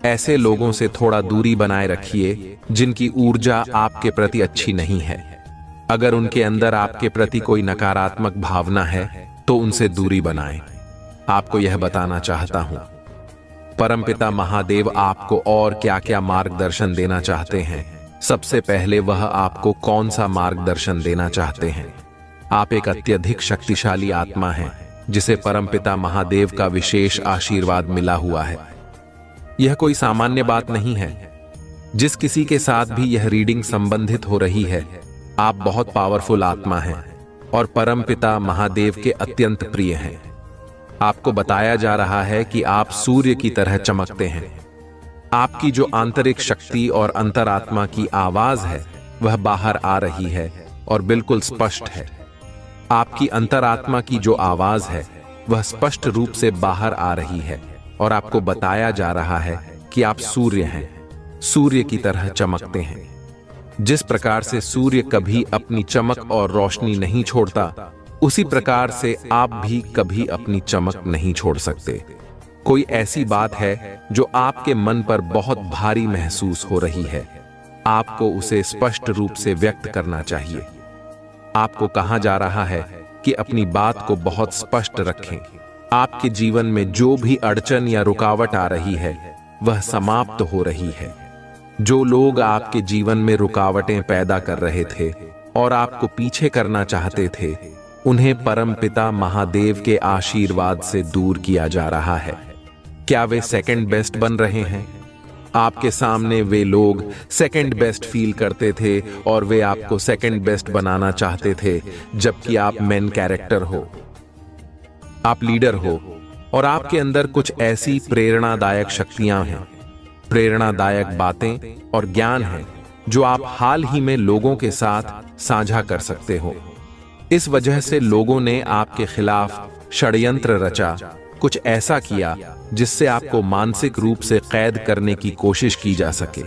ऐसे लोगों से थोड़ा दूरी बनाए रखिए जिनकी ऊर्जा आपके प्रति अच्छी नहीं है। अगर उनके अंदर आपके प्रति कोई नकारात्मक भावना है तो उनसे दूरी बनाएं। आपको यह बताना चाहता हूं, परमपिता महादेव आपको और क्या क्या मार्गदर्शन देना चाहते हैं। सबसे पहले वह आपको कौन सा मार्गदर्शन देना चाहते हैं। आप एक अत्यधिक शक्तिशाली आत्मा हैं जिसे परमपिता महादेव का विशेष आशीर्वाद मिला हुआ है। यह कोई सामान्य बात नहीं है। जिस किसी के साथ भी यह रीडिंग संबंधित हो रही है, आप बहुत पावरफुल आत्मा हैं और परमपिता महादेव के अत्यंत प्रिय हैं। आपको बताया जा रहा है कि आप सूर्य की तरह चमकते हैं। आपकी जो आंतरिक शक्ति और अंतरात्मा की आवाज है वह बाहर आ रही है और बिल्कुल स्पष्ट है। आपकी अंतरात्मा की जो आवाज है वह स्पष्ट रूप से बाहर आ रही है और आपको बताया जा रहा है कि आप सूर्य हैं, सूर्य की तरह चमकते हैं। जिस प्रकार से सूर्य कभी अपनी चमक और रोशनी नहीं छोड़ता, उसी प्रकार से आप भी कभी अपनी चमक नहीं छोड़ सकते। कोई ऐसी बात है जो आपके मन पर बहुत भारी महसूस हो रही है, आपको उसे स्पष्ट रूप से व्यक्त करना चाहिए। आपको कहा जा रहा है कि अपनी बात को बहुत स्पष्ट रखें। आपके जीवन में जो भी अड़चन या रुकावट आ रही है वह समाप्त हो रही है। जो लोग आपके जीवन में रुकावटें पैदा कर रहे थे और आपको पीछे करना चाहते थे, उन्हें परमपिता महादेव के आशीर्वाद से दूर किया जा रहा है। क्या वे सेकंड बेस्ट बन रहे हैं? आपके सामने वे लोग सेकंड बेस्ट फील करते थे और वे आपको सेकंड बेस्ट बनाना चाहते थे, जबकि आप मेन कैरेक्टर हो, आप लीडर हो और आपके अंदर कुछ ऐसी प्रेरणादायक शक्तियां हैं, प्रेरणादायक बातें और ज्ञान है जो आप हाल ही में लोगों के साथ साझा कर सकते हो। इस वजह से लोगों ने आपके खिलाफ षड्यंत्र रचा, कुछ ऐसा किया जिससे आपको मानसिक रूप से कैद करने की कोशिश की जा सके,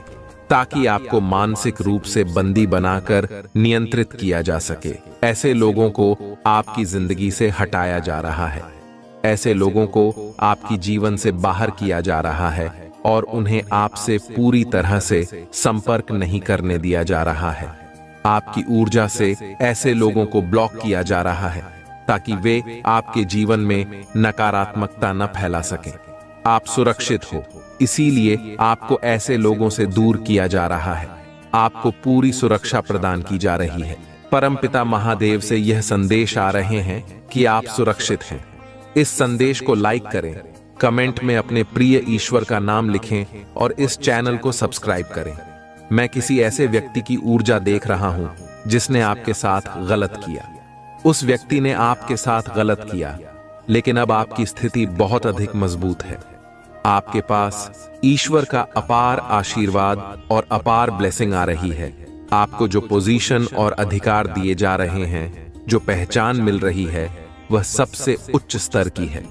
ताकि आपको मानसिक रूप से बंदी बनाकर नियंत्रित किया जा सके। ऐसे लोगों को आपकी जिंदगी से हटाया जा रहा है। ऐसे लोगों को आपकी जीवन से बाहर किया जा रहा है और उन्हें आपसे पूरी तरह से संपर्क नहीं करने दिया जा रहा है। आपकी ऊर्जा से ऐसे लोगों को ब्लॉक किया जा रहा है ताकि वे आपके जीवन में नकारात्मकता न फैला सकें। आप सुरक्षित हो, इसीलिए आपको ऐसे लोगों से दूर किया जा रहा है। आपको पूरी सुरक्षा प्रदान की जा रही है। परमपिता महादेव से यह संदेश आ रहे हैं कि आप सुरक्षित हैं। इस संदेश को लाइक करें, कमेंट में अपने प्रिय ईश्वर का नाम लिखें और इस चैनल को सब्सक्राइब करें। मैं किसी ऐसे व्यक्ति की ऊर्जा देख रहा हूं जिसने आपके साथ गलत किया। उस व्यक्ति ने आपके साथ गलत किया, लेकिन अब आपकी स्थिति बहुत अधिक मजबूत है। आपके पास ईश्वर का अपार आशीर्वाद और अपार ब्लेसिंग आ रही है। आपको जो पोजीशन और अधिकार दिए जा रहे हैं, जो पहचान मिल रही है, वह सबसे उच्च स्तर की है।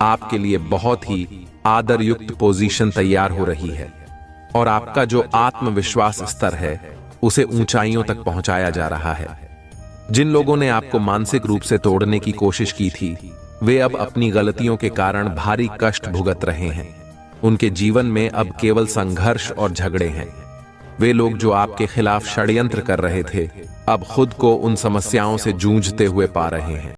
आपके लिए बहुत ही आदरयुक्त पोजीशन तैयार हो रही है और आपका जो आत्मविश्वास स्तर है उसे ऊंचाइयों तक पहुंचाया जा रहा है। जिन लोगों ने आपको मानसिक रूप से तोड़ने की कोशिश की थी, वे अब अपनी गलतियों के कारण भारी कष्ट भुगत रहे हैं। उनके जीवन में अब केवल संघर्ष और झगड़े हैं। वे लोग जो आपके खिलाफ षड्यंत्र कर रहे थे, अब खुद को उन समस्याओं से जूझते हुए पा रहे हैं।